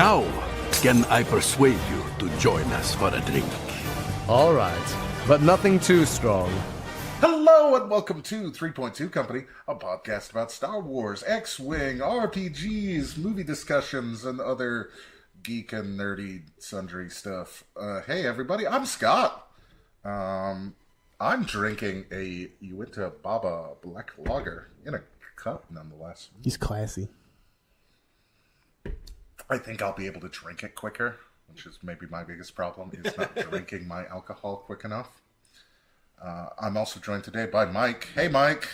Now, can I persuade you to join us for a drink? All right, but nothing too strong. Hello and welcome to 3.2 Company, a podcast about Star Wars, X-Wing, RPGs, movie discussions, and other geek and nerdy sundry stuff. Hey everybody, I'm Scott. I'm drinking a Uinta Baba Black Lager in a cup, nonetheless. He's classy. I think I'll be able to drink it quicker, which is maybe my biggest problem, is not drinking my alcohol quick enough. I'm also joined today by Mike. Hey, Mike.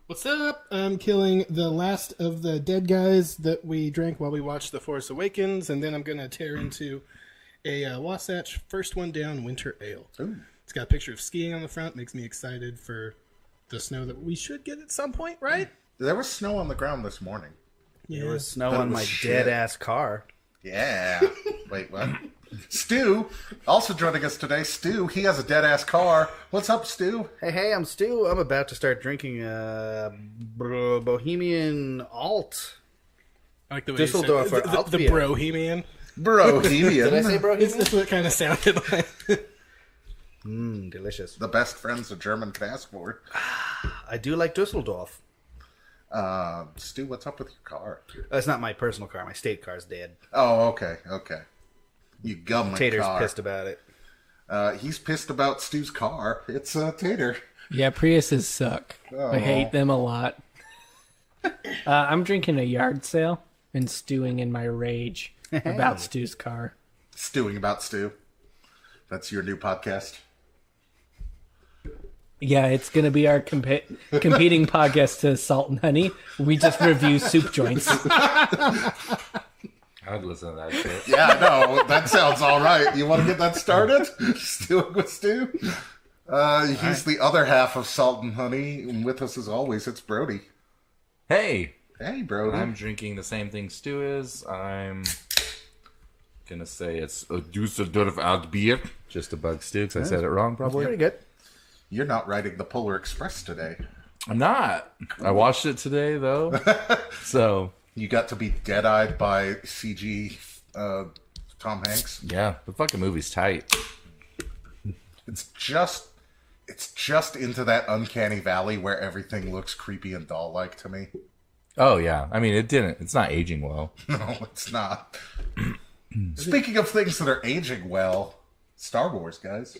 What's up? I'm killing the last of the dead guys that we drank while we watched The Force Awakens, and then I'm going to tear into a Wasatch First One Down Winter Ale. Ooh. It's got a picture of skiing on the front. Makes me excited for the snow that we should get at some point, right? There was snow on the ground this morning. Yeah. There was snow on my dead-ass car. Yeah. Wait, what? Stu, also joining us today. Stu, he has a dead-ass car. What's up, Stu? Hey, I'm Stu. I'm about to start drinking Bohemian Alt. I like the way Düsseldorf you said or the Altbier. Brohemian. Bohemian. Did I say Bohemian? That's what it kind of sounded like. Delicious. The best friends a German can ask for. I do like Düsseldorf. Stu, what's up with your car? It's not my personal car. My state car's dead. Oh, okay. You government Tater's car. pissed about it. He's pissed about Stu's car. It's Tater. Yeah, Priuses suck. Oh. I hate them a lot. I'm drinking a yard sale and stewing in my rage about Stu's car. Stewing about Stu. That's your new podcast. Yeah, it's going to be our competing podcast to Salt and Honey. We just review soup joints. I'd listen to that shit. Yeah, no, that sounds all right. You want to get that started? Stewing with Stu? He's the other half of Salt and Honey. And with us, as always, it's Brody. Hey, Hey, Brody. I'm drinking the same thing Stu is. I'm gonna say it's a Düsseldorf Altbier, just to bug Stu because I said it wrong probably. Pretty good. You're not riding the Polar Express today. I'm not. I watched it today though, so You got to be dead-eyed by CG Tom Hanks. yeah, the fucking movie's tight. It's just into that uncanny valley where everything looks creepy and doll-like to me. Oh yeah, I mean it's not aging well. No, it's not. Speaking of things that are aging well, Star Wars, guys.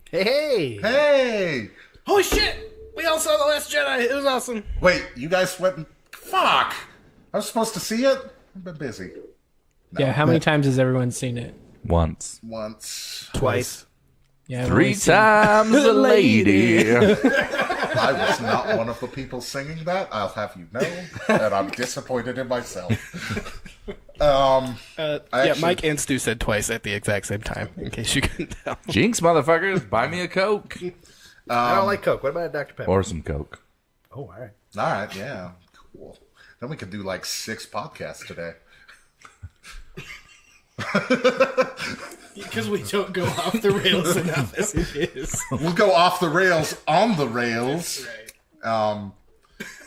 Hey! Hey! Holy shit! We all saw The Last Jedi. It was awesome. Wait, you guys went and... Fuck! I was supposed to see it? I've been busy. Yeah, how many times has everyone seen it? Once, Twice. Yeah, I've 3 only seen- times a lady. I was not one of the people singing that, I'll have you know, and I'm disappointed in myself. Actually- Mike and Stu said twice at the exact same time, in case you couldn't tell. Jinx, motherfuckers, buy me a Coke I don't like Coke. What about Dr. Pepper? or some Coke. Oh, all right. All right, yeah, cool. Then we could do like 6 podcasts today. Because we don't go off the rails enough as it is. We'll go off the rails on the rails. Right.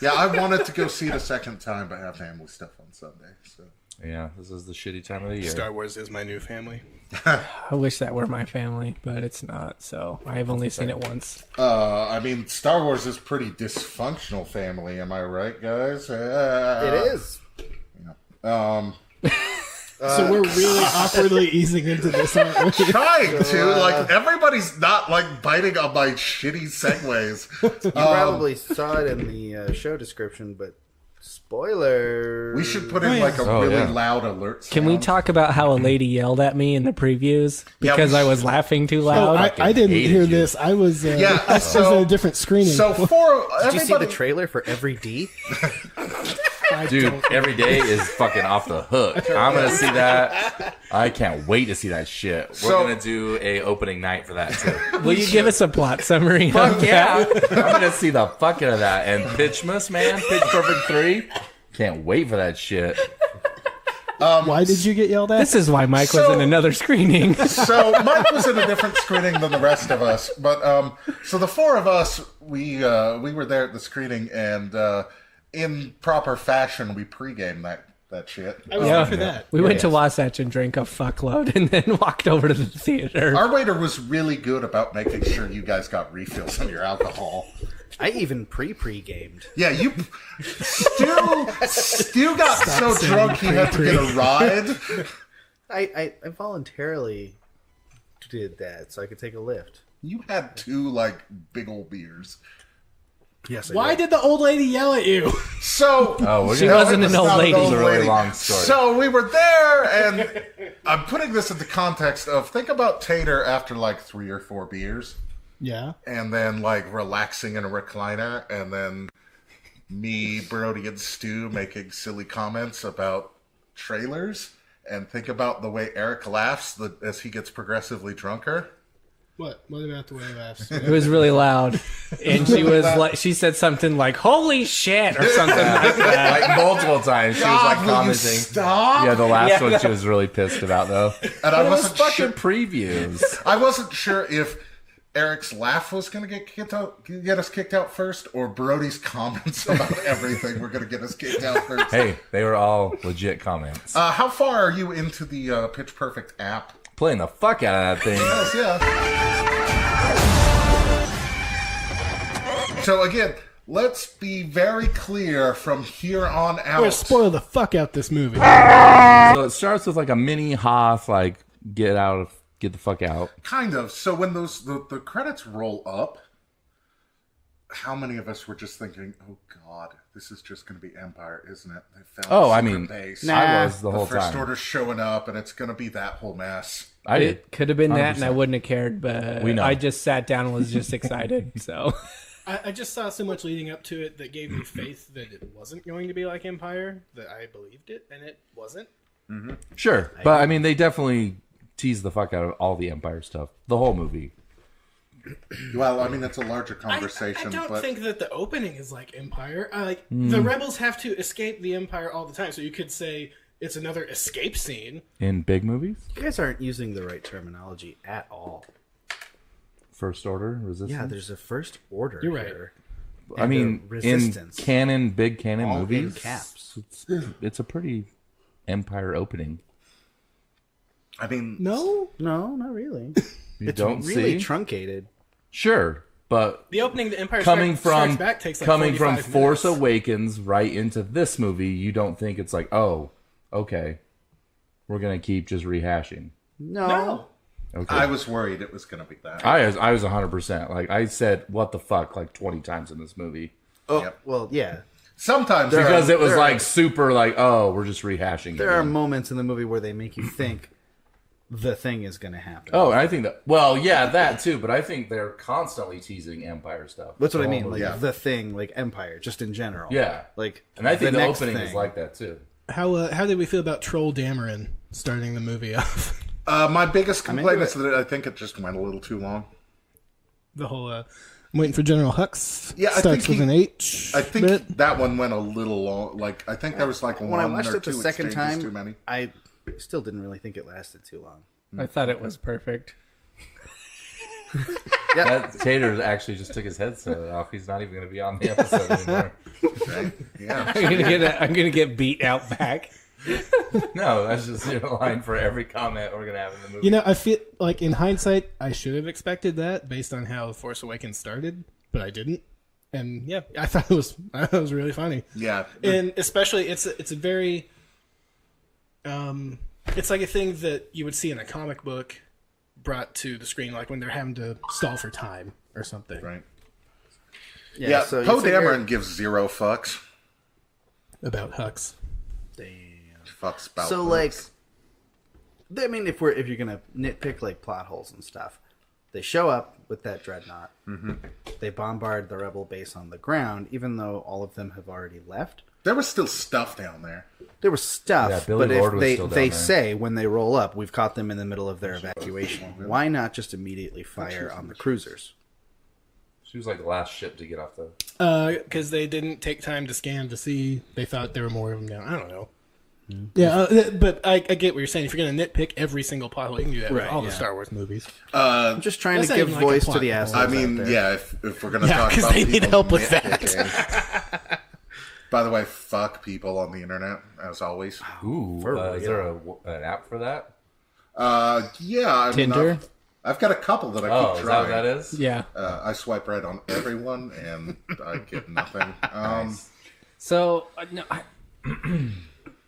Yeah, I wanted to go see it a second time, but have family stuff on Sunday. So Yeah, this is the shitty time of the year. Star Wars is my new family. I wish that were my family, but it's not. So I've only seen it once. I mean, Star Wars is pretty dysfunctional family. Am I right, guys? It is. So we're really awkwardly easing into this, aren't we? Trying to like everybody's not like biting on my shitty segues. You probably saw it in the show description, but spoiler. We should put in yeah. like a Oh, really yeah. loud alert sound. Can we talk about how a lady yelled at me in the previews Yeah, because we I was laughing too loud? I didn't hated hear you. this. I was Yeah, I was so- at a different screening. So for Did you see the everybody, trailer for Every D? I Dude, don't- every day is fucking off the hook. I'm gonna see that. I can't wait to see that shit. We're So- gonna do a opening night for that too. Will you give us a plot summary? Fuck of yeah! that? I'm gonna see the fuck out of that. And Pitchmas, man, Pitch Perfect 3. Can't wait for that shit. Why did you get yelled at? This is why Mike was So- in another screening. so Mike was in a different screening than the rest of us, but so the 4 of us, we were there at the screening, and in proper fashion, we pregame that that shit. I was Yeah. there for that. We went to Wasatch and drank a fuckload and then walked over to the theater. Our waiter was really good about making sure you guys got refills on your alcohol. I even pre-gamed. Yeah, you Stu got so drunk he had to get a ride. I voluntarily did that so I could take a lift. You had 2 like big old beers. Yes. Why did the old lady yell at you? So She wasn't an old not lady. It's a really long story. So we were there, and I'm putting this into context of think about Tater after like 3 or 4 beers, Yeah. and then like relaxing in a recliner, and then me, Brody, and Stu making silly comments about trailers, and think about the way Eric laughs as he gets progressively drunker. What? What about the way he laughs? It was really loud, and she was like, she said something like "Holy shit" or something like that. Like multiple times, she was like God, will you commenting. stop? Yeah, the last one she was really pissed about though. And I It was wasn't fucking sure. previews. I wasn't sure if Eric's laugh was going to get us kicked out first, or Brody's comments about everything were going to get us kicked out first. Hey, they were all legit comments. How far are you into the Pitch Perfect app? Playing the fuck out of that thing. Yes, yeah. So again, let's be very clear from here on We're out. gonna spoil the fuck out this movie. So it starts with like a mini Hoth, like get the fuck out. Kind of. So when the credits roll up, how many of us were just thinking, "Oh God, this is just going to be Empire, isn't it?" They found Oh, a I secret mean, base. I was the The whole First time. Order's showing up, and it's going to be that whole mess. I did. It could have been that, and I 100%. wouldn't have cared. But We know. I just sat down and was just excited. So I just saw so much leading up to it that gave me faith that it wasn't going to be like Empire, that I believed it, and it wasn't. Sure, but I mean, they definitely teased the fuck out of all the Empire stuff. The whole movie. Well, I mean, it's a larger I conversation, don't but think that the opening is like Empire. The rebels have to escape the Empire all the time, so you could say it's another escape scene. In big movies? You guys aren't using the right terminology at all. First Order, Resistance? Yeah, there's a first order You're right. here. I and mean, a resistance. in canon, big canon All in movies, caps. it's a pretty Empire opening. I mean, No, No, not really. You It's don't really see? truncated. Sure, but the opening, the Empire coming Strikes from Back takes like coming from 45 Force minutes. Awakens right into this movie, you don't think it's like, oh, okay, we're gonna keep just rehashing. No, Okay, I was worried it was going to be that. I was 100%. Like I said, what the fuck, like 20 times in this movie Oh, Yep. well, yeah. Sometimes because it was there like are- super like, oh, we're just rehashing. There it are again. moments in the movie where they make you think the thing is going to happen. Oh, and I think that. Well, yeah, that too. But I think they're constantly teasing Empire stuff. That's what I The mean. whole Like movie. yeah. the thing, like Empire, just in general. Yeah. Like, And I think the next opening is thing- like that too. how did we feel about Troll Dameron starting the movie off? My biggest complaint into is that I think it just went a little too long. The whole I'm waiting for General Hux. Yeah, I starts think with he- an H. I think bit. that one went a little long. Like, I think there was like When I one watched or it the two second exchanges time, too many. I still didn't really think it lasted too long. I thought it was perfect. That Tater actually just took his headset off. He's not even going to be on the episode anymore. Right? Yeah. I'm gonna get beat out back. No, that's just a line for every comment we're going to have in the movie. You know, I feel like in hindsight, I should have expected that based on how Force Awakens started, but I didn't. And yeah, I thought it was really funny. Yeah. And especially it's a very it's like a thing that you would see in a comic book brought to the screen, like when they're having to stall for time or something. Right. Yeah, So you Poe figure- Dameron gives 0 fucks. About Hux. Fucks about So books. like, I mean, if you're gonna nitpick like plot holes and stuff, they show up with that dreadnought. Mm-hmm. They bombard the rebel base on the ground, even though all of them have already left. There was still stuff down there. There was stuff, Yeah, Billy but Lord if was they still down they there. say when they roll up, we've caught them in the middle of their evacuation. Why not just immediately fire on the cruisers? She was like the last ship to get off the. Because they didn't take time to scan to see. They thought there were more of them down. I don't know. Yeah, but I get what you're saying. If you're going to nitpick every single plot hole, you can do that with Right, all the yeah. Star Wars movies. I'm just trying That's to not give even like a voice plot to the hole. assholes I out mean, there. yeah, if we're going to Yeah, talk 'cause about they need people help with that. nitpicking. By the way, fuck people on the internet, as always. Ooh, is there an app for that? Yeah. I mean, Tinder? I've got a couple that I Oh, keep is that what trying. that is? Yeah. I swipe right on everyone, and I get nothing. So, no,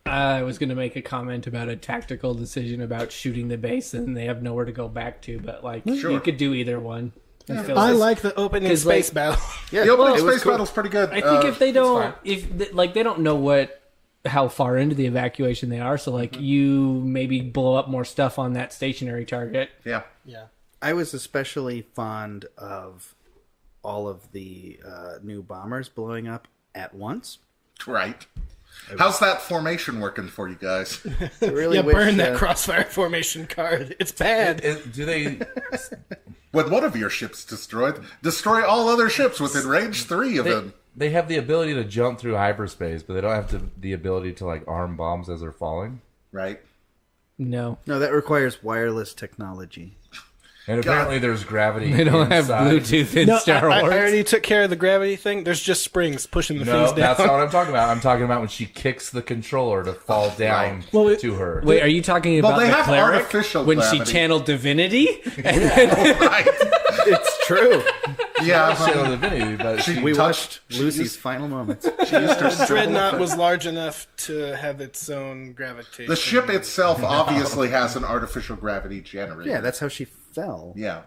I was going to make a comment about a tactical decision about shooting the base, and they have nowhere to go back to. But like, Sure. you could do either one. I like the opening 'Cause, space like- battle. Yeah, The opening it was space cool. battle's pretty good. I think if they don't, fine. they don't know how far into the evacuation they are, so like you maybe blow up more stuff on that stationary target. Yeah. Yeah. I was especially fond of all of the new bombers blowing up at once. Right. How's that formation working for you guys? I really Yeah, wish, burn that crossfire formation card. It's bad. Do they? When one of your ships destroyed, destroy all other ships within range 3 of them. They have the ability to jump through hyperspace, but they don't have the ability to like arm bombs as they're falling. Right. No, No, that requires wireless technology. And apparently, there's gravity. they don't have inside. Bluetooth in No, Star I Wars. already took care of the gravity thing. There's just springs pushing the No, things down. that's not what I'm talking about. I'm talking about when she kicks the controller to fall down right. Well, to her. Wait, are you talking about they the have cleric artificial when gravity. she channeled divinity? Right. It's true. Yeah. Shadow of Divinity, but she We touched- watched Lucy's final moments. She used her symbol Dreadnought effect. was large enough to have its own gravitation. The ship itself obviously has an artificial gravity generator. Yeah, that's how she fell. Yeah.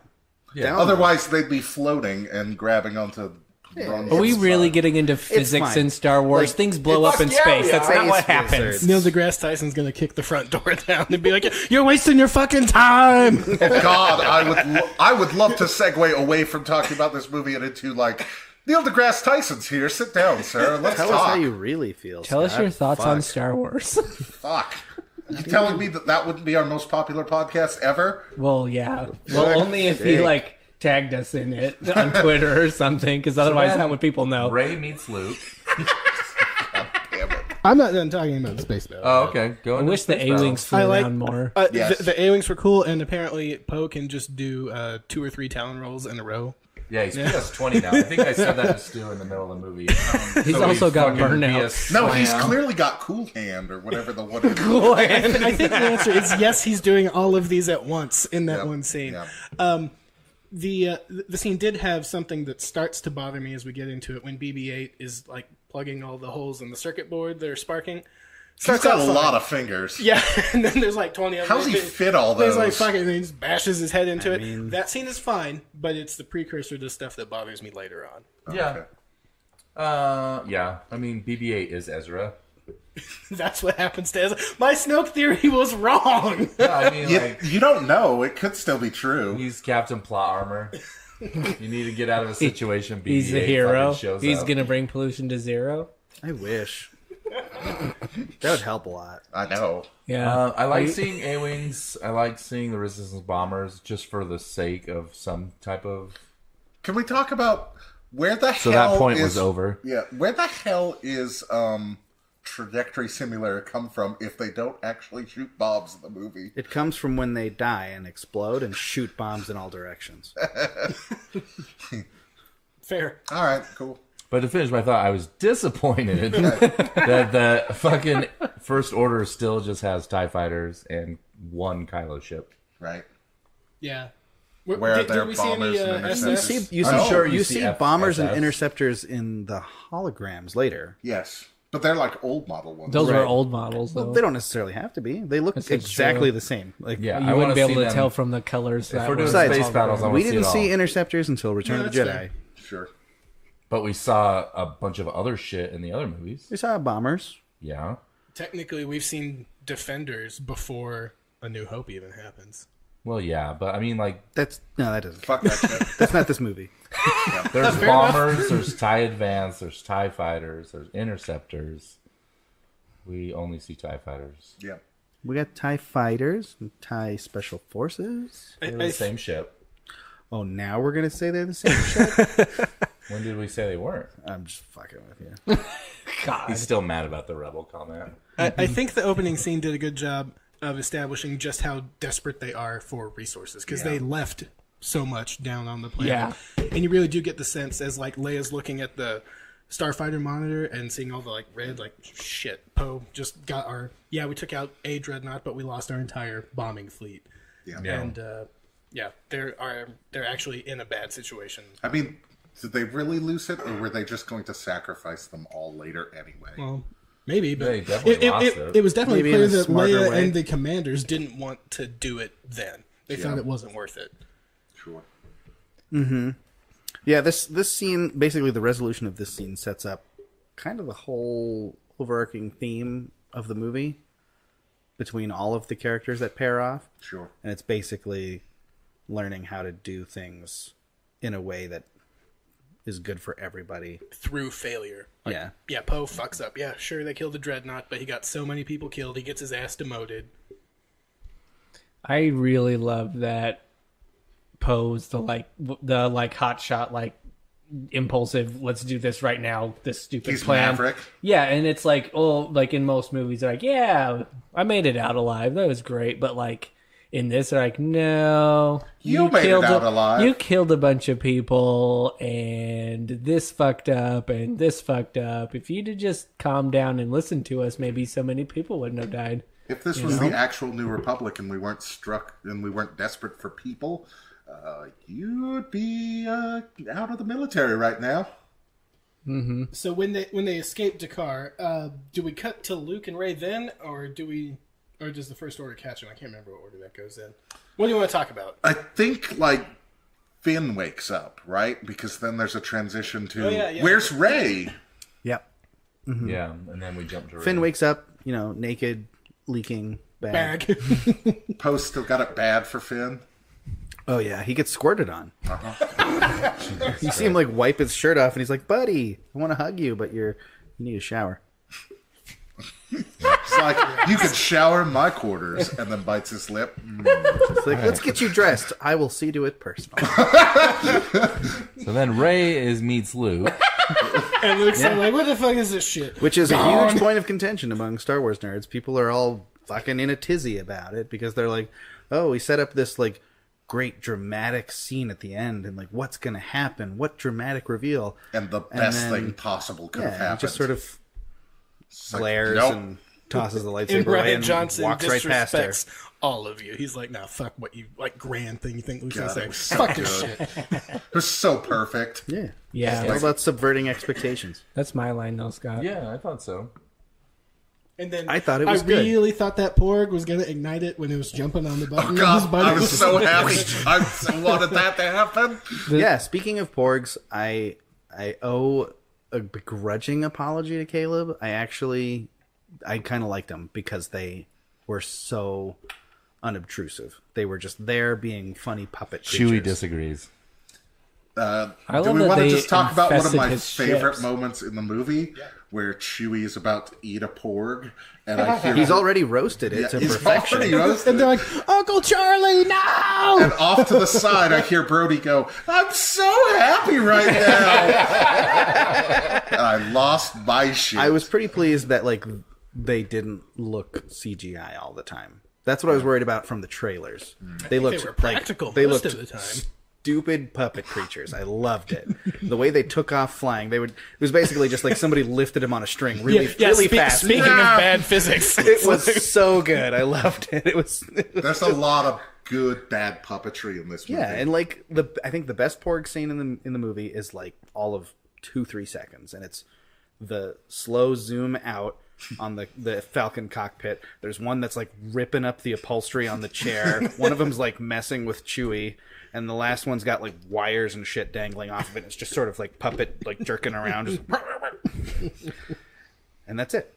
Down. Otherwise, they'd be floating and grabbing onto. Are we really getting into physics fine. in Star Wars? Like, Things blow up in yeah, space. we That's are. not what Space happens. wizards. Neil deGrasse Tyson's gonna kick the front door down and be like, "You're wasting your fucking time." God, I would love to segue away from talking about this movie and into like Neil deGrasse Tyson's here. Sit down, sir. Let's Tell us talk. how you really feel. Tell us Scott. your thoughts on Fuck. Star Wars. Fuck. You telling me that wouldn't be our most popular podcast ever? Well, yeah. Well, only if he like tagged us in it on Twitter or something, because otherwise, then how would people know? Ray meets Luke. Damn it. I'm not done talking about the space battle. Oh, okay. Go I into wish the space battle. A-wings flew I like- around more. Yes. The A-wings were cool, and apparently Poe can just do 2 or 3 Talon rolls in a row. Yeah, he's PS20 now. I think I said that to Stu in the middle of the movie. He's also got fucking burnout. No, he's slam. clearly got Cool Hand or whatever the one. Is. I think the answer is yes. He's doing all of these at once in that Yep. one scene. Yeah. The scene did have something that starts to bother me as we get into it when BB-8 is like plugging all the holes in the circuit board that are sparking. He's Starts got out a fine. lot of fingers. Yeah, and then there's like 20 of them. How's he fit all There's those? like fucking, and he just bashes his head into it. mean- That scene is fine, but it's the precursor to stuff that bothers me later on. Yeah. Okay. Yeah. I mean, BB-8 is Ezra. That's what happens to Ezra. My Snoke theory was wrong. Yeah, I mean, like, You don't know. It could still be true. he's Captain Plot Armor. You need to get out of a situation. BB-8 He's a hero. fucking shows He's up. going to bring pollution to zero. I wish. That would help a lot. I know. Yeah. I like seeing A-Wings. I like seeing the Resistance bombers just for the sake of some type of... Can we talk about where the So hell that point is, was over. Yeah, where the hell is Trajectory Simulator come from if they don't actually shoot bombs in the movie? It comes from when they die and explode and shoot bombs in all directions. Fair. All right, cool. But to finish my thought, I was disappointed that the fucking First Order still just has TIE fighters and one Kylo ship. Right. Yeah. Where did, their did we see any bombers and SS? interceptors? You I'm see, sure you you see see bombers and FSS. interceptors in the holograms later. Yes, but they're like old model ones. Those right. are old models, though. Well, they don't necessarily have to be. They look That's exactly true. the same. Like, Yeah, You I wouldn't want be to able see to them. tell from the colors. If we're doing Besides, space battles, I want we to see didn't it all. see interceptors until Return No, of the that's Jedi. fair. Sure. But we saw a bunch of other shit in the other movies. We saw bombers. Yeah. Technically, we've seen Defenders before A New Hope even happens. Well, yeah, but I mean, like, That doesn't. Fuck that shit. That's not this movie. there's bombers, there's TIE Advance, there's TIE Fighters, there's Interceptors. We only see TIE Fighters. Yeah. We got TIE fighters and TIE special forces. They're the same ship. Oh, now we're gonna say they're the same shit. When did we say they weren't? I'm just fucking with you. God. He's still mad about the Rebel comment. I think the opening scene did a good job of establishing just how desperate they are for resources because they left so much down on the planet. Yeah. And you really do get the sense as like Leia's looking at the starfighter monitor and seeing all the like red, like shit, Poe just got our we took out a dreadnought, but we lost our entire bombing fleet. Yeah. And they're actually in a bad situation. I mean, did they really lose it, or were they just going to sacrifice them all later anyway? Well, maybe, but They definitely lost it was definitely Maybe in clear a that smarter Leia way. and the commanders didn't want to do it then. They thought it wasn't worth it. Sure. Yeah, this scene, basically the resolution of this scene sets up kind of the whole overarching theme of the movie between all of the characters that pair off. Sure. And it's basically learning how to do things in a way that is good for everybody. Through failure. Yeah. Yeah, Poe fucks up. Yeah, sure, they killed the dreadnought, but he got so many people killed, he gets his ass demoted. I really love that Poe's the hot shot, like impulsive, let's do this right now, this stupid He's plan. Maverick. Yeah, and it's like, like in most movies, they're like, yeah, I made it out alive. That was great. But like in this, they're like, no, You made it out alive. You killed a bunch of people, and this fucked up, and this fucked up. If you'd have just calmed down and listened to us, maybe so many people wouldn't have died. If this was the actual New Republic and we weren't desperate for people, you'd be out of the military right now. So when they escape Dakar, do we cut to Luke and Rey then, or does the First Order catch him? I can't remember what order that goes in. What do you want to talk about? I think, like, Finn wakes up, right? Because then there's a transition to, where's Rey? Yep. Yeah, and then we jump to Finn Rey. wakes up, naked, leaking bag. Bag. Poe's still got it bad for Finn. Oh, yeah. He gets squirted on. You see him, like, wipe his shirt off, and he's like, buddy, I want to hug you, but you need a shower. It's like, you could shower in my quarters, and then bites his lip. It's like, let's get you dressed. I will see to it personally. So then Rey meets Luke. And Luke's like, what the fuck is this shit? Which is a huge point of contention among Star Wars nerds. People are all fucking in a tizzy about it because they're like, oh, we set up this, like, great dramatic scene at the end, and, like, what's going to happen? What dramatic reveal? And the best then- thing possible could have Yeah, happened. he just sort of It's like, glares nope. and tosses the And lightsaber away Ryan and Johnson walks right past her. disrespects all of you. He's like, nah, fuck what you, like, grand thing you think Luke's God, going it to was say. so Fuck this good. shit. It was so perfect. Yeah. Yeah, It's all about subverting expectations. that's my line, though, Scott. Yeah, I thought so. And then I thought it was I good. really thought that Porg was going to ignite it when it was jumping on the button. Oh, on his God, button. I was so happy. I so wanted that to happen. Yeah, speaking of Porgs, I owe a begrudging apology to Caleb. I kind of liked them because they were so unobtrusive. They were just there being funny puppet creatures. Chewie disagrees. I Do love we that want to they just talk about one of infested my his favorite ships. moments in the movie where Chewie is about to eat a Porg, and I hear He's already roasted it to he's perfection. already roasted And they're it. like, Uncle Charlie, no! And off to the side, I hear Brody go, "I'm so happy right now." And I lost my shit. I was pretty pleased that, like, they didn't look CGI all the time. That's what I was worried about from the trailers. They looked They were practical like, they most looked of the time. stupid puppet creatures. I loved it. The way they took off flying, it was basically just like somebody lifted him on a string really fast. Speaking of bad physics. It was so good. I loved it. It was There's a lot of good bad puppetry in this movie. yeah, and like I think the best Porg scene in the movie is like all of 2-3 seconds, and it's the slow zoom out on the Falcon cockpit. There's one that's like ripping up the upholstery on the chair. One of them's like messing with Chewie, and the last one's got like wires and shit dangling off of it. It's just sort of like puppet like jerking around, just and that's it.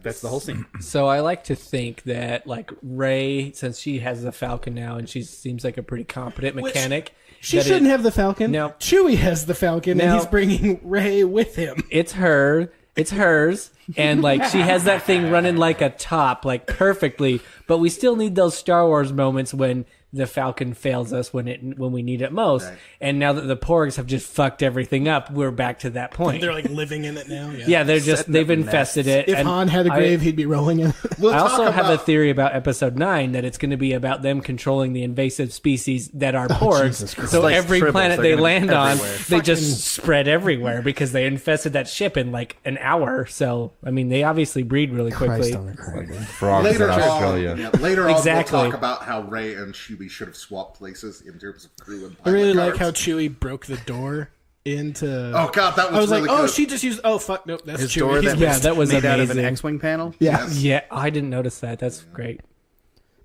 That's the whole scene. So I like to think that, like, Rey, since she has the Falcon now and she seems like a pretty competent mechanic, She that shouldn't have the Falcon. No. Chewie has the Falcon, and No. he's bringing Rey with him. it's hers, and like she has that thing running like a top, like perfectly. But we still need those Star Wars moments when the Falcon fails us when we need it most. Right. And now that the Porgs have just fucked everything up, we're back to that point. They're like living in it now. Yeah, they've infested it. If and Han had a grave, he'd be rolling in. We'll I also talk have a about- theory about Episode 9 that it's going to be about them controlling the invasive species that are porgs. So Like every tribbles, planet they're they gonna be land on, everywhere. they just spread everywhere because they infested that ship in like an hour. So, I mean, they obviously breed really quickly. Frogs Later in on, Australia. later on, Exactly. we'll talk about how Rey and Chewie should have swapped places in terms of crew and I really pilot like how cards. Chewie broke the door into. Oh god, that was I was really like, oh, good. she just used. Oh fuck, nope, that's His Chewie. door that Yeah, was that was made out of an amazing. X-wing panel. yeah. Yeah, I didn't notice that. That's great.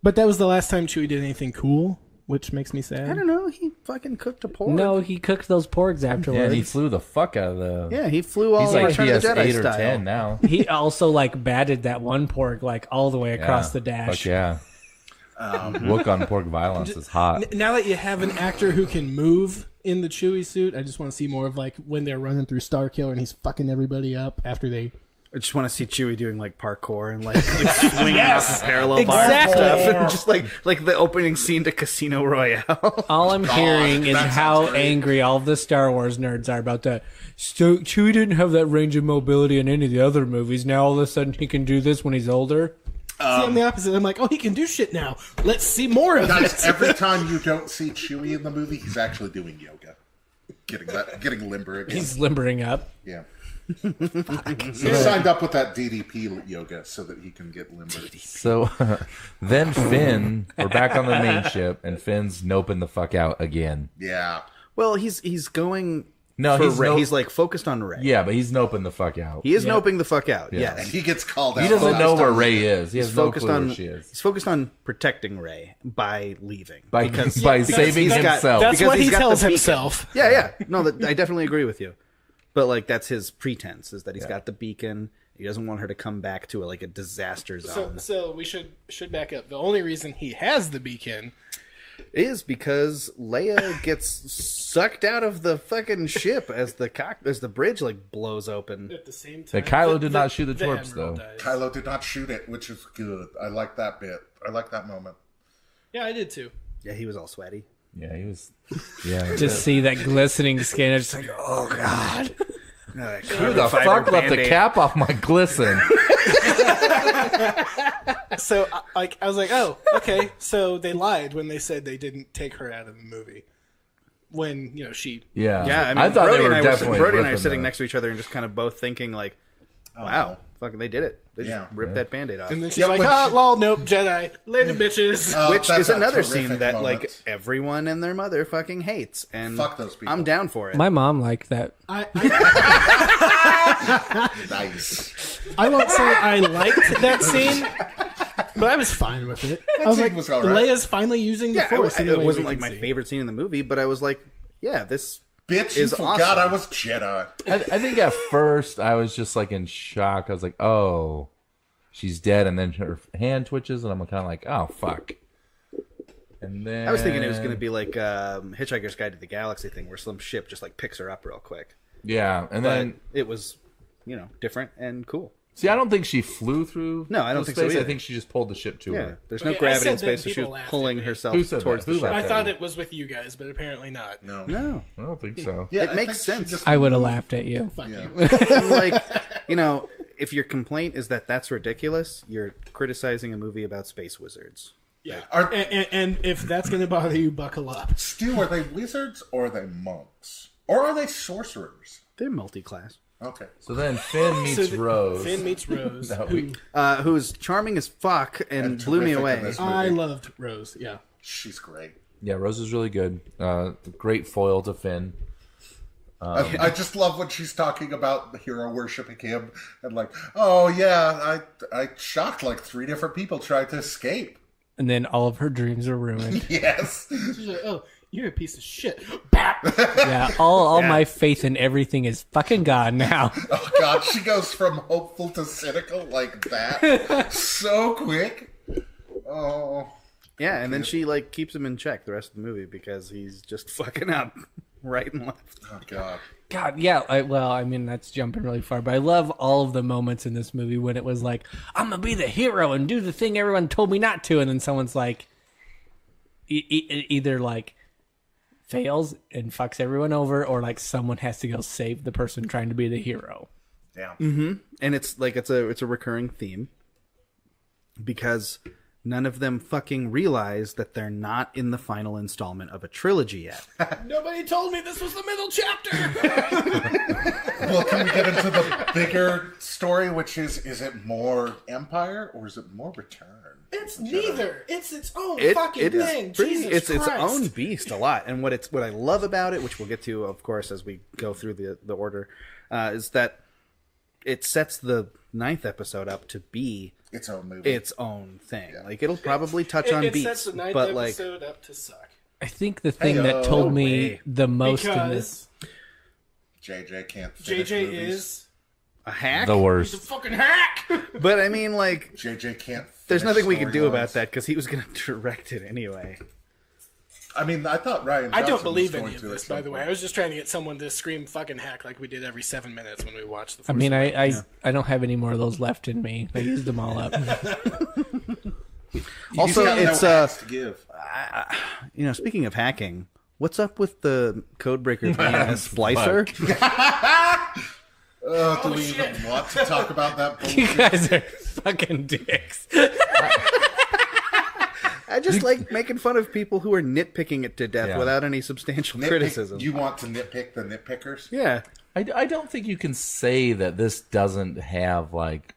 But that was the last time Chewie did anything cool, which makes me sad. I don't know. He fucking cooked a pork. No, he cooked those porgs Yeah, afterwards. and he flew the fuck out of the. Yeah, he flew all He's like Return of the Jedi PS8 or style. 10 now. He also like batted that one porg like all the way across the dash. Fuck yeah. Look on pork violence is hot. Now that you have an actor who can move in the Chewie suit, I just want to see more of like when they're running through Starkiller and he's fucking everybody up after they. I just want to see Chewie doing like parkour and like swinging off the parallel bars Exactly. and stuff, and just like the opening scene to Casino Royale. All I'm hearing is that how sounds great. angry all the Star Wars nerds are about that. So Chewie didn't have that range of mobility in any of the other movies. Now all of a sudden he can do this when he's older. See, I'm the opposite. I'm like, oh, he can do shit now. Let's see more of Guys, it. every time you don't see Chewie in the movie, he's actually doing yoga, getting limber again. He's limbering up. Yeah. He signed up with that DDP yoga so that he can get limber. So then Finn, we're back on the main ship, and Finn's noping the fuck out again. Yeah. Well, he's going No, for he's Rey. no- He's like focused on Rey. Yeah, but he's noping the fuck out. He is noping the fuck out. And Yes. he gets called out. He doesn't last know where time. Ray is. He He's has no focused clue on where she is. he's focused on protecting Rey by leaving. By because saving he's got- himself. That's because what he's he got the tells beacon. himself. Yeah. No, I definitely agree with you. But like that's his pretense is that he's got the beacon. He doesn't want her to come back to a disaster zone. So we should back up. The only reason he has the beacon Is because Leia gets sucked out of the fucking ship as the bridge blows open. at the same time. Kylo did not shoot the torps, Admiral though. dies. Kylo did not shoot it, which is good. I like that bit. I like that moment. Yeah, I did too. Yeah, he was all sweaty. Yeah, he was. Yeah. Just see that glistening skin. It's just like, oh god. Who the fuck left the cap off my glisten? So I was like, oh, okay. So they lied when they said they didn't take her out of the movie. When she. Yeah. Yeah, I mean, thought Brody they were and I definitely. Brody and I are ripping sitting the- next to each other and just kind of both thinking wow, fucking they did it. They just Yeah. ripped that Band-Aid off. And then she's Yeah, like, but oh, she- lol, nope, Jedi. Later, bitches. Which That's is a another terrific scene that moment. everyone and their mother fucking hates, and Fuck those people. I'm down for it. My mom liked that. I Nice. won't say I liked that scene, but I was fine with it. I was scene like, was all right. Leia's finally using the yeah, Force. in a it way wasn't we like can my see. favorite scene in the movie, but I was like, yeah, this Bitch, you is forgot awesome. I was Jedi. I think at first I was just in shock. I was like, oh, she's dead. And then her hand twitches, and I'm kind of like, oh, fuck. And then. I was thinking it was going to be like Hitchhiker's Guide to the Galaxy thing, where some ship just picks her up real quick. Yeah. And But then. it was, different and cool. See, I don't think she flew through. No, I don't the think so space. I either. think she just pulled the ship to Yeah, her. there's no Okay, I gravity in said that space, so she people was laughed pulling at me. herself Who said towards that? the Who ship. laughed I at thought you? it was with you guys, but apparently not. No. No, I don't think so. Yeah, It I makes think she sense. just- I would have laughed at you. Fuck you. like if your complaint is that that's ridiculous, you're criticizing a movie about space wizards. Yeah. Are- And if that's going to bother you, buckle up. Stu, are they wizards or are they monks? Or are they sorcerers? They're multi-class. Okay. So then Finn meets Rose. Finn meets Rose. No, who Who's charming as fuck and blew me terrific away. in this I movie. loved Rose. Yeah. She's great. Yeah, Rose is really good. Great foil to Finn. I just love when she's talking about the hero worshiping him and oh yeah, I shocked 3 different people trying to escape. And then all of her dreams are ruined. Yes. She's like, oh, you're a piece of shit. Bap! Yeah, all my faith in everything is fucking gone now. Oh god, she goes from hopeful to cynical like that so quick. Oh. Yeah, and then she keeps him in check the rest of the movie because he's just fucking up right and left. Oh god. God, yeah. I mean, that's jumping really far, but I love all of the moments in this movie when it was like, I'm gonna be the hero and do the thing everyone told me not to, and then someone's like, either like fails and fucks everyone over, or like someone has to go save the person trying to be the hero. Yeah. And it's like it's a recurring theme because none of them fucking realize that they're not in the final installment of a trilogy yet. Nobody told me this was the middle chapter. Well, can we get into the bigger story, which is it more Empire or is it more Return? It's neither. It's its own It fucking is thing. pretty. Jesus It's its Christ. own beast a lot. And what I love about it, which we'll get to, of course, as we go through the order, is that it sets the 9th episode up to be Its own movie. its own thing. Like it'll probably touch on It beats, sets the 9th but like episode up to suck. I think the thing that told me way. the most in this, Because JJ can't finish JJ movies. is a hack. The a worst. fucking hack. But I mean, like, JJ can't there's finish nothing we can do storylines. about that because he was going to direct it anyway. I mean, I thought Ryan I Johnson don't believe was any going of to this, at by some the way. point. I was just trying to get someone to scream fucking hack like we did every 7 minutes when we watched the I first mean, one. I don't have any more of those left in me. I used them all up. Also, got no it's hacks to give. speaking of hacking, what's up with the Codebreaker being a splicer? Do we even want to talk about that You bullshit? guys are fucking dicks. I just like making fun of people who are nitpicking it to death Yeah. without any substantial criticism. You want to nitpick the nitpickers? Yeah. I don't think you can say that this doesn't have like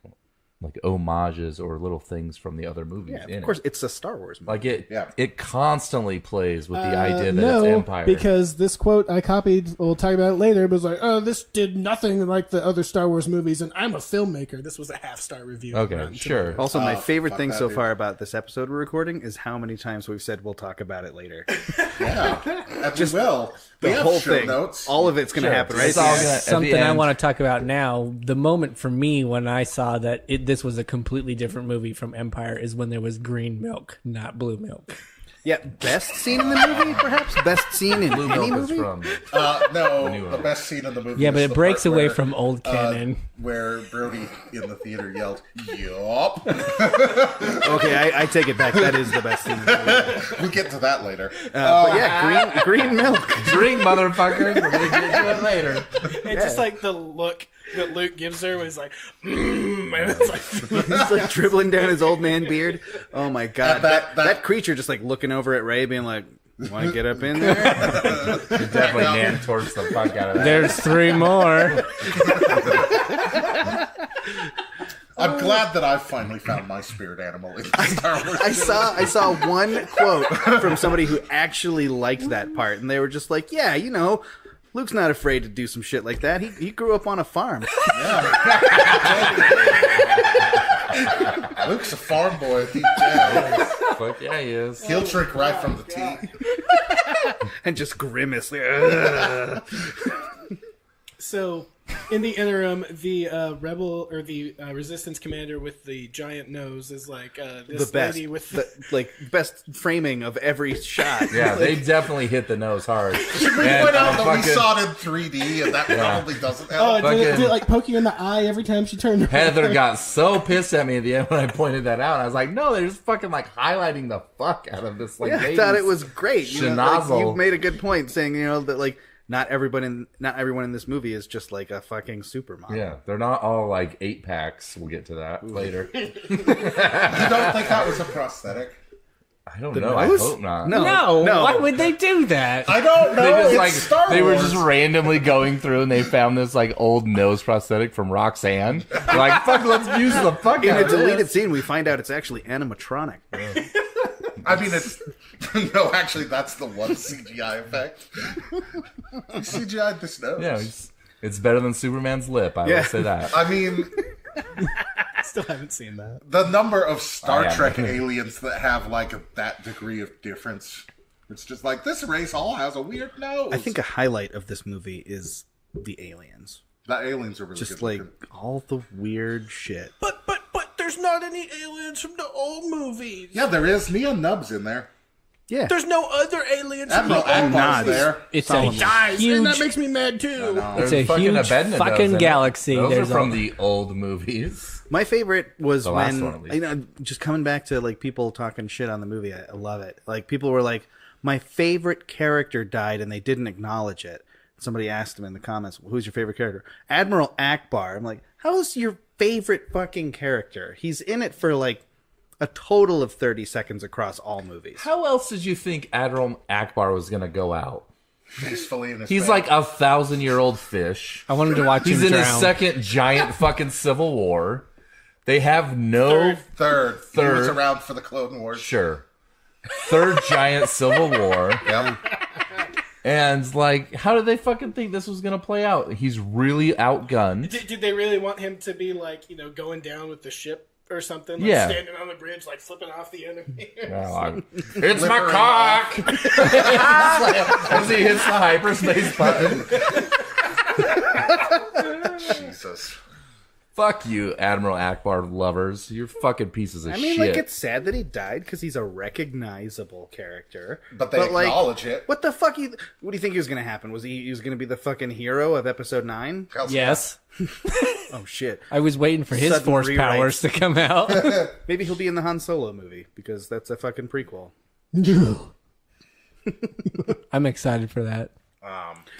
homages or little things from the other movies in Of it. course, it's a Star Wars movie. Like it, Yeah. it constantly plays with the idea that no, it's Empire. because this quote I copied, we'll talk about it later, but it's like, oh, this did nothing like the other Star Wars movies, and I'm a filmmaker. This was a half-star review. Okay, Rotten sure. Tomatoes. Also, my favorite fuck thing that, so dude. far about this episode we're recording is how many times we've said we'll talk about it later. Yeah. And just will. The We have whole show thing, notes. all of it's going to happen right It's all there. gonna- at the Something I end- want to talk about now. The moment for me when I saw that this was a completely different movie from Empire is when there was green milk, not blue milk. Yeah, best scene in the movie, perhaps? Best scene in Blue any Milk is movie? from No, the best scene in the movie. Yeah, is but it the breaks part away where, from old canon. where Brody in the theater yelled, "Yup." Okay, I take it back. That is the best scene in the movie. We'll get to that later. But yeah, green milk. Drink, motherfuckers. We're gonna get to it later. It's just like the look that Luke gives her when he's like, and it's like, He's like dribbling down his old man beard. Oh my god, That- that creature just like looking over at Ray, being like, "Want to get up in there?" Definitely Nan torched the fuck out of that. There's 3 more. I'm glad that I finally found my spirit animal in the Star Wars. I saw one quote from somebody who actually liked that part, and they were just like, "Yeah, Luke's not afraid to do some shit like that. He grew up on a farm." Luke's a farm boy. Deep down. Fuck yeah, he is. He'll drink right from the tea. And just grimace. Ugh. so in the interim, the rebel or the resistance commander with the giant nose is like this The best, lady with best framing of every shot. Yeah, they definitely hit the nose hard. Should we And, point out that we fucking saw it in 3D, and that probably doesn't help. did it fucking- like poke you in the eye every time she turned around? Heather got so pissed at me at the end when I pointed that out. I was like, no, they're just fucking like highlighting the fuck out of this. Like, Yeah, I baby's thought it was great. schnozzle. You made a good point saying that like not everyone in this movie is just like a fucking supermodel. Yeah, they're not all like 8-packs. We'll get to that later. You don't think that was a prosthetic? I don't know. nose? I hope not. No, why would they do that? I don't know. They just it's like Star they were Wars. just randomly going through and they found this like old nose prosthetic from Roxanne. They're like, fuck, let's use the fuck In out a of deleted this. scene, we find out it's actually animatronic. I mean, it's no. Actually, that's the one CGI effect. CGI'd this nose. Yeah, it's better than Superman's lip. I Yeah. will say that. I mean, Still haven't seen that. the number of Star I Trek haven't. aliens that have like that degree of difference. It's just like this race all has a weird nose. I think a highlight of this movie is the aliens. the aliens are really Just good like looking. all the weird shit. But there's not any aliens from the old movies. Yeah, there is Nia Nubs in there. Yeah. There's no other aliens. Admiral Akbar's nods. there. It's Solomon. a Dies, huge, and that makes me mad too. it's There's a huge Abednego's fucking in it. galaxy. Those There's are from a- the old movies. My favorite was The last when, one, at least. you know, just coming back to like people talking shit on the movie. I love it. Like people were like, my favorite character died and they didn't acknowledge it. Somebody asked him in the comments, well, who's your favorite character? Admiral Akbar. I'm like, how's your favorite fucking character? He's in it for like a total of 30 seconds across all movies. How else did you think Admiral Akbar was going to go out? Peacefully in his He's bed. like 1,000-year-old fish. I wanted to watch He's him in his drown. second giant fucking civil war. They have no... Third. He was Third. around for the Clone Wars. Sure. Third giant civil war. Yep. And, like, how did they fucking think this was going to play out? He's really outgunned. Did they really want him to be like, you know, going down with the ship or something? Like Yeah. standing on the bridge, like flipping off the enemy. It's my cock! As he hits the hyperspace button. Jesus. Fuck you, Admiral Akbar lovers. You're fucking pieces of I mean, shit. like, it's sad that he died because he's a recognizable character. But they like, acknowledge it. What the fuck? What do you think he was going to happen? Was he was going to be the fucking hero of episode 9? Yes. Oh, shit. I was waiting for his Sudden force rewrites. powers to come out. Maybe he'll be in the Han Solo movie because that's a fucking prequel. I'm excited for that.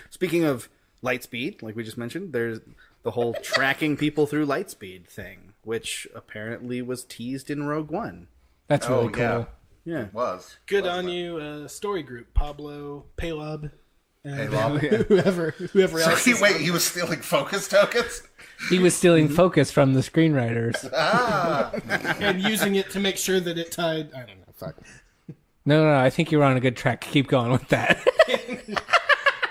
Speaking of Lightspeed, like we just mentioned, there's the whole tracking people through Lightspeed thing, which apparently was teased in Rogue One. That's really cool. yeah. Yeah. It was. Good Wasn't on it? you, story group. Pablo, Palob, Hey, Rob. whoever So else. he was stealing focus tokens? He was stealing focus from the screenwriters. And using it to make sure that it tied. I don't know. Fuck. No, I think you're on a good track. Keep going with that.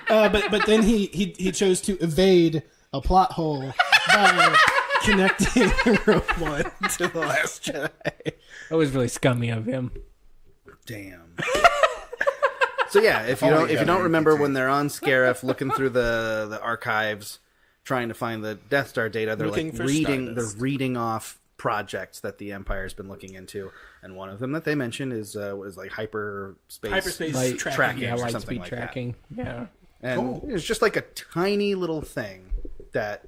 But then he chose to evade a plot hole by connecting Rogue One to the Last Jedi. That was really scummy of him. Damn. So yeah, if you Only don't remember WPT. when they're on Scarif looking through the archives trying to find the Death Star data, they're Looking like for reading Stardust. they're reading off projects that the Empire's been looking into, and one of them that they mentioned is like hyperspace Light tracking Yeah, or light something speed like tracking. Yeah. that. And it's just like a tiny little thing that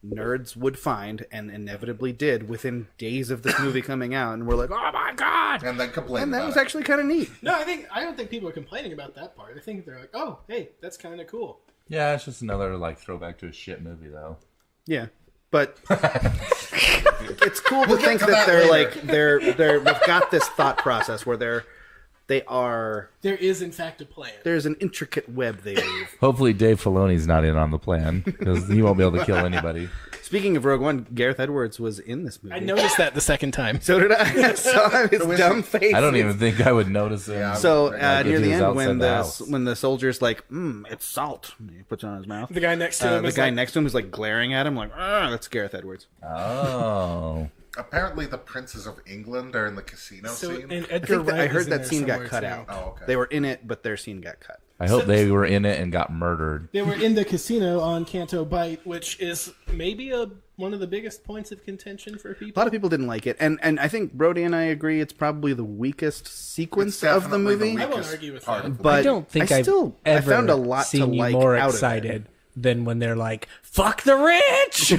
nerds would find and inevitably did within days of this movie coming out, and we're like, oh my god! And then complain And that about was it. actually kind of neat. No, I don't think people are complaining about that part. I think they're like, oh, hey, that's kind of cool. Yeah, it's just another, like, throwback to a shit movie, though. Yeah, but it's cool to We'll get think to that that they're later. like they've got this thought process where there's There is, in fact, a plan. an intricate web they weave. Hopefully Dave Filoni's not in on the plan, because he won't be able to kill anybody. Speaking of Rogue One, Gareth Edwards was in this movie. I noticed that the second time. So did I. I saw his dumb face. I don't even think I would notice him. Yeah, So Like, near if the he was end, outside when the the soldier's like, it's salt, and he puts it on his mouth. The guy next to him The is guy like, next to him is like glaring at him, like, that's Gareth Edwards. Oh. Apparently the princes of England are in the casino so, scene. and I Edgar think Wright I is heard in that there scene got somewhere, cut too. out. Oh, okay. They were in it, but their scene got cut. I hope they were in it and got murdered. They were in the casino on Canto Bight, which is maybe one of the biggest points of contention for A people. lot of people didn't like it, and I think Brody and I agree it's probably the weakest sequence It's of the definitely movie. I won't weakest argue with part that. of the But I don't think I I've still ever I found a lot seen to you like more out excited than when they're like, "Fuck the rich."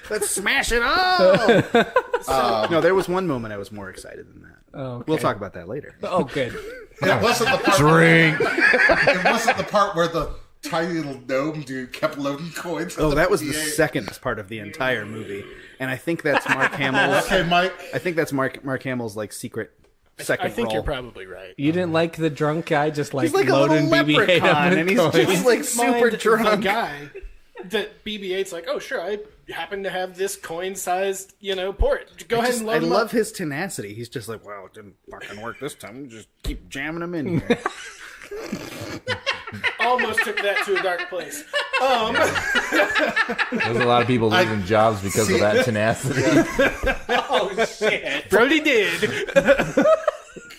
Let's smash it all. No, there was one moment I was more excited than that. Oh, okay. We'll talk about that later. Oh, good. It wasn't the part. Drink. It wasn't the part where the tiny little gnome dude kept loading coins. Oh, that was the PA. second part of the entire movie, and I think that's Mark Hamill's. Okay, Mike. I think that's Mark Hamill's like secret second I think role. you're probably right. You didn't like the drunk guy just like He's like a little loading BB-8 up leprechaun, with and he's coins? just like Mind super The drunk. guy that BB-8's like, oh sure, I happen to have this coin-sized, port. Go ahead and load I him love up. his tenacity. He's just like, well, it didn't fucking work this time. We'll just keep jamming him in here. Almost took that to a dark place. There's a lot of people losing jobs because of that tenacity. Oh shit, Brody did.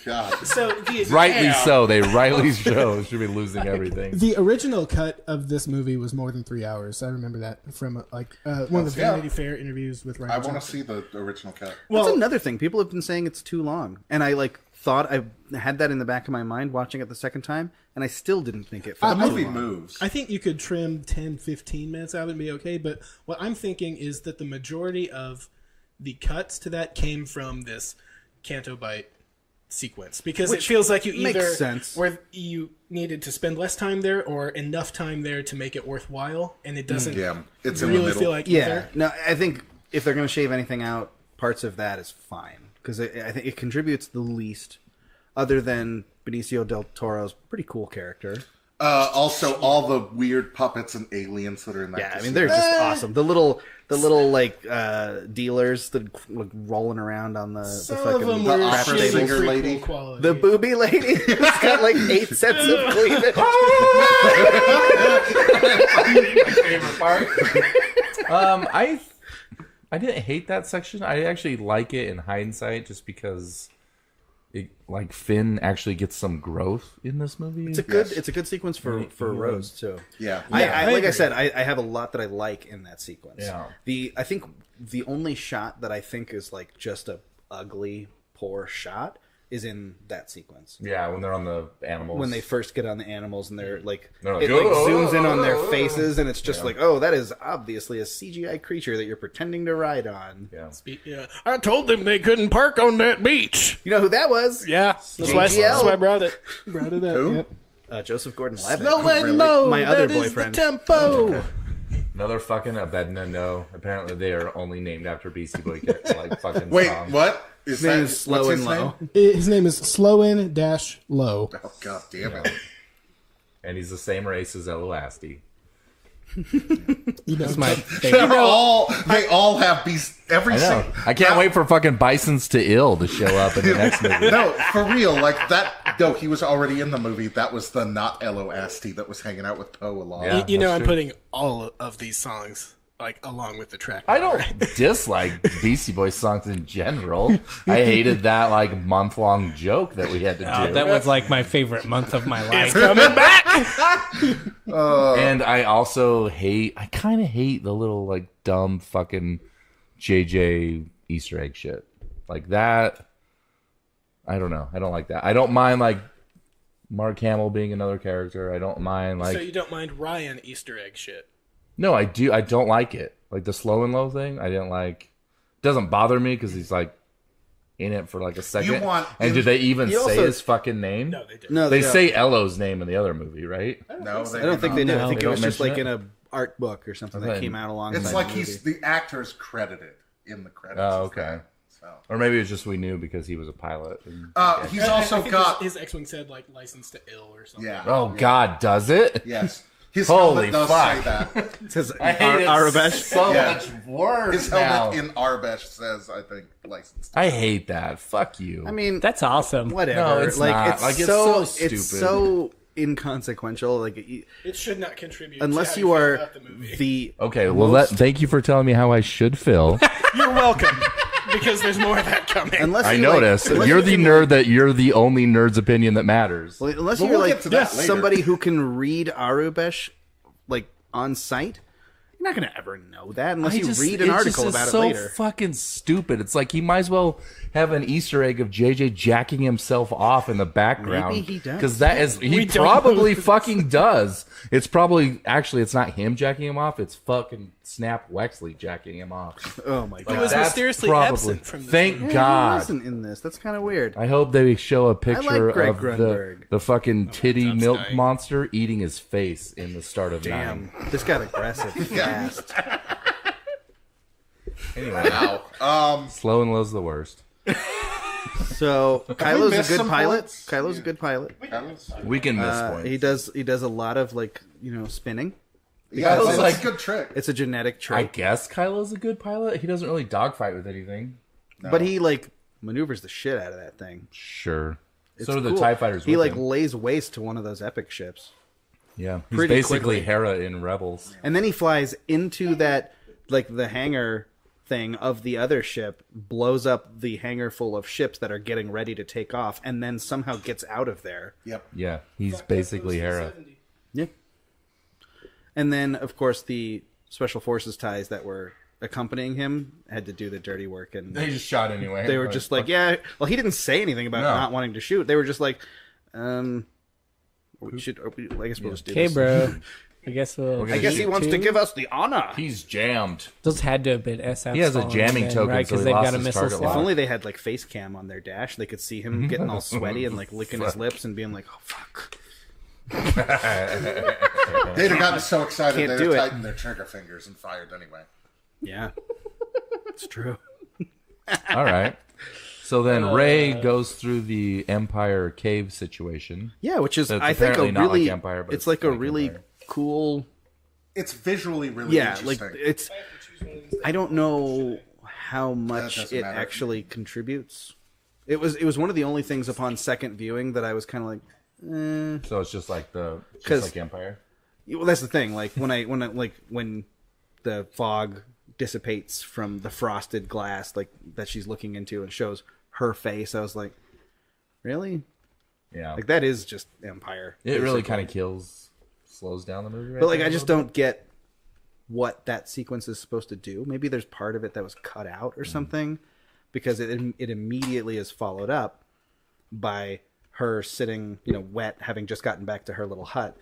God. So Rightly so. They rightly should be losing everything. the original cut of this movie was more than 3 hours. I remember that from one of the Vanity Fair interviews with Ryan I want to Johnson. see the original cut. That's another thing. People have been saying it's too long, and I thought I had that in the back of my mind watching it the second time, and I still didn't think it felt The too movie long. moves. I think you could trim 10, 15 minutes out of it and be okay, but what I'm thinking is that the majority of the cuts to that came from this Canto Bite sequence, because it feels like you makes either sense. where you needed to spend less time there or enough time there to make it worthwhile, and it doesn't Yeah, it's in the really middle. feel like Yeah, either. no, I think if they're going to shave anything out, parts of that is fine because I think it contributes the least, other than Benicio del Toro's pretty cool character. Also, all the weird puppets and aliens that are in that. Yeah, I mean casino. they're just awesome. The little dealers that rolling around on the Some fucking of them the were opera shitty singer prequel lady. quality. the booby lady who's got like 8 sets of cleavage. Favorite part. I didn't hate that section. I actually like it in hindsight, just because Finn actually gets some growth in this movie. It's a good sequence for Rose too. Yeah. I like I said, I have a lot that I like in that sequence. Yeah. I think the only shot that I think is like just a ugly, poor shot is in that sequence. Yeah, when they're on the animals. When they first get on the animals and they're like, They're like, it "Oh, zooms in on their faces and it's just like, oh, that is obviously a CGI creature that you're pretending to ride on. Yeah. Yeah. I told them they couldn't park on that beach. You know who that was? Yeah, that's why I brought it. Brought it up. Who? Yep. Joseph Gordon-Levitt. Slow and low. My other that is boyfriend. the tempo. Another fucking Abednego. Apparently they are only named after Beastie Boy fucking Wait, songs. what? Is His name that is Slow what's and his Low. name? His name is Slowen-Low. Oh, god damn it. And he's the same race as Eloasti. You know, My favorite. They all have every I know. single. I can't wait for fucking Bisons to Ill to show up in the next movie. No, for real, like that. No, he was already in the movie. That was the not Eloasti that was hanging out with Poe a lot. Yeah. you know, that's I'm true. putting all of these songs along with the track. I don't dislike Beastie Boys songs in general. I hated that month-long joke that we had to do. That was like my favorite month of my life. coming back. And I also I kind of hate the little dumb fucking JJ Easter egg shit. Like that, I don't know. I don't like that. I don't mind Mark Hamill being another character. I don't mind So you don't mind Ryan Easter egg shit? No, I do. I don't like it. Like the slow and low thing, I didn't like. It doesn't bother me because he's in it for a second. And do they even say his fucking name? No, they didn't. No, They don't. say Elo's name in the other movie, right? No, I don't think they did. I think They it was don't just mention in a art book or something that Okay. came out alongside It's like the he's movie. the actor's credited in the credits. Oh, okay. So Or maybe it's just we knew because he was a pilot. And- he's I also think got his X-wing said license to ill or something. yeah. Oh God, does it? Yes. His Holy helmet does fuck. say that. It says I hate it Arabesh. so Yeah. much worse His helmet in Arbesh says, I think, licensed. I hate that. Fuck you. I mean, That's awesome. whatever. No, it's not. It's so stupid. It's so inconsequential. It should not contribute. Unless to you how feel are about the movie. the Okay, well, thank you for telling me how I should feel. You're welcome, because there's more of that coming. unless I you noticed. unless You're you the can, nerd that you're the only nerd's opinion that matters. unless But you're we'll get to that later. somebody who can read Arabesh on site. You're not going to ever know that unless you read an article about it later. So fucking stupid. It's like he might as well have an Easter egg of JJ jacking himself off in the background. Maybe he does. Because that is he We don't probably know. fucking does. It's probably it's not him jacking him off. It's fucking Snap Wexley jacking him off. Oh my He god! was That's mysteriously probably- absent from this Thank movie. He God. wasn't in this. That's kind of weird. I hope they show a picture Greg of Grunberg. the fucking titty Tom's milk dying. monster eating his face in the start of Damn, 9. this got aggressive fast. Anyway, Wow. slow and low's the worst. So Kylo's missed a good some pilot. points? Kylo's a good pilot. We can miss points. He does a lot of spinning. Yeah, Kylo's it's like- a good trick. It's a genetic I trait, guess Kylo's a good pilot. He doesn't really dogfight with anything. but he maneuvers the shit out of that thing. Sure. It's so do the cool. TIE fighters He with him. lays waste to one of those epic ships, Yeah. He's pretty basically quickly. Hera in Rebels. and then he flies into that the hangar thing of the other ship blows up the hangar full of ships that are getting ready to take off, and then somehow gets out of there. Yep. Yeah, he's basically Hera. Yeah. And then, of course, the special forces ties that were accompanying him had to do the dirty work, and They just shot anyway. they were just like, yeah. Well, he didn't say anything about No. not wanting to shoot. They were just like, we should. I guess we'll just do Okay, this. bro. I guess we'll. gonna I guess he wants to give us the honor. He's jammed. Those had to have been SF. He has a songs jamming then, token, right? so he they've lost got a his missile target slot. If lock. only they had like face cam on their dash, they could see him getting all sweaty and like licking his lips and being like, "Oh fuck." They'd have gotten so excited Can't they'd do have it. tightened their trigger fingers and fired anyway. Yeah, it's true. All right. So then Rey goes through the Empire cave situation. Yeah, which is So it's I think a apparently not like really Empire, but it's like a like really Empire. cool. It's visually really Yeah, like interesting. it's. I don't know how much doesn't it matter. actually contributes. It was one of the only things upon second viewing that I was kind of like, So it's just like 'Cause- like Empire. well, that's the thing. Like when the fog dissipates from the frosted glass, like that she's looking into, and shows her face, I was like, really? Yeah. Like that is just Empire. It really basically. kind of slows down the movie. Right But like, there I a just little don't get what that sequence is supposed to do. Maybe there's part of it that was cut out or something, because it immediately is followed up by her sitting, wet, having just gotten back to her little hut,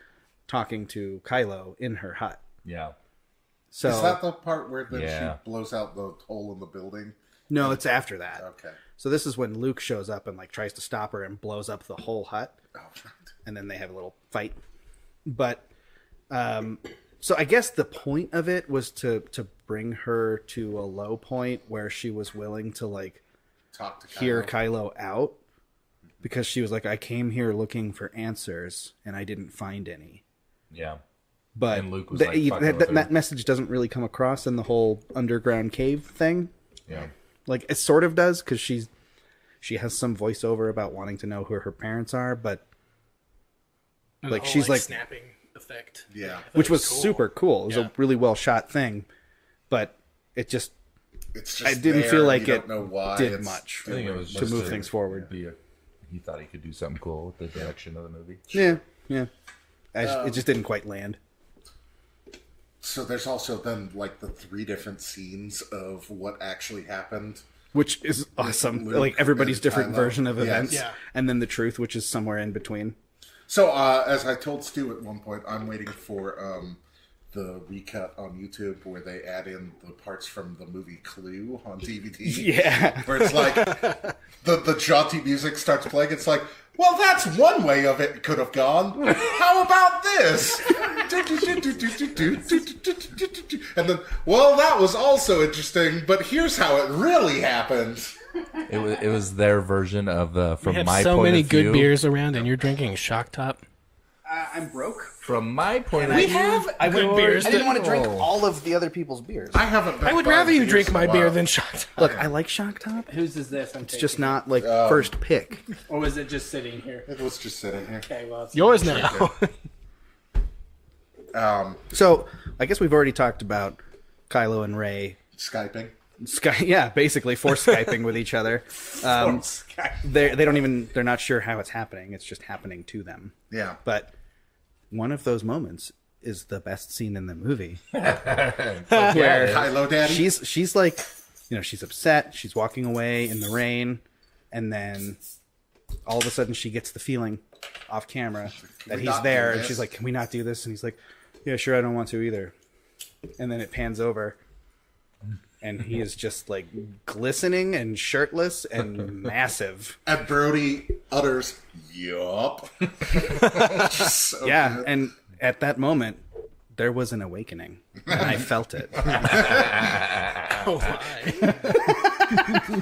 talking to Kylo in her hut. bit. Yeah. So Is that the part where then Yeah. she blows out the hole in the building? no, it's after that. Okay. So this is when Luke shows up and like tries to stop her and blows up the whole hut, Oh, right. and then they have a little fight. But so I guess the point of it was to bring her to a low point where she was willing to like Talk to Kylo. hear Kylo out, because she was like, I came here looking for answers and I didn't find any. Yeah. But And Luke was, like, fucking with her. that message doesn't really come across in the whole underground cave thing. Yeah. Like it sort of does, because she has some voiceover about wanting to know who her parents are, but And like the whole, she's like, snapping effect. Yeah. which was cool. super cool. It was Yeah. a really well shot thing, but it just It's just I didn't there, feel like you it don't know why. did It's- much I think it was to just move things forward. He thought he could do something cool with the direction of the movie. Yeah. It just didn't quite land. So there's also then like the 3 different scenes of what actually happened. Which is awesome. Luke Like everybody's and different Kylo. version of Yes. events. Yeah. And then the truth, which is somewhere in between. So as I told Stu at one point, I'm waiting for the recut on YouTube where they add in the parts from the movie Clue on DVD. Yeah. Where it's like the jaunty music starts playing. It's like, well, that's one way of it could have gone. How about this? And then, well, that was also interesting, but here's how it really happened. It was their version of from We have my so point many of view. good beers around, and you're drinking Shock Top. I'm broke. From my point of view, I Good beers I didn't that- want to drink all of the other people's beers. I haven't. I would rather you drink my beer than Shock Top. Look, I like Shock Top. Whose is this? It's just not like first pick. Or was it just sitting here? It was just sitting here. Okay, well, it's Yours now. So I guess we've already talked about Kylo and Rey. Skyping. Basically force Skyping with each other. They're not sure how it's happening. It's just happening to them. Yeah. But one of those moments is the best scene in the movie. Where Kylo Daddy. She's like, she's upset. She's walking away in the rain, and then all of a sudden she gets the feeling off camera that we he's not there, do and this? she's like, "Can we not do this?" And he's like, "Yeah, sure, I don't want to either." And then it pans over, and he is just like glistening and shirtless and massive. And Brody utters, "Yup." So Yeah, good. and at that moment, there was an awakening, and I felt it. Oh my.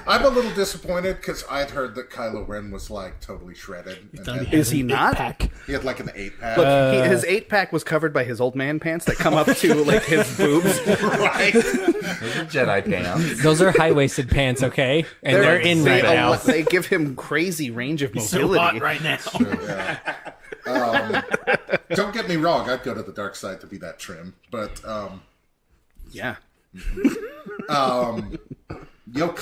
I'm a little disappointed because I'd heard that Kylo Ren was like totally shredded. And had- Is he not? Pack. he had like an 8-pack. Look, his 8-pack was covered by his old man pants that come up to like his boobs. Right? those are Jedi pants. Those are high waisted pants, okay? And they're in they, right now. They give him crazy range of So mobility. hot right now. Don't get me wrong, I'd go to the dark side to be that trim. But Yeah, Yo,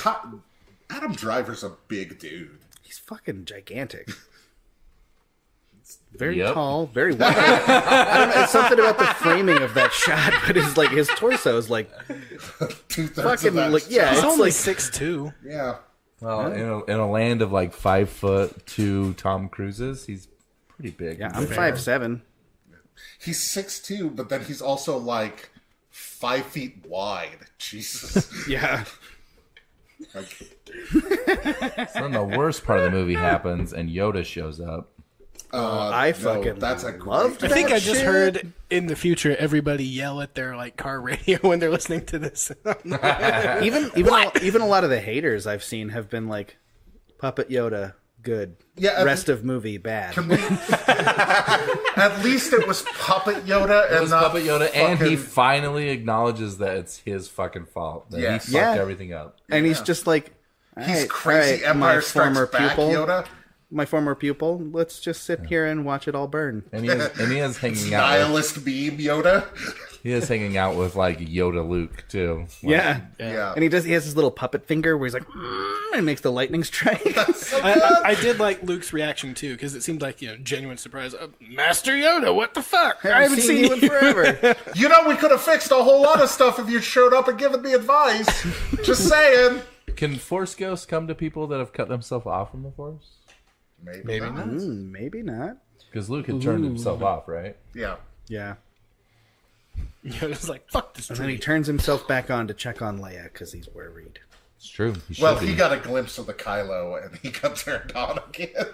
Adam Driver's a big dude. He's fucking gigantic. Very Yep. tall, very wide. I don't know, it's something about the framing of that shot, but his torso is like 2/3 fucking of that. like yeah, He's it's only like 6'2". Yeah. Well, in a land of like 5'2" Tom Cruises, he's pretty big. yeah. I'm 5'7". He's 6'2", but then he's also like 5 feet wide. Jesus. Yeah, Like, Then the worst part of the movie happens, and Yoda shows up. I fucking that's a loved great- I think that I just shit. heard in the future everybody yell at their like car radio when they're listening to this. even a lot of the haters I've seen have been like, Puppet Yoda good, Yeah, rest of movie bad. At least it was Puppet Yoda It and was not Puppet Yoda, and he fucking- finally acknowledges that it's his fucking fault. That Yes. he fucked Yeah. everything up. And he's just like, He's "Alright, crazy alright, Empire Strikes Back Yoda. my former pupil. Let's just sit here and watch it all burn." And he is hanging out. With, Nihilist beam Yoda. he is hanging out with like Yoda Luke too. Like, Yeah. Yeah. And he has his little puppet finger where he's like, and makes the lightning strike. I did like Luke's reaction too because it seemed like genuine surprise. Master Yoda, what the fuck? I haven't seen you in forever. You know, we could have fixed a whole lot of stuff if you showed up and given me advice. Just saying. Can Force ghosts come to people that have cut themselves off from the Force? Maybe not. Maybe not. Because Luke had turned himself off, right? Yeah. Yeah. Yoda's like, fuck this And then he tree. turns himself back on to check on Leia because he's worried. It's true. He should Well, be. he got a glimpse of the Kylo and he got turned on again.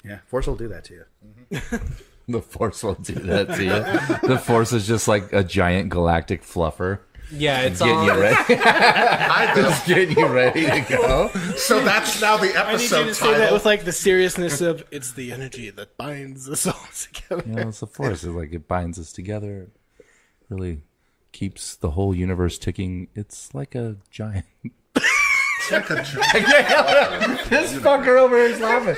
Yeah, Force will do that to you. The Force will do that to you. The Force is just like a giant galactic fluffer. Yeah, it's Getting all. you ready. I know. Getting you ready to go. So that's now the I need you episode to say that title. with like the seriousness of it's the energy that binds us all together. You know, it's the Force. It's like it binds us together. Really keeps the whole universe ticking. It's like a giant. Check a This fucker over here is laughing.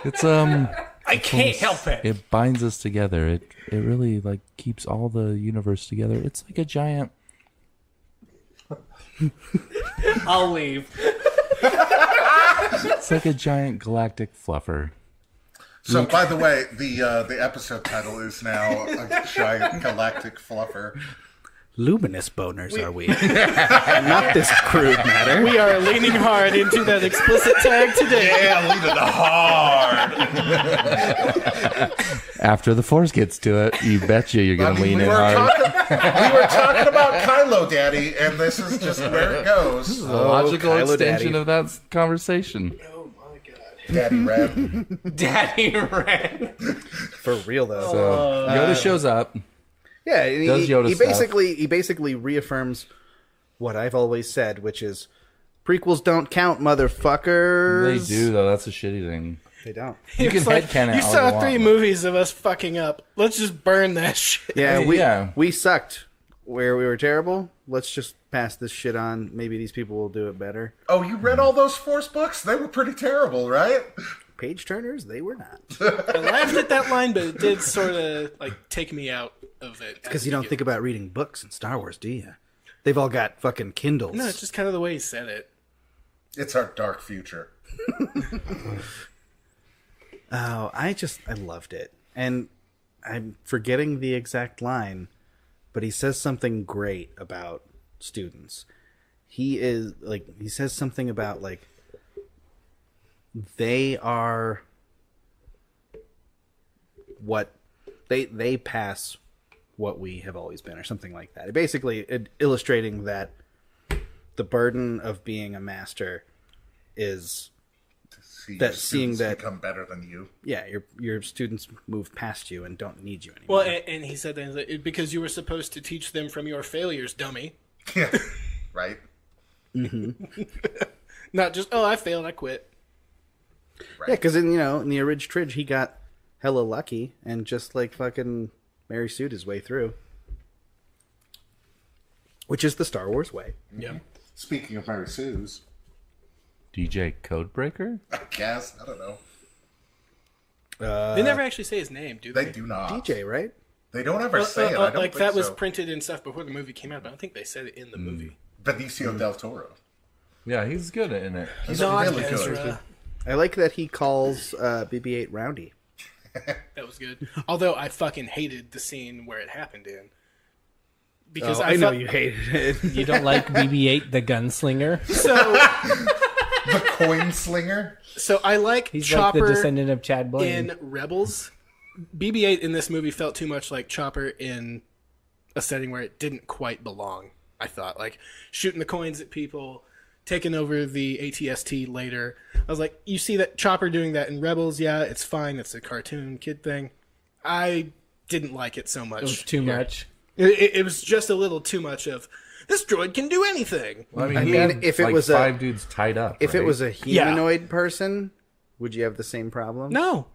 It's I can't help it. It binds us together. It really like keeps all the universe together. It's like a giant. I'll leave. It's like a giant galactic fluffer. So, by the way, the episode title is now a giant galactic fluffer. Luminous boners, are we? Not this crude matter. We are leaning hard into that explicit tag today. Yeah, leave it hard. After the Force gets to it, you betcha you're gonna lean in hard. We were talking about Kylo, Daddy, and this is just where it goes. The logical Kylo extension Daddy. of that conversation. Daddy Red. Daddy ran. For real, though. So Yoda shows up. Yeah, he, Does Yoda he stuff. basically reaffirms what I've always said, which is prequels don't count, They motherfuckers. do though. That's a shitty thing. They don't. You can It's like, headcanon you all saw you three want. movies of us fucking up. Let's just burn that shit. Yeah, Yeah. we sucked where we were terrible. Let's just pass this shit on. Maybe these people will do it better. Oh, you read all those Force books? They were pretty terrible, right? Page turners, they were not. I laughed at that line, but it did sort of like take me out of it. Because you don't think about reading books in Star Wars, do you? They've all got fucking Kindles. No, it's just kind of the way he said it. It's our dark future. Oh, I loved it. And I'm forgetting the exact line, but he says something great about students. He says something about like they are what they pass what we have always been, or something like that. Basically illustrating that the burden of being a master is See That your seeing students that- become better than you. yeah, your students move past you and don't need you anymore. Well, and he said that because you were supposed to teach them from your failures, dummy. Yeah. Right? Not just, oh, I failed, I quit. Right. Yeah, because in the Orig Tridge, he got hella lucky and just like fucking Mary Sued his way through, which is the Star Wars way. Yeah. Speaking of Mary Sue's, DJ Codebreaker? I guess, I don't know. They never actually say his name, do they? They do not. DJ, right? They don't ever say it. I don't like think that was so. printed and stuff before the movie came out, but I don't think they said it in the movie. Benicio del Toro. Yeah, he's good in it. He's Not really good. Ezra. I like that he calls BB-8 Roundy. That was good. Although I fucking hated the scene where it happened in. Because I know felt- you hated it. You don't like BB-8 the gunslinger? So The coin slinger. I like He's Chopper like the descendant of Chad Blaine. in Rebels. BB-8 in this movie felt too much like Chopper in a setting where it didn't quite belong. I thought, like shooting the coins at people, taking over the ATST later. I was like, you see that Chopper doing that in Rebels? Yeah, it's fine. It's a cartoon kid thing. I didn't like it so much. It was too much. It was just a little too much of this droid can do anything. Well, I he mean, had, if it like, was five dudes tied up. If it right? was a humanoid person, would you have the same problem? No.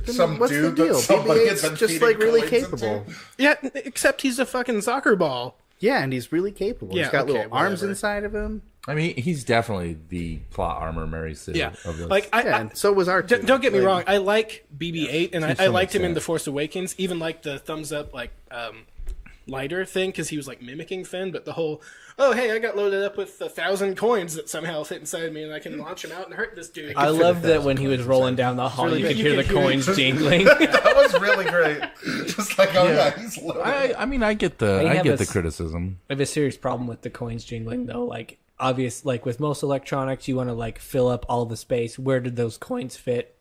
Some What's dude the deal? that somebody BB-8's has been just feeding like really coins capable. into. Yeah, except he's a fucking soccer ball. Yeah, and he's really capable. Yeah, He's got okay, little arms whatever. inside of him. I mean, he's definitely the plot armor Mary Sue Yeah. of this. Like, Yeah, and so was R2. Don't get me Like, wrong. I like BB-8, and I some liked him in extent. The Force Awakens. Even like the thumbs up, like lighter thing, because he was like mimicking Finn. But the whole, oh hey, I got loaded up with 1,000 coins that somehow fit inside me, and I can launch them out and hurt this dude. I love that when he was rolling down the hall, you could hear the coins jingling. That was really great. Just like, oh yeah, he's loaded. I mean, I get the I I have get a the s- criticism. I have a serious problem with the coins jingling, though. Like, obvious, like with most electronics, you want to like fill up all the space. Where did those coins fit?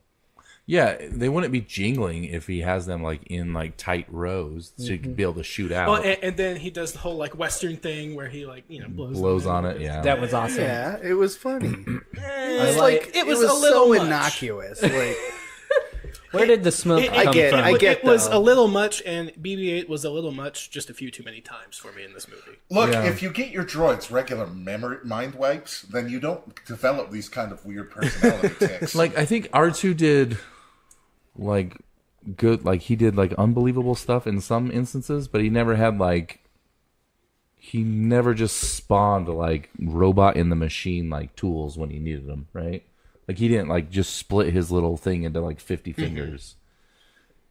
Yeah, they wouldn't be jingling if he has them like in like tight rows, so you could be able to shoot out. Well, and then he does the whole like Western thing where he like blows on it. Yeah, That was awesome. Yeah, it was funny. It's Like it was a little so much. innocuous. Like, Where did the smoke It- come I get- from? I get- It was though. a little much, and BB-8 was a little much just a few too many times for me in this movie. Look, Yeah. if you get your droids regular memory mind wipes, then you don't develop these kind of weird personality tics. like I think R2 did like good, like he did like unbelievable stuff in some instances, but he never had like he never just spawned like robot in the machine like tools when he needed them, right? Like he didn't like just split his little thing into like 50 fingers.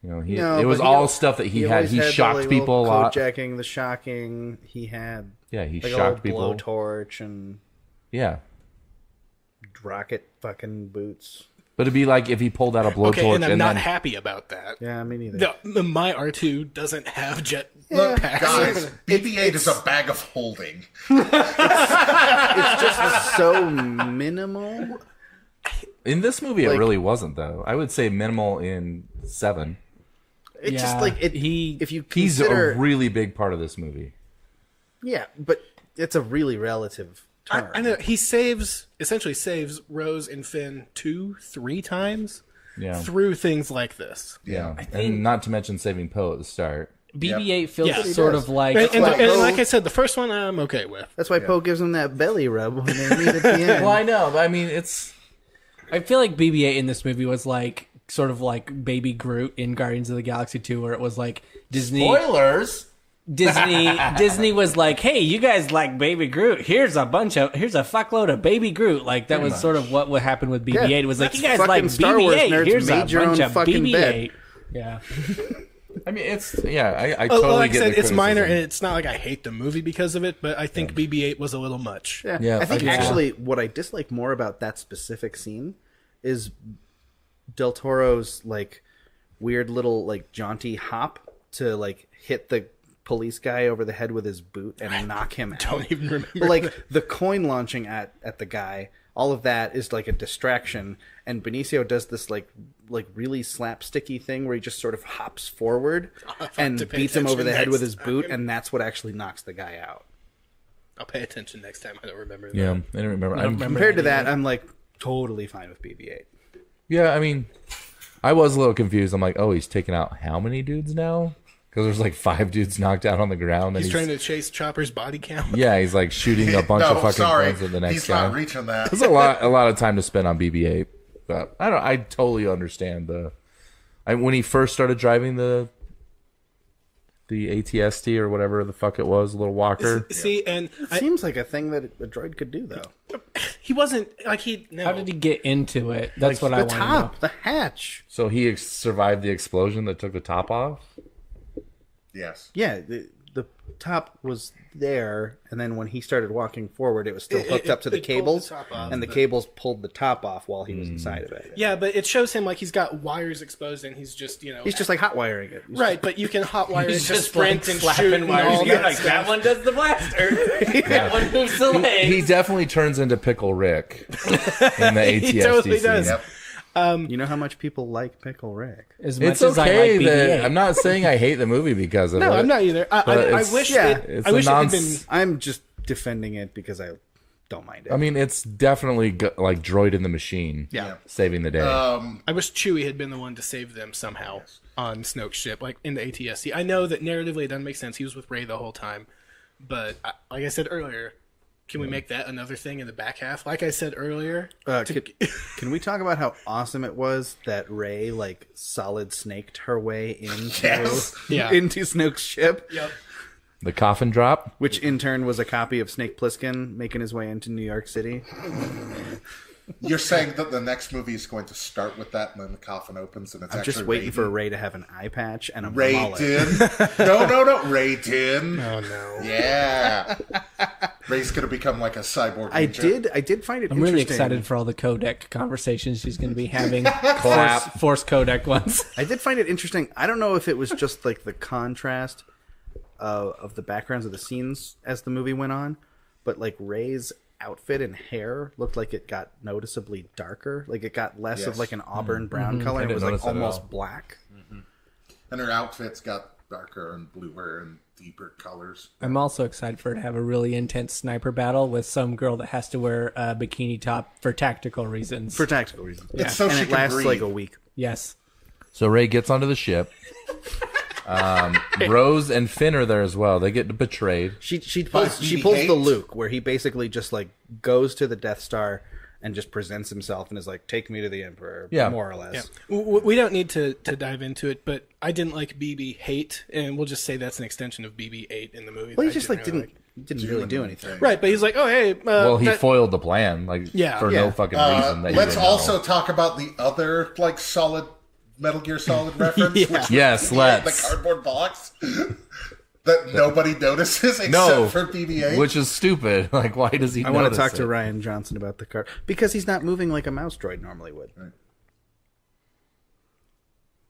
You know, no, it was but he all al- stuff that he had. always He the, shocked like, people a little lot. Jacking the shocking. He had Yeah, he like a shocked little people. blowtorch and Yeah. rocket fucking boots. But it'd be like if he pulled out a blowtorch Okay, and I'm not then happy about that. Yeah, me neither. My R2 doesn't have jet Look, packs. guys, BB-8 is a bag of holding. It's just so minimal. in this movie it like- really wasn't though. I would say minimal in 7. It's Yeah, just like it. he- if you He's consider, a really big part of this movie. yeah, but it's a really relative term. I know he essentially saves Rose and Finn 2-3 times Yeah. through things like this. Yeah. And not to mention saving Poe at the start. BB-8 feels Yeah. sort does. of like And Poe- like I said, the first one I'm okay with. That's why Poe gives him that belly rub when they meet at the end. Well, I know, but I mean, it's I feel like BB-8 in this movie was like sort of like Baby Groot in Guardians of the Galaxy 2, where it was like Disney Disney was like, hey, you guys like Baby Groot? Here's a fuckload of Baby Groot. Like that was sort of what would happen with BB-8. Yeah, It was like, that's you guys fucking like Star Wars BB-8? nerds Here's a made your bunch own of fucking BB-8. Yeah. I mean, it's I totally like I get said, the it's minor, and criticism. it's not like I hate the movie because of it, but I think BB-8 was a little much. Yeah. Yeah, I think I do. actually what I dislike more about that specific scene is Del Toro's like weird little like jaunty hop to like hit the police guy over the head with his boot and knock him out. Don't even remember. But like the coin launching at the guy, all of that is like a distraction, and Benicio does this like really slapsticky thing where he just sort of hops forward and to pay beats him over the attention head with next his boot, time. and that's what actually knocks the guy out. I'll pay attention next time. I don't remember that. Yeah, I don't remember. Compared to that, I'm like totally fine with BB-8. Yeah, I mean, I was a little confused. I'm like, oh, he's taking out how many dudes now? Because there's like 5 dudes knocked out on the ground. And He's trying to chase Chopper's body count. Yeah, he's like shooting a bunch of fucking guns at the next he's guy. not reaching that. There's a lot of time to spend on BB-8. But I totally understand when he first started driving the ATST or whatever the fuck it was, little walker. See, and Seems like a thing that a droid could do, though. he wasn't like How did he get into it? That's what I The want to know. top, the hatch. So he survived the explosion that took the top off. Yes. Yeah, the top was there, and then when he started walking forward, it was still hooked up to the it pulled cables, the top off, and the but- cables pulled the top off while he was inside of it. Yeah, but it shows him like he's got wires exposed and he's just, He's just like hot wiring it. right, but you can hotwire it He's to just sprint like and slapping shoot and wires all together, that like stuff. that one does the blaster. That one moves the legs. He definitely turns into Pickle Rick in the ATST He totally scene. does. Yep. You know how much people like Pickle Rick? As much It's as okay I like that BB-8. I'm not saying I hate the movie because of it. No, I'm not either. But I it's- wish yeah, it's I a wish it had nonce- been. I'm just defending it because I don't mind it. I mean, it's definitely like Droid in the Machine. Yeah. saving the day. I wish Chewie had been the one to save them somehow on Snoke's ship, like in the ATSC. I know that narratively it doesn't make sense. He was with Rey the whole time, but like I said earlier, can we make that another thing in the back half? Like I said earlier, Can we talk about how awesome it was that Rey like solid snaked her way into Yes. Yeah. into Snoke's ship, yep. The coffin drop. which in turn was a copy of Snake Plissken making his way into New York City. You're saying that the next movie is going to start with that, and then the coffin opens, and it's I'm actually just waiting for Raiden. Rey to have an eye patch and a mullet. Raiden. No, Raiden. Oh no. Yeah. Rey's gonna become like a cyborg. I ninja. did find it. I'm really interesting. excited for all the codec conversations she's going to be having. Clap. Force codec ones. I did find it interesting. I don't know if it was just like the contrast of the backgrounds of the scenes as the movie went on, but like Rey's outfit and hair looked like it got noticeably darker. Like it got less of Yes. like an auburn brown color. It didn't was like notice that at almost all. black. And her outfits got darker and bluer and deeper colors. I'm also excited for her to have a really intense sniper battle with some girl that has to wear a bikini top for tactical reasons. For tactical reasons. It's so and she it can lasts breathe. like a week. Yes. So Rey gets onto the ship. Rose and Finn are there as well. They get betrayed. She By pulls the BB-8? Luke where he basically just like goes to the Death Star and just presents himself and is like, "Take me to the Emperor," Yeah. more or less. Yeah. We don't need to dive into it, but I didn't like BB-8, and we'll just say that's an extension of BB-8 in the movie. Well, that he just I like didn't really do anything. Right, but he's like, oh hey, Well, he that- foiled the plan, like Yeah. for Yeah. no fucking reason. That you Let's didn't know. also talk about the other like solid Metal Gear Solid reference. Which Yes, the let's. cardboard box that nobody notices except No, for BB-8. which is stupid. Like, why does he? I want to notice talk it? to Ryan Johnson about the card because he's not moving like a mouse droid normally would.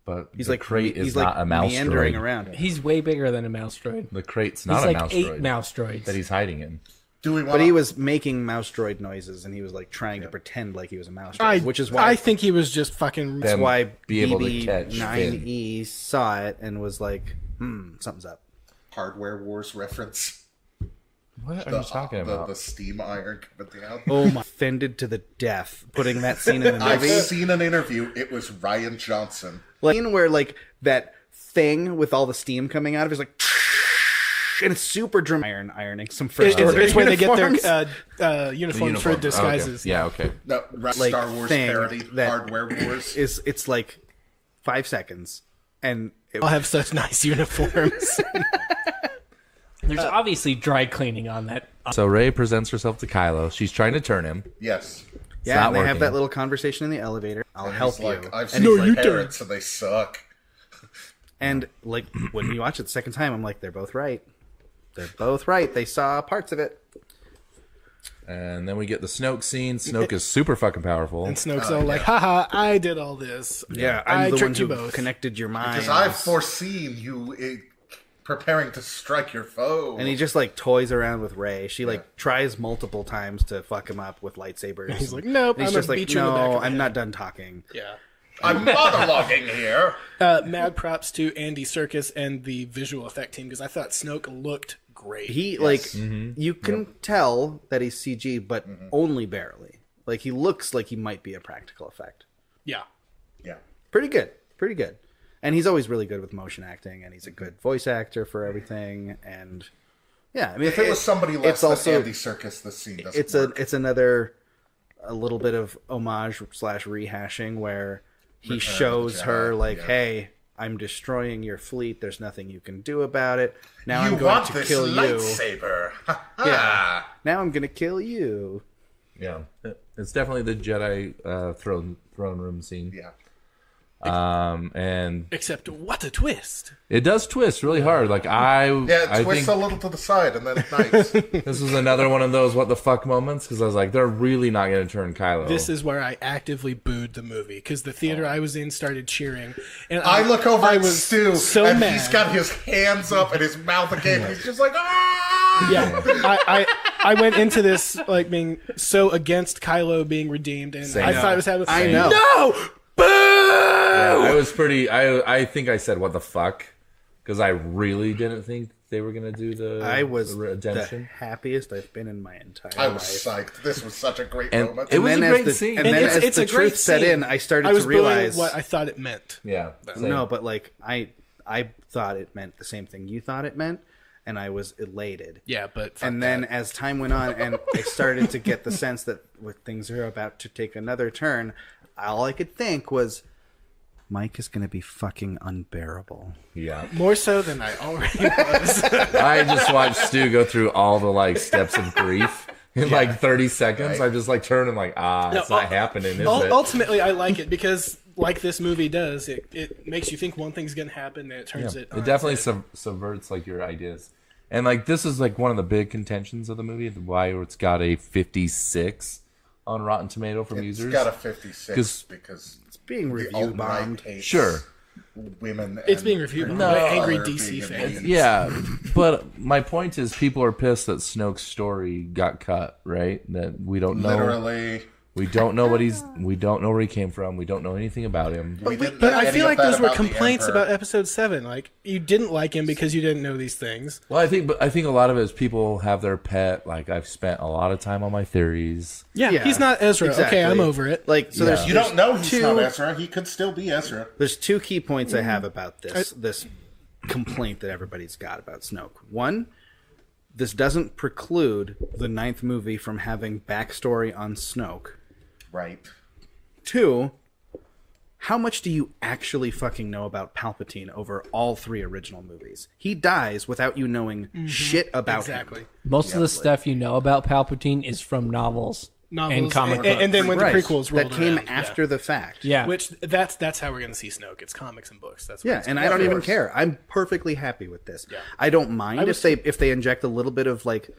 But He's the like crate is he's not like a mouse meandering droid. around. He's way bigger than a mouse droid. The crate's He's not a like mouse 8 droid mouse droids. that he's hiding in. Do we want? But he was making mouse droid noises, and he was like trying to pretend like he was a mouse droid, which is why I think he was just fucking. Them why be able to catch BB-9E saw it and was like, something's up. Hardware Wars reference. What are you talking about? The steam iron coming down. Oh my! Offended to the death, putting that scene in the I've movie. seen an interview. It was Ryan Johnson. Like where like that thing with all the steam coming out of it is like, and it's super dramatic. Ironing some first order It's where they get uniforms. their uniforms for disguises. Okay. Yeah, okay. No, Like, Star Wars thing parody. that- Hardware Wars. It's like 5 seconds, and All have such nice uniforms. There's obviously dry cleaning on that. So Rey presents herself to Kylo. She's trying to turn him. Yes. yeah, not and they have working. that little conversation in the elevator. I'll And help he's you. like, I've and, seen my parents and they suck. and like when you watch it the second time, I'm like, they're both right. They're both right. They saw parts of it. And then we get the Snoke scene. Snoke is super fucking powerful. And Snoke's all like, haha, I did all this. Yeah, I I'm the one tricked you who both. connected your mind. Because I've foreseen you preparing to strike your foe. And he just like toys around with Rey. She like tries multiple times to fuck him up with lightsabers. He's like, nope, And he's I'm just gonna like, beat you in the back no, of the I'm head." not done talking. Yeah. I'm monologuing here. Mad props to Andy Serkis and the visual effect team because I thought Snoke looked great. He like you can tell that he's CG, but only barely. Like he looks like he might be a practical effect. yeah. Yeah. Pretty good, pretty good. And he's always really good with motion acting, and he's a good voice actor for everything. And yeah, I mean, If it was somebody less it's also than Andy Serkis, this scene doesn't it's work. it's another a little bit of homage / rehashing where he shows Jedi, her like, yeah. "Hey, I'm destroying your fleet. There's nothing you can do about it. Now You I'm going want to this kill you. lightsaber. Yeah. Now I'm going to kill you." Yeah, it's definitely the Jedi throne room scene. Yeah. And Except what a twist! it does twist really hard. Like Yeah, it I twists think a little to the side and then ignites. this was another one of those what the fuck moments because I was like, they're really not going to turn Kylo. This is where I actively booed the movie because the theater I was in started cheering, and I look over I at was Stu, so and mad. he's got his hands up and his mouth agape, and he's just like, ah! Yeah, I went into this like being so against Kylo being redeemed, and I thought it was having. I know. No, boo! I was pretty. I think I said what the fuck because I really didn't think they were going to do the. I was the the redemption. happiest I've been in my entire I life. was psyched. This was such a great And moment. it was And a then great as the, scene. And then it's as a the great truth set scene. in, I started I was to realize booing what I thought it meant. Yeah. Same. no, but like I thought it meant the same thing you thought it meant, and I was elated. Yeah, but And then as time went on, and I started to get the sense that things are about to take another turn, all I could think was, Mike is going to be fucking unbearable. Yeah. more so than I already was. I just watched Stu go through all the like steps of grief in like 30 seconds. I just like turned and like, it's not happening, is it? Ultimately, I like it because, like this movie does, it makes you think one thing's going to happen, and it turns it. It definitely subverts like your ideas. And like this is like one of the big contentions of the movie, why it's got a 56 on Rotten Tomato from It's users. got a 56 because It's being the review alt-right bombed. hates Sure. women. It's and being reviewed by other angry vegan DC fans. vegans. Yeah, but my point is, people are pissed that Snoke's story got cut. Right? That we don't know. Literally, We don't know we don't know where he came from. We don't know anything about him. we didn't But know I any feel of like that those were about the complaints Emperor. about Episode 7. Like, you didn't like him because you didn't know these things. Well, I think a lot of it is people have their pet. Like I've spent a lot of time on my theories. Yeah, Yeah, he's not Ezra. exactly. Okay, I'm over it. Like, so Yeah. You don't know he's two- not Ezra. He could still be Ezra. there's two key points I have about this complaint that everybody's got about Snoke. One, this doesn't preclude the 9th movie from having backstory on Snoke. Right. Two, how much do you actually fucking know about Palpatine over all 3 original movies? He dies without you knowing shit about Exactly. him. Most of the stuff you know about Palpatine is from novels Novels and comic books. and then when Right. the prequels rolled that came around, after the fact. Yeah. Which that's how we're gonna see Snoke. It's comics and books. That's what Yeah, it's and gonna I don't be. even care. I'm perfectly happy with this. I don't mind was- if they inject a little bit of like,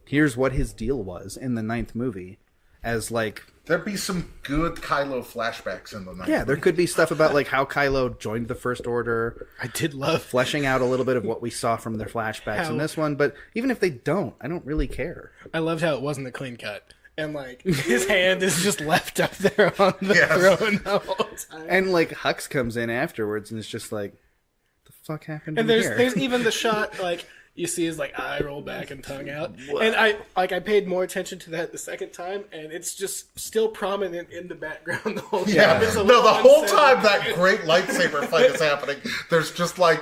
here's what his deal was in the 9th movie, as like, There'd be some good Kylo flashbacks in the night. yeah, there could be stuff about like how Kylo joined the First Order, I did love. fleshing out a little bit of what we saw from their flashbacks in How- this one. But even if they don't, I don't really care. I loved how it wasn't a clean cut, and like his hand is just left up there on the Yes. throne the whole time. And like Hux comes in afterwards, and it's just like, the fuck happened And in there's here? even the shot like you see his like eye roll back and tongue out, and I paid more attention to that the second time, and it's just still prominent in the background the whole time. Yeah. It's a No, little the whole unsettling. time that great lightsaber fight is happening, there's just like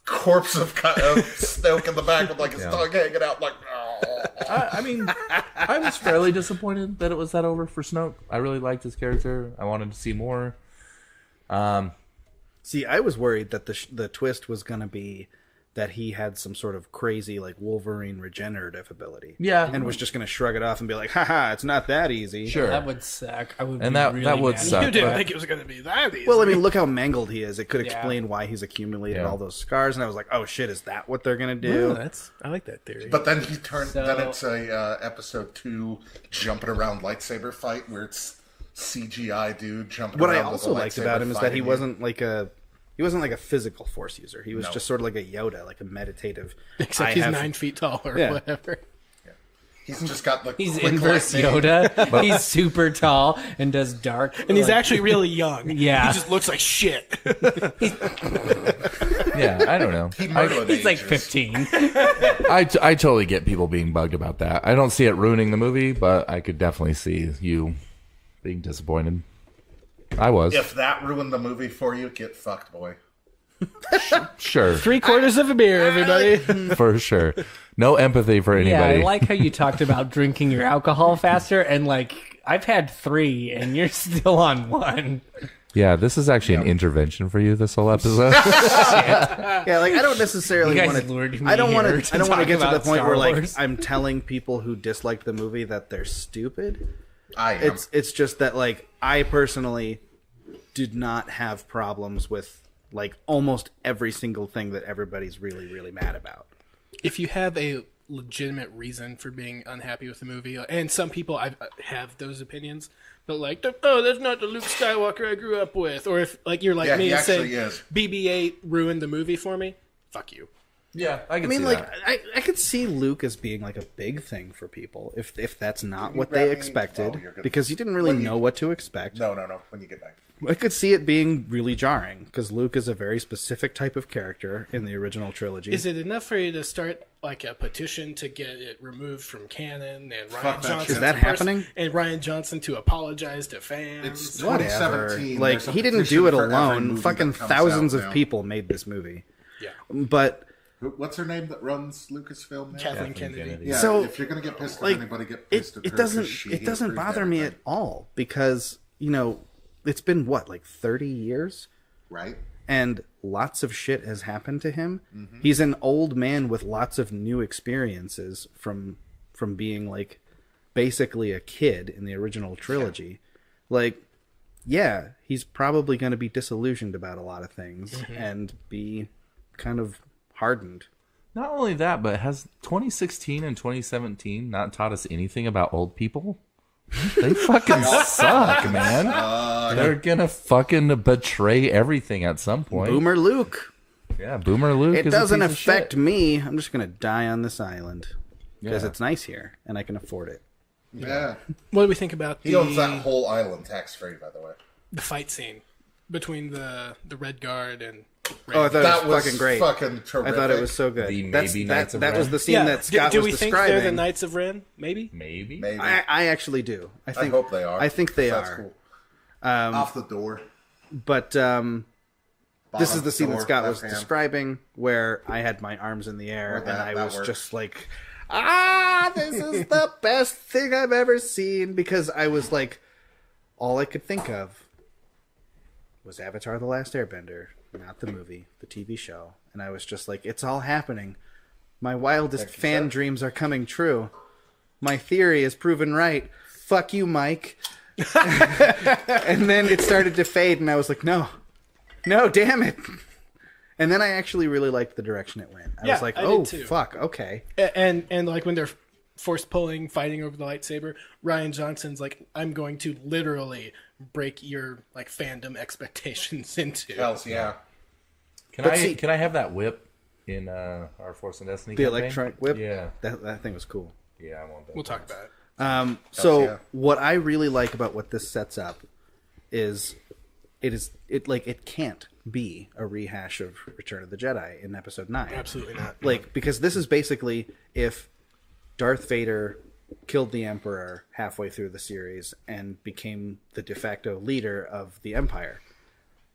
corpse of Snoke in the back with like his tongue hanging out, like. Oh. I mean, I was fairly disappointed that it was that over for Snoke. I really liked his character. I wanted to see more. See, I was worried that the twist was going to be that he had some sort of crazy like Wolverine regenerative ability. Yeah. And was just going to shrug it off and be like, haha, it's not that easy. Sure. That would suck. I would And be that really would mad. suck. You didn't but- think it was going to be that easy. Well, I mean, look how mangled he is. It could Yeah. explain why he's accumulated Yeah. all those scars. And I was like, oh shit, is that what they're going to do? I like that theory. But then he turned. So- Then it's a episode 2 jumping around lightsaber fight where it's CGI dude jumping What around. I with also a liked lightsaber about him is that he fighting you. wasn't like a... He wasn't like a physical force user. He was No. just sort of like a Yoda, like a meditative. Except I he's have- 9 feet tall or Yeah. whatever. He's just got like He's quick inverse lightning. Yoda. He's super tall and does dark. And he's like- actually really young. Yeah. He just looks like shit. Yeah, I don't know. He murdered He's like ages. 15. I totally get people being bugged about that. I don't see it ruining the movie, but I could definitely see you being disappointed. I was. If that ruined the movie for you, get fucked, boy. Sure. 3/4 of a beer, everybody. For sure. No empathy for Yeah, anybody. I like how you talked about drinking your alcohol faster, and like I've had 3, and you're still on 1. Yeah, this is actually an intervention for you this whole episode. Yeah, like I don't necessarily You guys want lured me to. I don't want here to. to I don't want to talk get to the about point Star where like Wars. I'm telling people who disliked the movie that they're stupid. I am. It's just that like I personally did not have problems with like almost every single thing that everybody's really, really mad about. If you have a legitimate reason for being unhappy with the movie, and some people I have those opinions, but like, oh, that's not the Luke Skywalker I grew up with, or if like you're like me and saying BB-8 ruined the movie for me, fuck you. Yeah, I mean, see like, that. I could see Luke as being like a big thing for people if that's not what they expected, because you didn't really know what to expect. No. When you get back, I could see it being really jarring because Luke is a very specific type of character in the original trilogy. Is it enough for you to start like a petition to get it removed from canon and Ryan Johnson? Is that happening? And Ryan Johnson to apologize to fans? it's Whatever. 2017. Like, he didn't do it alone. Fucking thousands of people made this movie. Yeah. But What's her name that runs Lucasfilm now? Kathleen Kennedy. Yeah, So, if you're gonna get pissed at like, anybody, get pissed at her. it 'cause doesn't she it doesn't approved bother me at everything. all because, you know, it's been what, like 30 years? Right? And lots of shit has happened to him. He's an old man with lots of new experiences from being like basically a kid in the original trilogy. Like, yeah, he's probably going to be disillusioned about a lot of things and be kind of hardened. Not only that, but has 2016 and 2017 not taught us anything about old people? They fucking suck, man. They're gonna fucking betray everything at some point. Boomer Luke. Yeah, Boomer Luke. It is a doesn't piece of affect shit. me. I'm just going to die on this island because Yeah. it's nice here and I can afford it. Yeah. What do we think about He owns that whole island tax free, by the way. the fight scene between the Red Guard and Oh, I thought That it was was fucking great. fucking terrific. I thought it was so good. The That's, maybe that Knights of that was Ren? the scene that Scott do was we think describing. they're the Knights of Ren? Maybe. Maybe. Maybe. I actually do. I think. hope they are. I think they That's are. cool. Off the door. But this is Bottom the scene that door, Scott left was hand. describing, where I had my arms in the air Or and that- I that was works. just like, this is the best thing I've ever seen, because I was like, all I could think of was Avatar: The Last Airbender, not the movie, the TV show, and I was just like, it's all happening. My wildest fan dreams are coming true. My theory is proven right. Fuck you, Mike. And then it started to fade, and I was like, no, damn it. And then I actually really liked the direction it went. I Yeah, was like, I did oh, too. fuck, okay. And like when they're force pulling, fighting over the lightsaber, Ryan Johnson's like, I'm going to literally break your like fandom expectations into. Hells yeah. Can I have that whip in our Force and Destiny The campaign? electronic whip? Yeah. That thing was cool. Yeah, I want that. We'll talk about it. So yeah. what I really like about what this sets up is it can't be a rehash of Return of the Jedi in Episode 9. Absolutely not. Like, because this is basically if Darth Vader killed the Emperor halfway through the series and became the de facto leader of the Empire,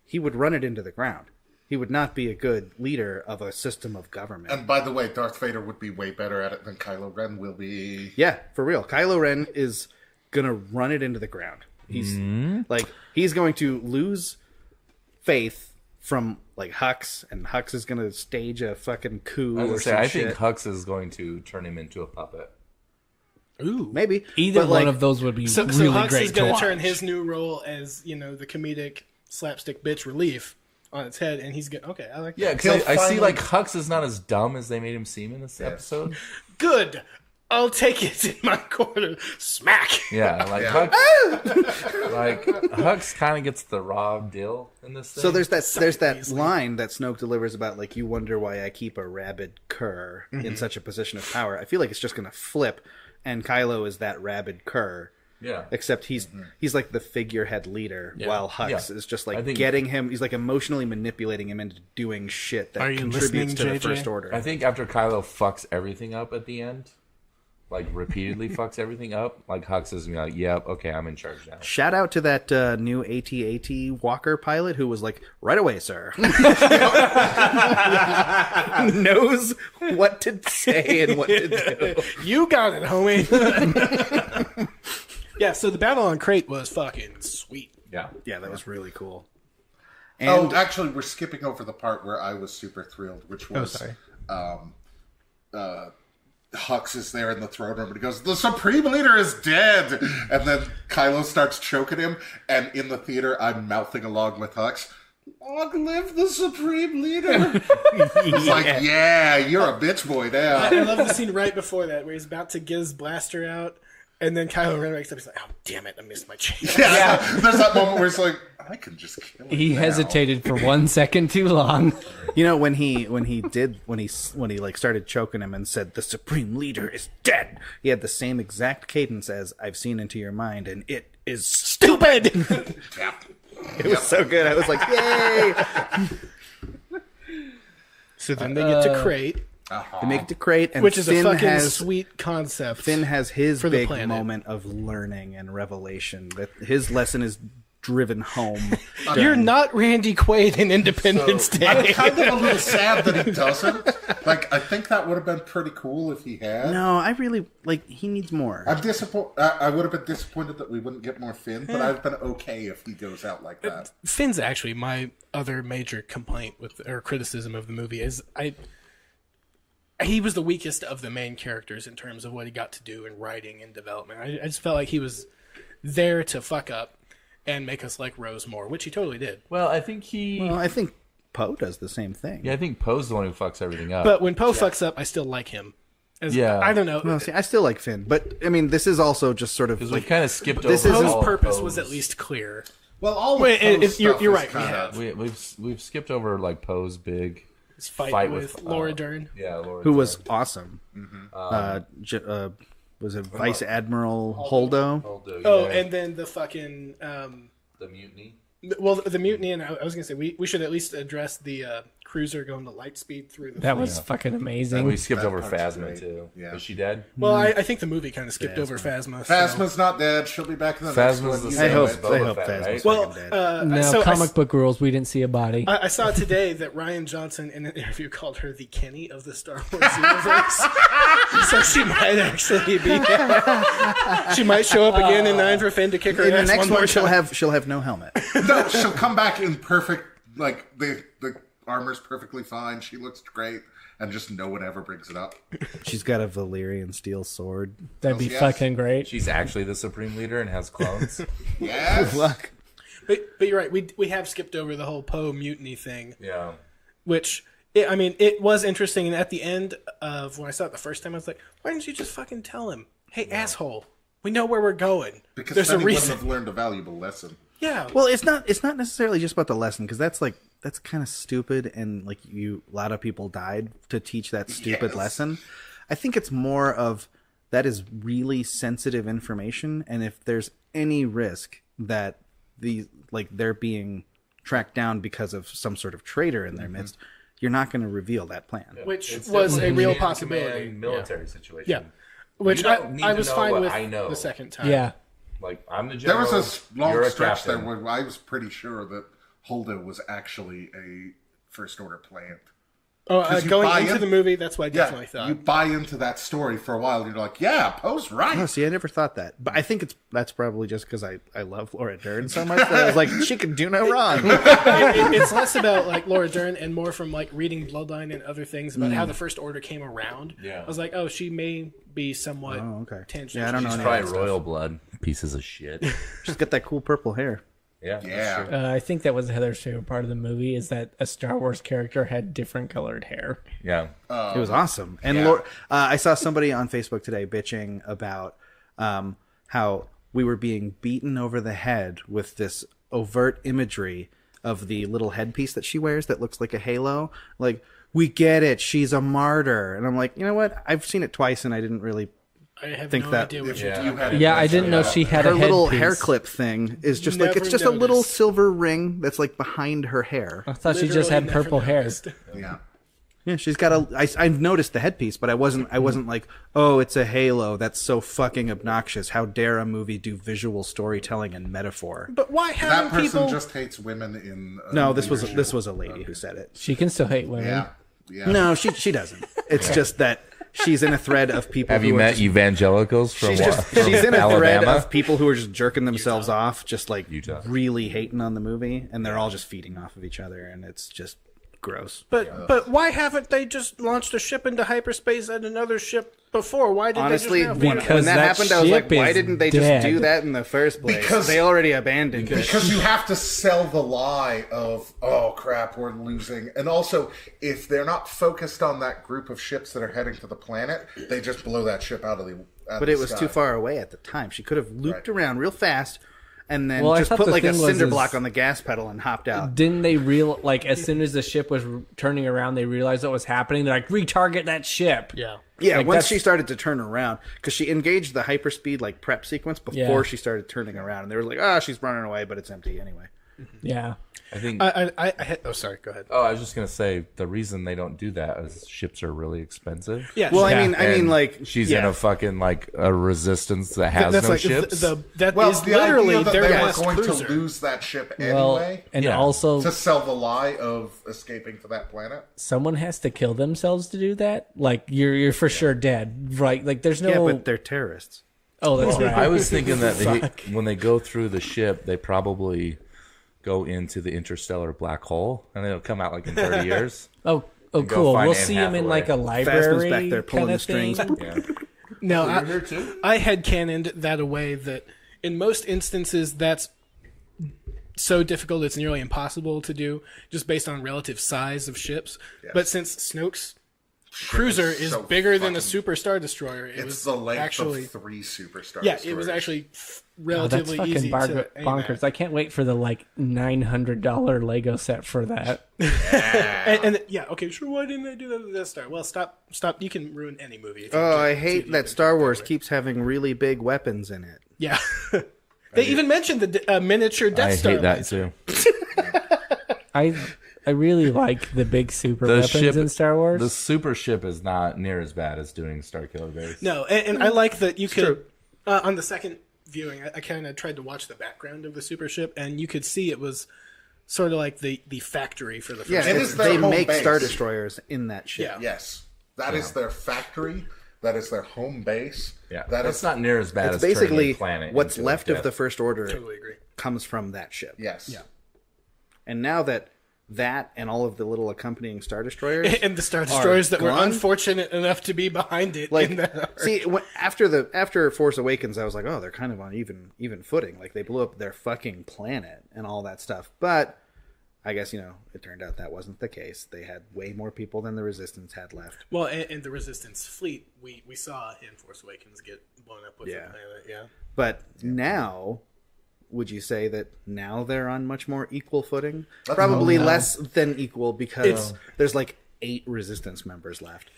he would run it into the ground. He would not be a good leader of a system of government. And by the way, Darth Vader would be way better at it than Kylo Ren will be. Yeah, for real. Kylo Ren is gonna run it into the ground. He's he's going to lose faith from like Hux, and Hux is gonna stage a fucking coup I or was some gonna say, I shit. think Hux is going to turn him into a puppet. Ooh. Maybe Either but, one like, of those would be So really Hux great is to going to watch. turn his new role as, the comedic slapstick bitch relief on its head, and he's going, okay, I like that. Yeah, because He'll I see finally- like Hux is not as dumb as they made him seem in this episode. Good. I'll take it in my corner. Smack. Yeah, like Yeah. Hux kind of gets the raw deal in this thing. So there's that line that Snoke delivers about like, you wonder why I keep a rabid cur in such a position of power. I feel like it's just gonna flip, and Kylo is that rabid cur. yeah. Except he's like the figurehead leader, while Hux Yeah. is just I like think- getting him. He's like emotionally manipulating him into doing shit that Are you contributes listening, to the JJ? First Order. I think after Kylo fucks everything up at the end, like repeatedly fucks everything up, like Hux is gonna be like, "Yep, okay, I'm in charge now." Shout out to that new AT-AT Walker pilot who was like, right away, sir. Knows what to say and what to do. You got it, homie. Yeah, so the battle on Crate was fucking sweet. Yeah, Yeah, that was really cool. Oh, And actually, we're skipping over the part where I was super thrilled, which was sorry. Hux is there in the throne room and he goes, "The Supreme Leader is dead!" And then Kylo starts choking him, and in the theater I'm mouthing along with Hux, "Long live the Supreme Leader!" He's like, "Yeah, you're a bitch boy now." I love the scene right before that where he's about to get his blaster out, and then Kylo Ren wakes up. He's like, "Oh damn it, I missed my chance." Yeah. There's that moment where he's like, "I can just kill him." He now." hesitated for 1 second too long. You know, when he like started choking him and said, "The Supreme Leader is dead," he had the same exact cadence as "I've seen into your mind, and it is stupid." Yeah. It was so good. I was like, "Yay!" So then they get to Crate, They make it to Crate, and which is Finn a fucking has sweet concept. Finn has his for the big planet. moment of learning and revelation. That his lesson is driven home. You're not Randy Quaid in Independence I'm Day. kind of a little sad that he doesn't. Like, I think that would have been pretty cool if he had. No, I really like. He needs more. I'm disappointed. I would have been disappointed that we wouldn't get more Finn, but I've been okay if he goes out like that. Finn's actually my other major complaint with or criticism of the movie is he was the weakest of the main characters in terms of what he got to do in writing and development. I just felt like he was there to fuck up and make us like Rose more, which he totally did. Well, I think he. Well, I think Poe does the same thing. Yeah, I think Poe's the one who fucks everything up. But when Poe fucks up, I still like him. Yeah. I don't know. Well, see, I still like Finn, but I mean, this is also just sort of because like we kind of skipped this over is Poe's all of purpose Poe's. was at least clear. Well, all Wait, of Poe's you're stuff right, is we kind have. of... We've skipped over like Poe's big His fight with Laura Dern. Yeah, Laura who Dern. was awesome. Was it Vice Admiral Holdo? Holdo, Oh, yeah. and then the fucking the mutiny. well, the mutiny, and I was gonna say we should at least address the cruiser going to light speed through the. That fleet. was fucking amazing. And we skipped That over part's Phasma great. too. Yeah. Was she dead? Well, I think the movie kind of skipped over Phasma. so- Phasma's not dead. She'll be back in the next Phasma's one. the You same know I it. hope Boba Fett, Phasma's right? Well, fucking dead. No, so comic book rules. We didn't see a body. I saw today that Ryan Johnson in an interview called her the Kenny of the Star Wars universe. So she might actually be. She might show up again in 9 for Finn to kick her In the ass next one more one, time. she'll have no helmet. No, she'll come back in perfect, like, the armor's perfectly fine. She looks great, and just no one ever brings it up. She's got a Valyrian steel sword. That'd be yes. fucking great. She's actually the Supreme Leader and has clones. Yes. Look, But you're right. We have skipped over the whole Poe mutiny thing, yeah. which it was interesting. And at the end of when I saw it the first time, I was like, why didn't you just fucking tell him, hey asshole, we know where we're going. Because There's then a he wouldn't reason. have learned a valuable lesson. Yeah. well, it's not necessarily just about the lesson because that's kind of stupid, and like a lot of people died to teach that stupid Yes. lesson. I think it's more of that is really sensitive information, and if there's any risk that they're being tracked down because of some sort of traitor in their midst, you're not going to reveal that plan. which It's was a definitely real chain of possibility. command military situation. Yeah. Which You don't need I to was know fine what with I know. the second time. Yeah. Like, I'm the There general. was a you're long a stretch there captain. where I was pretty sure that Holdo was actually a First Order plant. Oh, 'Cause you going buy into in- the movie, that's what I Yeah, definitely thought. you buy into that story for a while, and you're like, yeah, Poe's right. Oh, see, I never thought that, but I think that's probably just because I love Laura Dern so much that I was like, she can do no wrong. It's less about like Laura Dern and more from like reading Bloodline and other things about how the First Order came around. Yeah. I was like, oh, she may be somewhat Oh, okay. tangential. Yeah, I don't know She's any of probably that stuff. royal blood. Pieces of shit. She's got that cool purple hair. Yeah. that's Yeah. true. I think that was Heather's favorite part of the movie is that a Star Wars character had different colored hair. Yeah. It was awesome. And yeah. I saw somebody on Facebook today bitching about how we were being beaten over the head with this overt imagery of the little headpiece that she wears that looks like a halo. Like, we get it. She's a martyr. And I'm like, you know what? I've seen it twice and I didn't really... I have think no that- idea what If you're you talking had about. Yeah, I didn't know she had Her a little headpiece. hair clip thing is just like, it's Never just a little noticed. silver ring that's like behind her hair. I thought she just had Literally never purple hair. noticed. Yeah. Yeah, she's got I've noticed the headpiece, but I wasn't like, oh, it's a halo. That's so fucking obnoxious. How dare a movie do visual storytelling and metaphor? But why That haven't person people? just hates women in... No, this leadership. was a lady who said it. She can still hate women. Yeah. Yeah. No, she doesn't. It's just that she's in a thread of people. Have who you are met just- evangelicals from She's in a thread Alabama? of people who are just jerking themselves off, just like Utah. really hating on the movie, and they're all just feeding off of each other, and it's just gross. But why haven't they just launched a ship into hyperspace and another ship before? Why did Honestly, they just when Because that that happened, I was like, ship why is didn't they dead. just do that in the first place? Because- they already abandoned it. Because you have to sell the lie of, oh crap, we're losing. And also, if they're not focused on that group of ships that are heading to the planet, they just blow that ship out of the But it was too far away at the time. She could have looped around real fast and then Well, I just thought put the like a thing was cinder is- block on the gas pedal and hopped out. Didn't they as soon as the ship was turning around, they realized what was happening? They're like, retarget that ship. Yeah. Yeah, Like, once that's- she started to turn around, because she engaged the hyperspeed like prep sequence before she started turning around, and they were like, she's running away, but it's empty anyway. Yeah. I think. I had, oh, sorry. Go ahead. Oh, I was just gonna say the reason they don't do that is ships are really expensive. Yeah. Well, Yeah. I mean, And like she's in a fucking like a resistance that has that's no like ships. that Well, is the literally idea that their they were last going cruiser. to lose that ship Well, anyway and Yeah. also to sell the lie of escaping to that planet. someone has to kill themselves to do that. Like you're for sure dead, right? Like there's no. yeah, but they're terrorists. Oh, that's right. I was thinking that when they go through the ship, they probably go into the interstellar black hole, and they'll come out like in 30 years. Oh, go cool. find We'll Anne see him in Hathaway. like a Fastman's library back there pulling kind the of thing. strings. Yeah. No, You're here too? I had canoned that away that in most instances that's so difficult it's nearly impossible to do just based on relative size of ships. But since Snoke's cruiser is so bigger than a fucking- Super Star Destroyer, it It's was the length actually of 3 superstar. yeah, it was actually Oh, that's relatively fucking easy to aim bonkers. at. I can't wait for the like $900 Lego set for that. And yeah, okay, sure. Why didn't they do that with Death Star? Well, stop. You can ruin any movie. If you Oh, just I do hate the that Star Avengers Wars that way. keeps having really big weapons in it. Yeah, they even mentioned the miniature Death I Star. hate that laser. too. I really like the big super The weapons ship in Star Wars. The super ship is not near as bad as doing Starkiller Base. No, and I like that you could on the second viewing. I kind of tried to watch the background of the super ship, and you could see it was sort of like the factory for the first. Yeah, It is their they home make base. Star Destroyers in that ship. Yeah. Yes. That is their factory. That is their home base. Yeah, That that's is not near as bad It's as turning basically a planet what's into left a of the death. First Order Totally agree. comes from that ship. Yes. Yeah. And now that and all of the little accompanying Star Destroyers And the Star Destroyers that were gone? unfortunate enough to be behind it. like in that see after Force Awakens, I was like, oh, they're kind of on even footing. Like they blew up their fucking planet and all that stuff. But I guess it turned out that wasn't the case. They had way more people than the Resistance had left. well, and the Resistance fleet we saw in Force Awakens get blown up with Yeah. the planet. Yeah. But now, would you say that now they're on much more equal footing? That's Probably no. less than equal because It's- there's like 8 Resistance members left.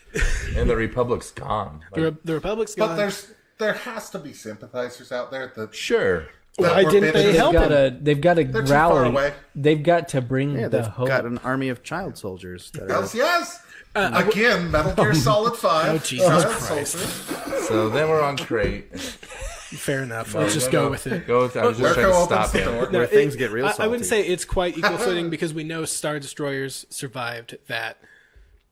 And the Republic's gone. Like, The Republic's But gone. there has to be sympathizers out there that sure. Why were didn't they bitches. help him? They've got to They're too far rally. away. They've got to bring Yeah, the they've hope. got an army of child soldiers. That are, Yes. Again, Metal Gear Solid 5. Oh, Jesus Child Christ. soldiers. So then we're on Crate. Fair enough. Let's just go with it. Go with it. I was just trying Mirko to stop opens the him. door. where things get real salty. I wouldn't say it's quite equal footing because we know Star Destroyers survived that.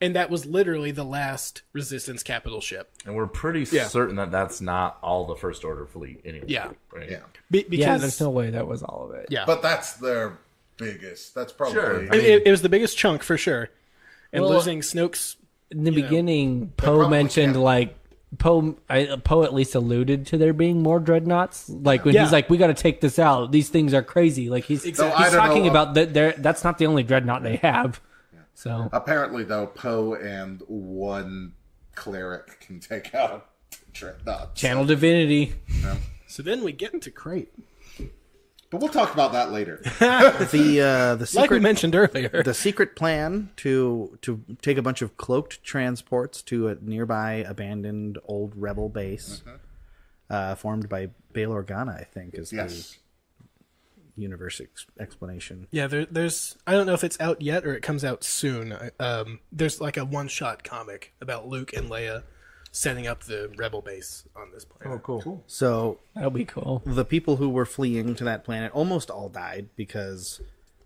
And that was literally the last Resistance capital ship. And we're pretty certain that that's not all the First Order fleet anyway. Yeah. Right? Yeah. Because Yeah, there's no way that was all of it. yeah. But that's their biggest. That's probably. Sure. I mean, it was the biggest chunk for sure. And Well, losing Snoke's. In the You know, beginning, Poe probably mentioned can. like Poe at least alluded to there being more dreadnoughts. Like when Yeah. he's like, "We got to take this out. These things are crazy." Like he's Exactly. he's I don't talking know. about that. That's not the only dreadnought they have. So Apparently, though, Poe and one cleric can take out dreadnoughts. Channel Divinity. So then we get into Crate. But we'll talk about that later. the Like we secret mentioned earlier. the secret plan to take a bunch of cloaked transports to a nearby abandoned old rebel base formed by Bail Organa, I think, is Yes. the universe explanation. Yeah, there's. I don't know if it's out yet or it comes out soon. There's like a one-shot comic about Luke and Leia setting up the rebel base on this planet. Oh, cool. So That'll be cool. the people who were fleeing to that planet almost all died because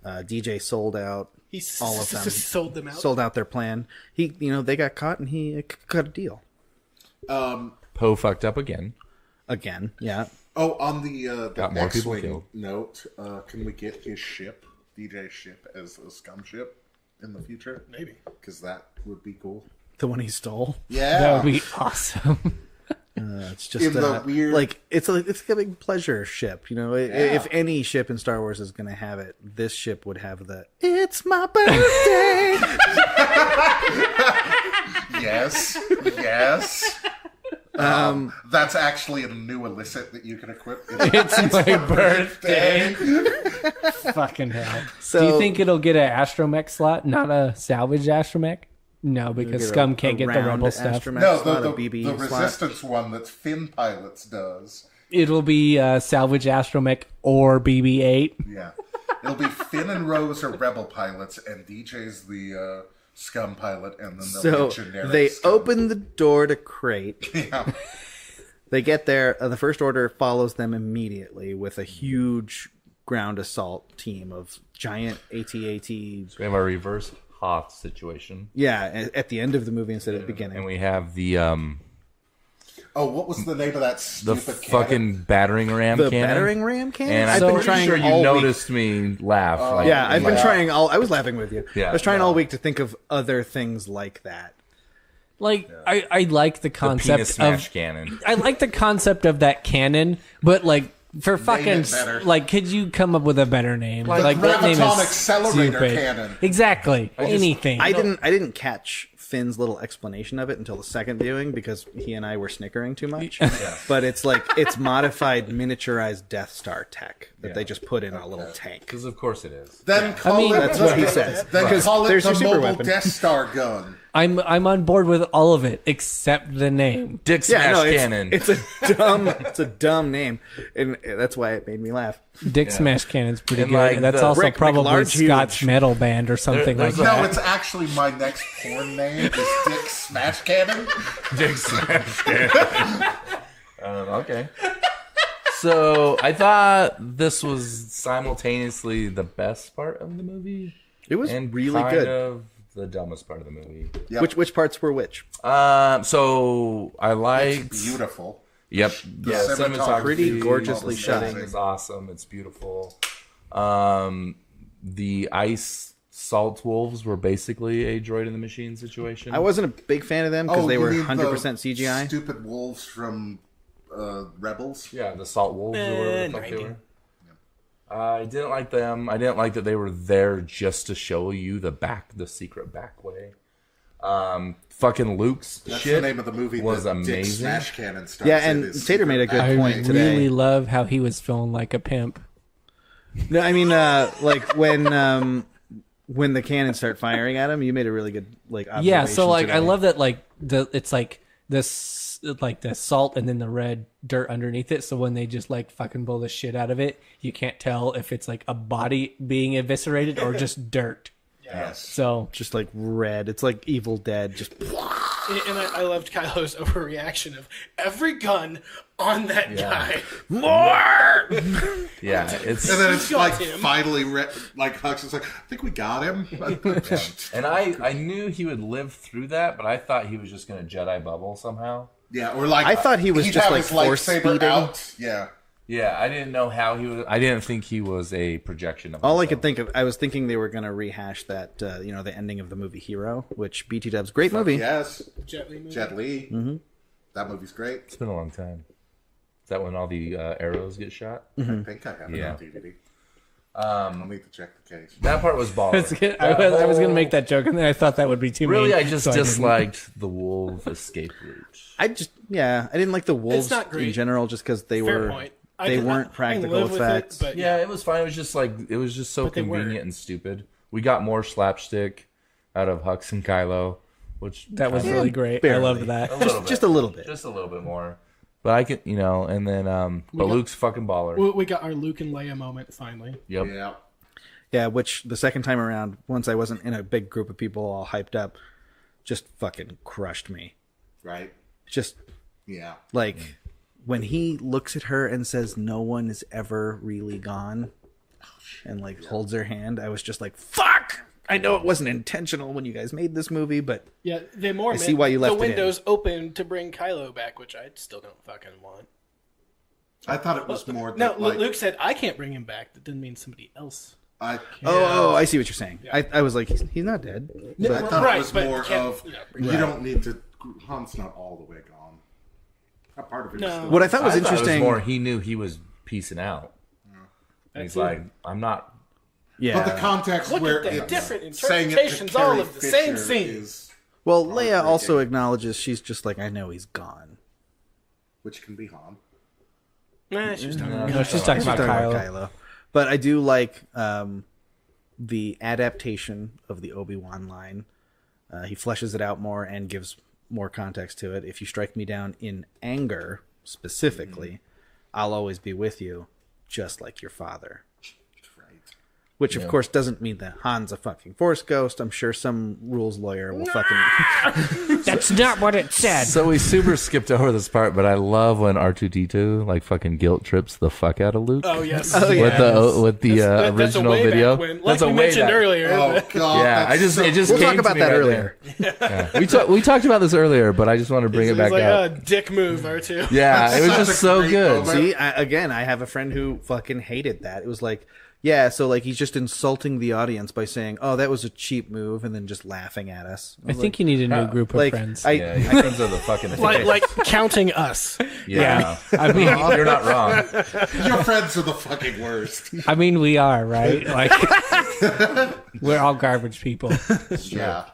DJ sold out He all of them. sold them out. Sold out their plan. They got caught and he cut a deal Poe fucked up again. again. Yeah. Oh, on the Got more people X-Wing killed. note, can we get his ship, DJ's ship, as a scum ship? in the future? Maybe. Because that would be cool. The one he stole. Yeah. That would be awesome. It's just In the weird... like it's a big pleasure ship. You know, if any ship in Star Wars is going to have it, this ship would have the "It's my birthday." Yes. That's actually a new illicit that you can equip. It's my birthday. Fucking hell. So, Do you think it'll get an astromech slot, not a salvage astromech? No, because Scum can't get the Rebel stuff. No, the BB the slot. Resistance one that Finn Pilots does. It'll be salvage astromech or BB-8. Yeah. It'll be Finn and Rose are Rebel pilots, and DJ's the Scum pilot, and then they'll be generic they Scum. open the door to Crate. Yeah. They get there. The First Order follows them immediately with a huge ground assault team of giant AT-AT. So we have a reverse Hoth situation. Yeah, at the end of the movie instead of the beginning. And we have the what was the name of that the stupid fucking battering ram The cannon. battering ram cannon? And I've I'm been pretty trying sure you all week. noticed me laugh. Yeah, I've been Yeah. trying I was laughing with you. Yeah. I was trying all week to think of other things like that. Like, I like the the penis concept smash of... cannon. I like the concept of that cannon, but, like, for fucking... better. Like, could you come up with a better name? The Like, that name Graviton is Accelerator stupid. Cannon. Exactly. Anything. I didn't catch Finn's little explanation of it until the second viewing because he and I were snickering too much. But it's like it's modified miniaturized Death Star tech that they just put in a little tank. Because of course it is. Then call mean, it That's what he says. Then Because call it there's the your super mobile weapon. Death Star gun. I'm on board with all of it except the name. Dick smash Yeah, no, cannon. it's a dumb name, and that's why it made me laugh. Dick Smash Cannon's pretty And, good. like, That's the- also Rick probably McLarge Scott's huge. metal band or something like there's that. No, it's actually my next porn name is Dick Smash Cannon. Dick smash cannon. Okay. So I thought this was simultaneously the best part of the movie It was and really kind good. of the dumbest part of the movie. Yep. Which parts were which? So I liked. Beautiful. Yep. The Yeah, cinematography, pretty gorgeously the shot. setting is awesome. It's beautiful. The ice salt wolves were basically a droid in the machine situation. I wasn't a big fan of them because they you were mean 100% the CGI. Stupid wolves from Rebels. Yeah, the salt wolves or whatever the fuck they were. I didn't like them. I didn't like that they were there just to show you the secret back way. Fucking Luke's That's shit the name of the movie. was that Dick amazing. Smash Cannon stars Yeah, in and is Tater made a good Secret point Back today. really love how he was feeling like a pimp. No, I mean, like when the cannons start firing at him, you made a really good observation. Yeah, so like today. I love that it's like this like the salt and then the red dirt underneath it. So when they just like fucking blow the shit out of it, you can't tell if it's like a body being eviscerated or just dirt. Yes. So just like red. It's like Evil Dead. Just And I loved Kylo's overreaction of every gun on that guy. more. Yeah, it's And then it's Got like him. finally, like Hux is like, I think we got him. and I knew he would live through that, but I thought he was just gonna Jedi bubble somehow. Yeah, or like I thought he was he'd just, have like, his force lightsaber speeding. out. Yeah. Yeah, I didn't know how he was. I didn't think he was a projection of. All I himself. could think of, I was thinking they were going to rehash that, the ending of the movie Hero, which BT Dub's great movie. Yes. Jet Li movie. Jet Li. Mm-hmm. That movie's great. It's been a long time. Is that when all the arrows get shot? I think I have it Yeah. on DVD. I'll need to check the case. That part was baller. I was gonna make that joke and then I thought that would be too Really, mean, I just so didn't. disliked the wolf escape route. I didn't like the wolves not great. in general just because they Fair were, point. they weren't practical live with it, effects. but Yeah, it was fine. It was just so But they were. convenient and stupid. We got more slapstick out of Hux and Kylo, which That was kinda- really great. barely. I loved that. a little bit. just a little bit. Just a little bit more. But I could, and then but got- Luke's fucking baller. We got our Luke and Leia moment finally. Yep. Yeah. Yeah, which the second time around, once I wasn't in a big group of people all hyped up, just fucking crushed me. Right. Just Yeah. like when he looks at her and says, "No one is ever really gone," and like holds her hand, I was just like, "Fuck!" I know it wasn't intentional when you guys made this movie, but Yeah, they more I see why you left the it in. windows open to bring Kylo back, which I still don't fucking want. I thought it was more No, that, like, Luke said I can't bring him back. That didn't mean somebody else Oh, I see what you're saying. I was like, he's not dead. I But, thought Right, it was but more can't- of you you don't need to. Han's not all the way gone. A part of it. No. Is still, what I thought was I thought it interesting. more he knew he was piecing out. And he's like, I'm not. Yeah. but the context Look where at the it's different saying it to interpretations all Carrie of the same Fisher scene. is- Well, Leia heartbreaking. also acknowledges she's just like, I know he's gone. which can be Han. Nah, she was talking No, she's talking about Talking Kylo. about Kylo. But I do like the adaptation of the Obi-Wan line. He fleshes it out more and gives more context to it. If you strike me down in anger, specifically, I'll always be with you, just like your father. Right. Which, of course, doesn't mean that Han's a fucking Force ghost. I'm sure some rules lawyer will fucking... That's not what it said. So we super skipped over this part, but I love when R2D2 like fucking guilt trips the fuck out of Luke. Oh yes. With the That's a original way back video. when, That's like a we way mentioned back. earlier. Oh but- God! Yeah, that's it just We'll came talk to about me that right earlier. there. Yeah. We talked about this earlier, but I just want to bring it He's back like, up. dick move, R2. Yeah, it was such just a so great good. moment. See, I have a friend who fucking hated that. It was like, yeah, so like he's just insulting the audience by saying, "Oh, that was a cheap move," and then just laughing at us. I think you need a new group of like, friends. Yeah, your friends are the fucking Like counting us. yeah. I mean, You're not wrong. Your friends are the fucking worst. I mean, we are right. Like, we're all garbage people. Yeah.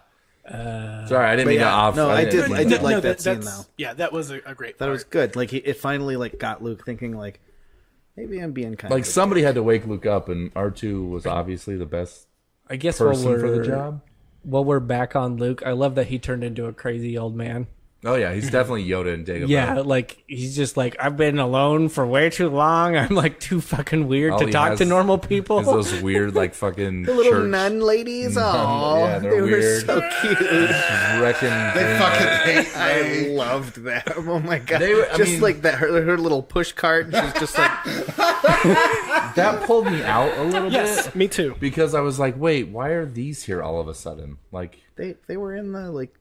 Sorry, I didn't mean to off. no, I did No, like that scene that's- though. Yeah, that was a great That part. was good. Like it finally like got Luke thinking like, maybe I'm being kind Like of somebody had to wake Luke up, and R2 was obviously the best I guess while person for the we're job. while we're back on Luke, I love that he turned into a crazy old man. Oh yeah, he's definitely Yoda and Dagobah. Yeah, like he's just like, I've been alone for way too long. I'm like too fucking weird All to he talk has to normal people. Is those weird like fucking the little church nun ladies. Oh, yeah, they're they were weird. so cute. wrecking. They fucking hate I Rey. loved that. Oh my god! They were- I just mean- like that, her little push cart. And she's just like, That pulled me out a little Yes, bit me too. because I was like, wait, why are these here all of a sudden? Like, they were in the like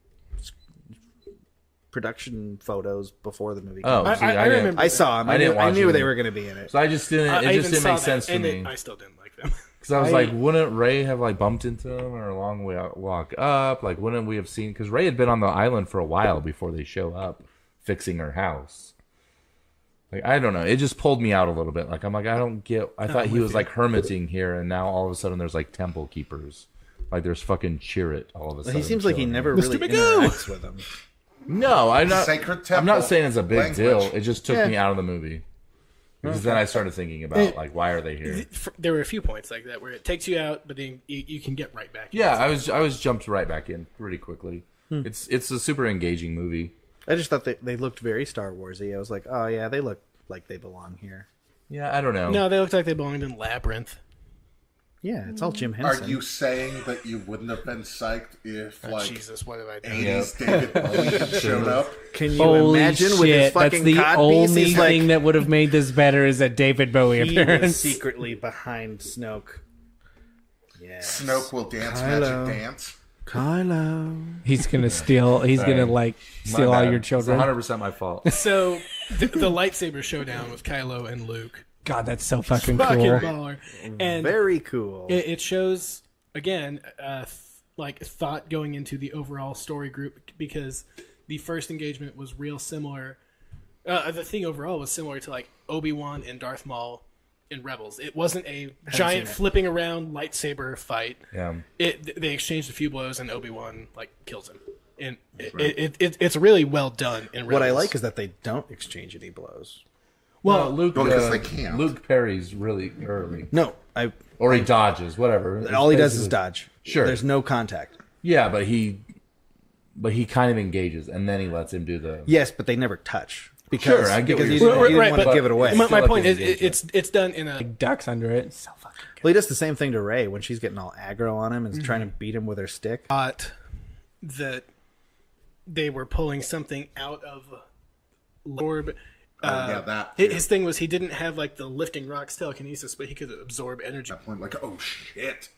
production photos before the movie. oh, came out. see, I didn't- remember. I saw them. I didn't I watch knew it. they were going to be in it. So I just didn't. I It even just didn't saw make that, sense to and me. I still didn't like them. Because I was like, wouldn't Ray have like bumped into him or a long way walk up? Like, wouldn't we have seen? Because Ray had been on the island for a while before they show up, fixing her house. Like, I don't know. It just pulled me out a little bit. Like, I'm like, I don't get. I thought he was like hermiting here, and now all of a sudden there's like temple keepers. Like, there's fucking Chirrut all of a sudden. He seems like he showing never up. really interacts with them. No, I'm not. Sacred I'm temple not saying it's a big language. deal. It just took Yeah. me out of the movie. Because then I started thinking about like, why are they here? There were a few points like that where it takes you out, but then you can get right back. Yeah, I was jumped right back in pretty quickly. It's a super engaging movie. I just thought they looked very Star Warsy. I was like, oh yeah, they look like they belong here. Yeah, I don't know. No, they looked like they belonged in Labyrinth. Yeah, it's all Jim Are Henson. you saying that you wouldn't have been psyched if like Jesus, what have I done? 80s David Bowie had shown up? Can you Holy imagine shit! with his That's fucking the codpiece? only He's thing like, that would have made this better is a David Bowie he was appearance. secretly behind Snoke. Yeah, Snoke will dance Kylo. magic dance. Kylo. He's gonna steal. He's gonna like steal all your children. It's 100% my fault. So the lightsaber showdown with Kylo and Luke, God, that's so fucking fucking cool. baller, and Very cool. it shows again like thought going into the overall story group, because the first engagement was real similar. The thing overall was similar to like Obi-Wan and Darth Maul in Rebels. It wasn't a giant flipping around lightsaber fight. Yeah. They exchanged a few blows and Obi-Wan like kills him, and it's really well done in Rebels. What I like is that they don't exchange any blows. Well, Luke. Well, 'cause they can't. Luke parries really early, No, or he dodges, whatever. all he does It's is dodge. Sure. There's no contact. Yeah, but he kind of engages, and then he lets him do the. Yes, but they never touch. Because, Sure, I get what because you're he saying. didn't Right, want to but- give it away. My Still like point an is it's done in a Ducks under it. So fucking Well, he does the same thing to Rey when she's getting all aggro on him and trying to beat him with her stick. thought that they were pulling something out of Lord. Yeah, that. His thing was he didn't have like the lifting rocks telekinesis, but he could absorb energy. Point like, oh shit.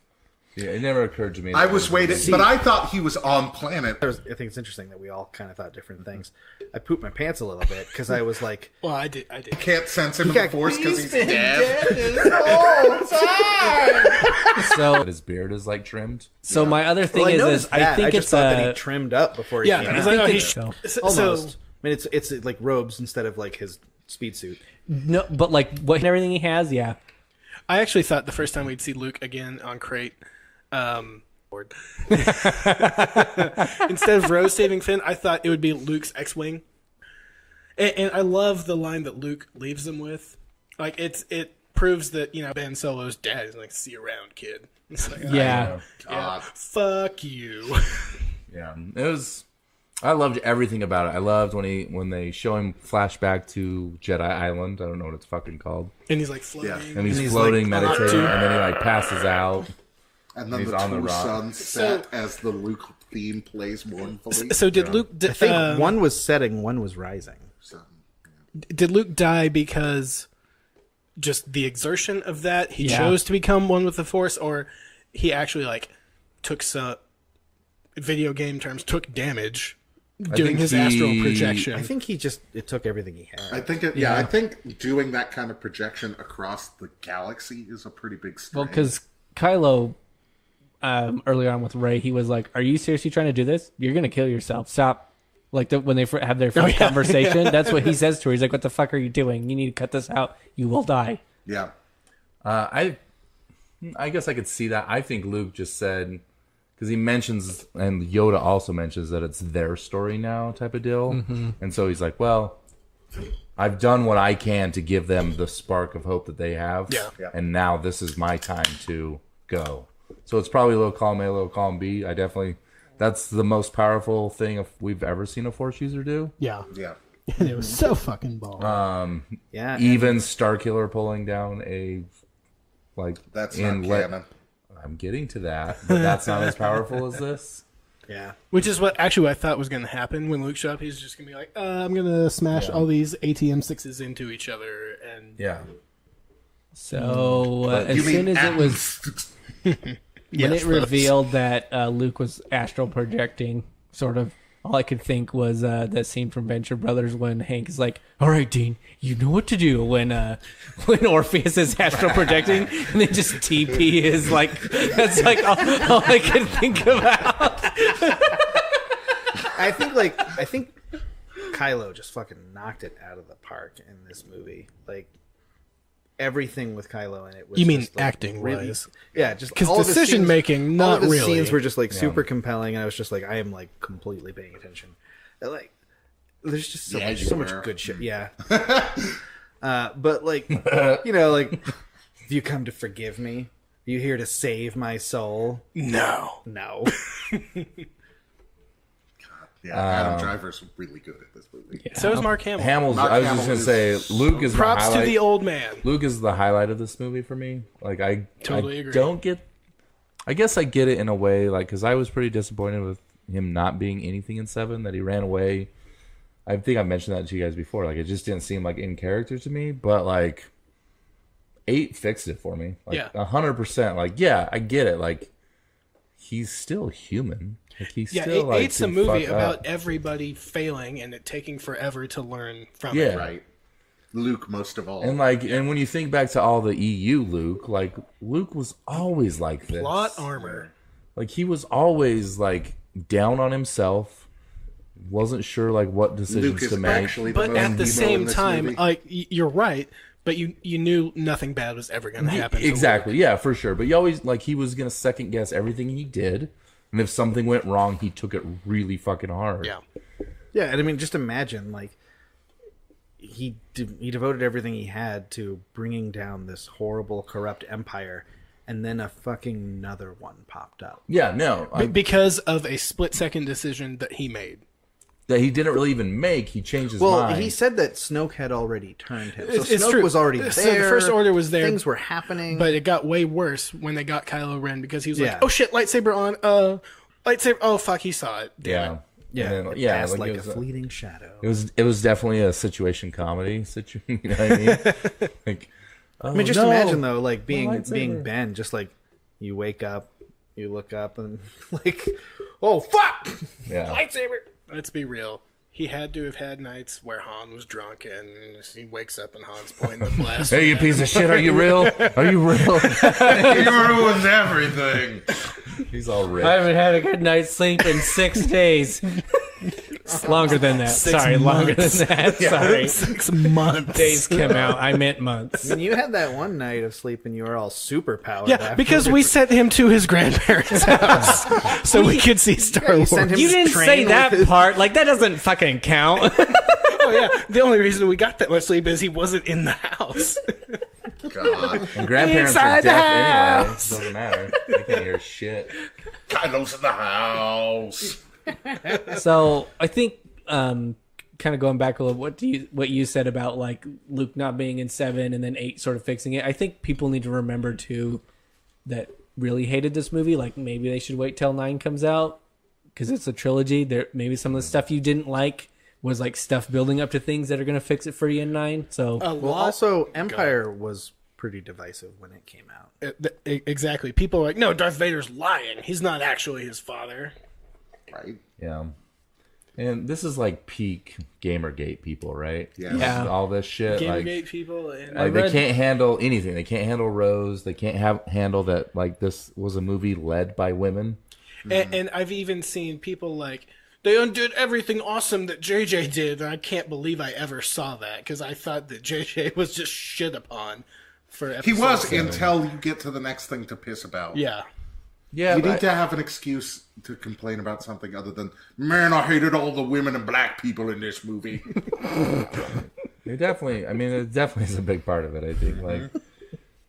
Yeah, it never occurred to me. I was waiting, but I thought he was on planet. I think it's interesting that we all kind of thought different things. I pooped my pants a little bit because I was like, Well, I did. Can't sense him in the got- Force because he's been dead. his whole time. So his beard is like trimmed. So my other thing well, I is noticed I that. think I just it's thought that he trimmed up before he Yeah, came he's out. like, oh, so. Almost. I mean, it's like robes instead of like his speed suit. No, but like what everything he has, yeah. I actually thought the first time we'd see Luke again on Crate, Lord. instead of Rose saving Finn, I thought it would be Luke's X-wing. And I love the line that Luke leaves them with. Like it proves that Ben Solo's dead. He's like, "See you around, kid." It's like, Yeah. yeah, fuck you. Yeah, it was. I loved everything about it. I loved when they show him flashback to Jedi Island. I don't know what it's fucking called. And he's like floating. Yeah. And he's he's, floating, like, meditating, and then he like passes out. And then He's the on the two rock. suns set as the Luke theme plays mournfully. So did Luke? I think one was setting, one was rising. So, Did Luke die because just the exertion of that he Yeah. chose to become one with the Force, or he actually like took some video game terms took damage doing think his he- astral projection? I think it took everything he had. I think I think doing that kind of projection across the galaxy is a pretty big strain. Well, because Kylo, earlier on with Rey, he was like, "Are you seriously trying to do this? You're gonna kill yourself. Stop!" Like when they have their first conversation, that's what he says to her. He's like, "What the fuck are you doing? You need to cut this out. You will die." yeah. I guess I could see that. I think Luke just said, because he mentions, and Yoda also mentions that it's their story now type of deal. Mm-hmm. And so he's like, well, I've done what I can to give them the spark of hope that they have. Yeah. Yeah. And now this is my time to go. So it's probably a little column A, a little column B. That's the most powerful thing if we've ever seen a Force user do. Yeah, Yeah. and it was so fucking ball. Yeah, Even Starkiller pulling down a, like, That's not inlet. canon. I'm getting to that, but that's not as powerful as this. yeah. Which is what I thought was going to happen when Luke showed up. He's just going to be like, I'm going to smash all these ATM-6s into each other. And Yeah. So as You mean soon as it was atoms. when it revealed that Luke was astral projecting, sort of, all I could think was that scene from Venture Brothers when Hank is like, "All right, Dean, you know what to do when Orpheus is astral projecting," and then just TP is like, that's like all I could think about. I think Kylo just fucking knocked it out of the park in this movie. Like everything with Kylo in it was. You mean just, like, acting really, wise? yeah, just 'Cause all of his decision scenes- making, all not of his really. Scenes were just like super compelling, and I was just like, I am like completely paying attention. And, like, there's just so Yeah, much, you so much were. good shit. Yeah. But like, like, do you come to forgive me? Are you here to save my soul? No. No. Yeah, Adam Driver's really good at this movie. So is Mark Hamill. I was just gonna say, Luke is Props the to highlight. the old man. Luke is the highlight of this movie for me. Like I Totally I agree. don't get. I guess I get it in a way, like because I was pretty disappointed with him not being anything in 7. That he ran away. I think I mentioned that to you guys before. Like it just didn't seem like in character to me. But like 8 fixed it for me. Like Yeah. 100%. Like yeah, I get it. Like he's still human. Like he's Yeah, still like Eight's a can movie fuck about up. everybody failing and it taking forever to learn from Yeah. it. Right. Luke, most of all. And like, and when you think back to all the EU Luke, like Luke was always like this. Plot armor. Like he was always like down on himself, wasn't sure like what decisions Luke is to make. actually the But most at the emo same in this time, movie. like you're right, but you knew nothing bad was ever going to happen. to Exactly, yeah, for sure. But you always like he was gonna second guess everything he did, and if something went wrong, he took it really fucking hard. Luke. Yeah. Yeah, and I mean, just imagine like he devoted everything he had to bringing down this horrible, corrupt empire, and then a fucking another one popped up. Yeah, no, Because of a split-second decision that he made. that he didn't really even make. He changed his Well, mind. he said that Snoke had already turned him. So It's Snoke true. was already there. So the First Order was there. Things were happening. But it got way worse when they got Kylo Ren because he was Yeah. like, "Oh shit, lightsaber on! Lightsaber! Oh fuck, he saw it." Damn it. yeah, And then, it yeah, passed like it a was, fleeting shadow. It was definitely a situation comedy. You know what I mean? Like, I mean, just no. imagine though, like being lightsaber. Ben, just like you wake up, You look up and like, oh fuck, Yeah. lightsaber. Let's be real. He had to have had nights where Han was drunk and he wakes up and Han's pointing the blast. Hey, you piece of shit! Are you real? Are you real? He ruins everything. He's all rich. I haven't had a good night's sleep in 6 days. Longer than that. Sorry, longer than that. Sorry. 6 months. Days came out. I meant months. And you had that one night of sleep and you were all super powered. Yeah, because we sent him to his grandparents' house so we could see Star Wars. sent him You to didn't train say with that his- part. Like, that doesn't fucking count. Oh yeah, the only reason we got that much sleep is he wasn't in the house. God. And grandparents Inside are the deaf anyway. house. Doesn't matter. They can't hear shit. Kylo's in the house. So I think, kind of going back a little, what you said about like Luke not being in 7 and then 8 sort of fixing it. I think people need to remember too that really hated this movie. Like maybe they should wait till 9 comes out because it's a trilogy. There maybe some of the stuff you didn't like was like stuff building up to things that are going to fix it for you in 9. So Well, also Empire was pretty divisive when it came out. Exactly. People are like, no, Darth Vader's lying. He's not actually his father. Right? Yeah. And this is like peak Gamergate people, right? Yeah. All this shit. Gamergate people. And Like they can't handle anything. They can't handle Rose. They can't handle that. Like this was a movie led by women. And I've even seen people like, they undid everything awesome that JJ did, and I can't believe I ever saw that, because I thought that JJ was just shit upon for He episode was 7. until you get to the next thing to piss about. Yeah. Yeah, You need to have an excuse to complain about something other than, man, I hated all the women and black people in this movie. it definitely. I mean, it definitely is a big part of it. I think.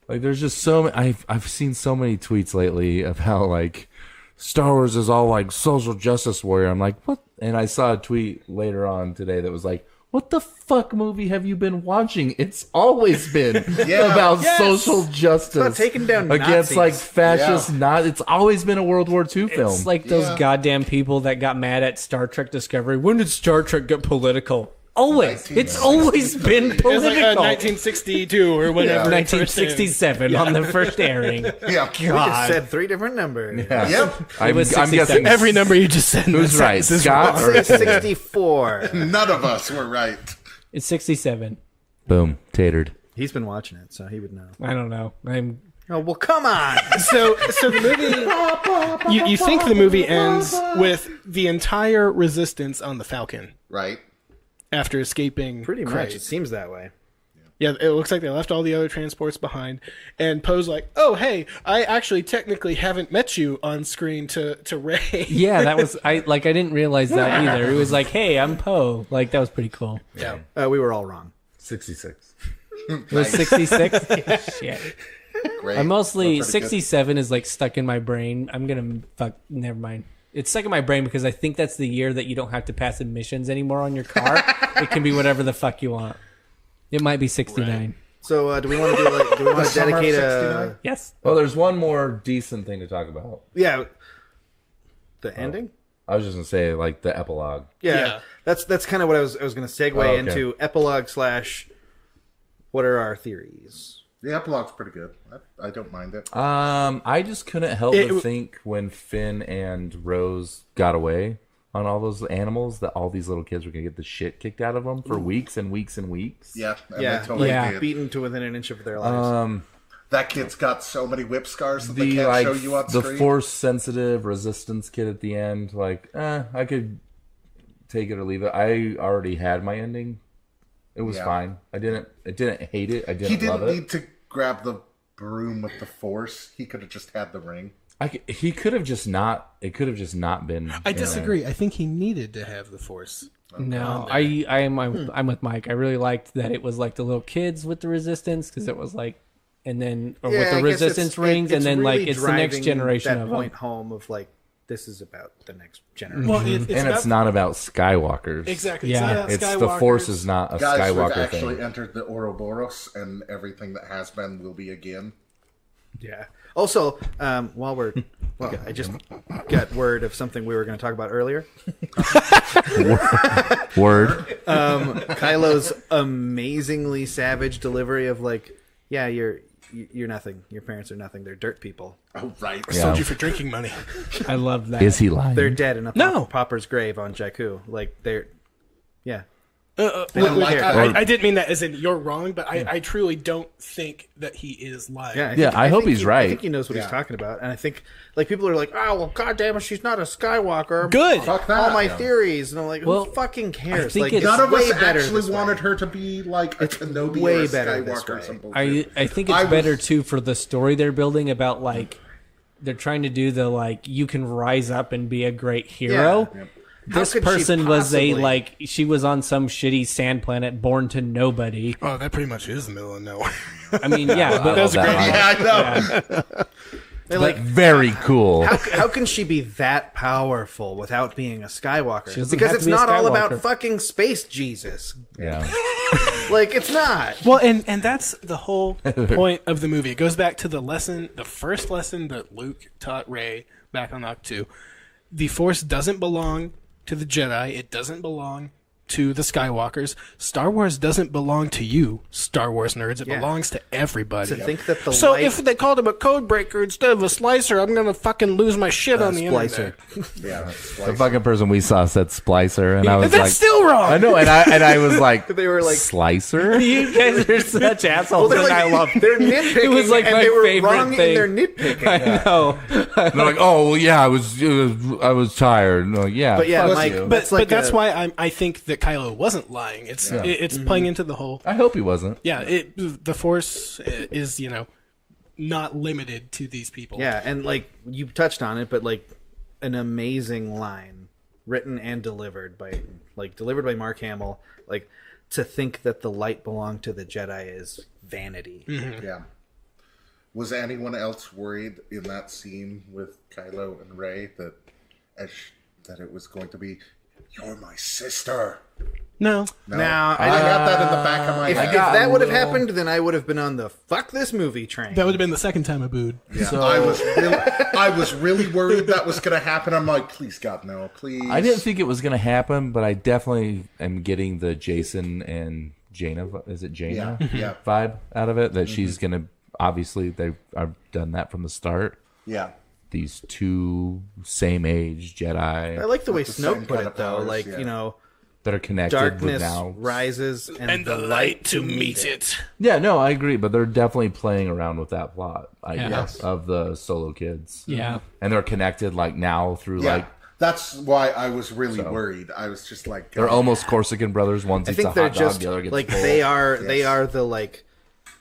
Like there's just so many. I've seen so many tweets lately of how like Star Wars is all like social justice warrior. I'm like, what? And I saw a tweet later on today that was like, what the fuck movie have you been watching? It's always been about social justice. About taking down against Nazis. like fascist It's always been a World War II film. it's like those goddamn people that got mad at Star Trek Discovery. When did Star Trek get political? Always. It's always been It was like political. 1962 or whatever. 1967 on the first airing. Yeah. Just said 3 different numbers. Yeah. Yep. I'm was guessing 67. Every number you just said. in who's that right, sentence is Scott wrong. or 64. None of us were right. It's 67. Boom, tatered. He's been watching it, so he would know. I don't know. Oh well, come on. So the movie, you think the movie ends with the entire resistance on the Falcon Right? after escaping. Pretty much, Crait. it seems that way. Yeah, it looks like they left all the other transports behind. And Poe's like, oh, hey, I actually technically haven't met you on screen to Rey. Yeah, that was I didn't realize that either. It was like, hey, I'm Poe. Like that was pretty cool. Yeah. We were all wrong. 66. It was 66. Shit. Great. I'm mostly Well, pretty good. 67 is like stuck in my brain. I'm gonna never mind. It's stuck in my brain because I think that's the year that you don't have to pass emissions anymore on your car. It can be whatever the fuck you want. It might be 69. So do we want to do like? Do we want to summer of dedicate 69? a? Yes. Well, there's one more decent thing to talk about. Yeah. The ending. I was just gonna say like the epilogue. Yeah. That's kind of what I was going to segue okay. into epilogue / what are our theories? The epilogue's pretty good. I don't mind it. I just couldn't help but think when Finn and Rose got away on all those animals that all these little kids were gonna get the shit kicked out of them for weeks and weeks and weeks. Yeah. And Yeah. they totally Yeah. did. Beaten to within an inch of their lives. That kid's got so many whip scars that they The can't like show you on the screen. force sensitive resistance kid at the end, like, I could take it or leave it. I already had my ending. It was Yeah. fine. I didn't hate it. I He didn't love didn't it. need to grab the broom with the force. He could have just had the ring. He could have just not. It could have just not been. I in there. disagree. I think he needed to have the Force. No, I'm with Mike. I really liked that it was like the little kids with the resistance because it was like, and then or with I the guess resistance it's- rings, it's and then really like it's the next driving generation that of point them. home of like this is about the next generation. Well, And it's not about Skywalkers. exactly. Yeah. It's, not It's the Force Skywalkers. is not a Guys, we've Skywalker actually thing. entered the Ouroboros, and everything that has been will be again. Yeah. Also, I just got word of something we were going to talk about earlier. Word. Kylo's amazingly savage delivery of like, yeah, you're nothing. Your parents are nothing. They're dirt people. Oh, right. I sold you for drinking money. I love that. Is he lying? They're dead in a No. pauper's grave on Jakku. Like they're, yeah. Like, I didn't mean that as in you're wrong, but I truly don't think that he is lying. Yeah, I hope he's right. I think he knows what he's talking about, and I think like people are like, "Oh well, goddamn it, she's not a Skywalker." Good. Fuck that. All my theories, and I'm like, Well, who fucking cares? think Like, it's- None of way us better actually this way. wanted her to be like a Kenobi way or a better this Skywalker or way. some bullshit. I think it's better too for the story they're building about like they're trying to do the like you can rise up and be a great hero. Yeah. This How could she person was a possibly- like she was on some shitty sand planet born to nobody. Oh, that pretty much is the middle of nowhere. I mean, yeah, but That was great. Yeah, I know. They're like, Very cool. how can she be that powerful without being a Skywalker? doesn't Because have it's to be a not all about Skywalker. fucking space Jesus. Yeah. Like, it's not. Well, and that's the whole point of the movie. It goes back to the first lesson that Luke taught Rey back on Ahch-To. The Force doesn't belong to the Jedi. It doesn't belong to the Skywalkers. Star Wars doesn't belong to you, Star Wars nerds. It Yeah. belongs to everybody. To think that the So light- if they called him a code breaker instead of a slicer, I'm gonna fucking lose my shit on the Splicer. internet. Yeah, The fucking person we saw said splicer, and I was That's like, still wrong. I know, and I was like, They were like- slicer. you guys are such assholes, they're and like, I love. they're nitpicking, It was like and my they were favorite wrong thing. in their nitpicking. I know. They're like, oh well, yeah, I was tired. And I'm like, yeah, But yeah, fuck Mike, you. but- But that's a- why I think that Kylo wasn't lying. It's playing into the whole. I hope he wasn't. Yeah, the Force is not limited to these people. Yeah, and like you touched on it, but like an amazing line, written and delivered by Mark Hamill. Like to think that the light belonged to the Jedi is vanity. Yeah. Was anyone else worried in that scene with Kylo and Rey that it was going to be, "You're my sister"? No. Now, I got that in the back of my if head. that would have happened, then I would have been on the fuck this movie train. That would have been the second time I booed. Yeah, I was really worried that was going to happen. I'm like, please, God, no, please. I didn't think it was gonna happen, but I definitely am getting the Jason and Jaina. Is it Jaina? Yeah. Vibe out of it that she's gonna. Obviously, they've done that from the start. Yeah. These two same age Jedi I like the way the same Snoke put kind it of though. powers, Like yeah. that are connected with Darkness now. rises And the light to meet it. Yeah, no, I agree, but they're definitely playing around with that plot, I Yeah. guess, of the solo kids. Yeah. And they're connected like now through Yeah. like That's why I was really worried. I was just like, they're almost Corsican brothers. One's I eats a think they're hot dog, just the other gets like full. they are the like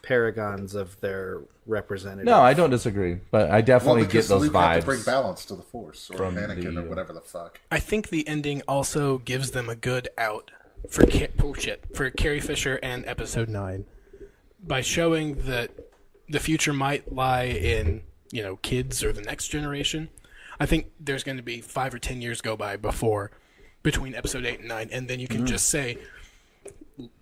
paragons of their representative. No, I don't disagree, but I definitely get because those Luke had to bring vibes. balance to the Force, or from Anakin, the, or whatever the fuck. I think the ending also gives them a good out for for Carrie Fisher and Episode 9 by showing that the future might lie in kids or the next generation. I think there's going to be 5 or 10 years go by between Episode 8 and 9, and then you can just say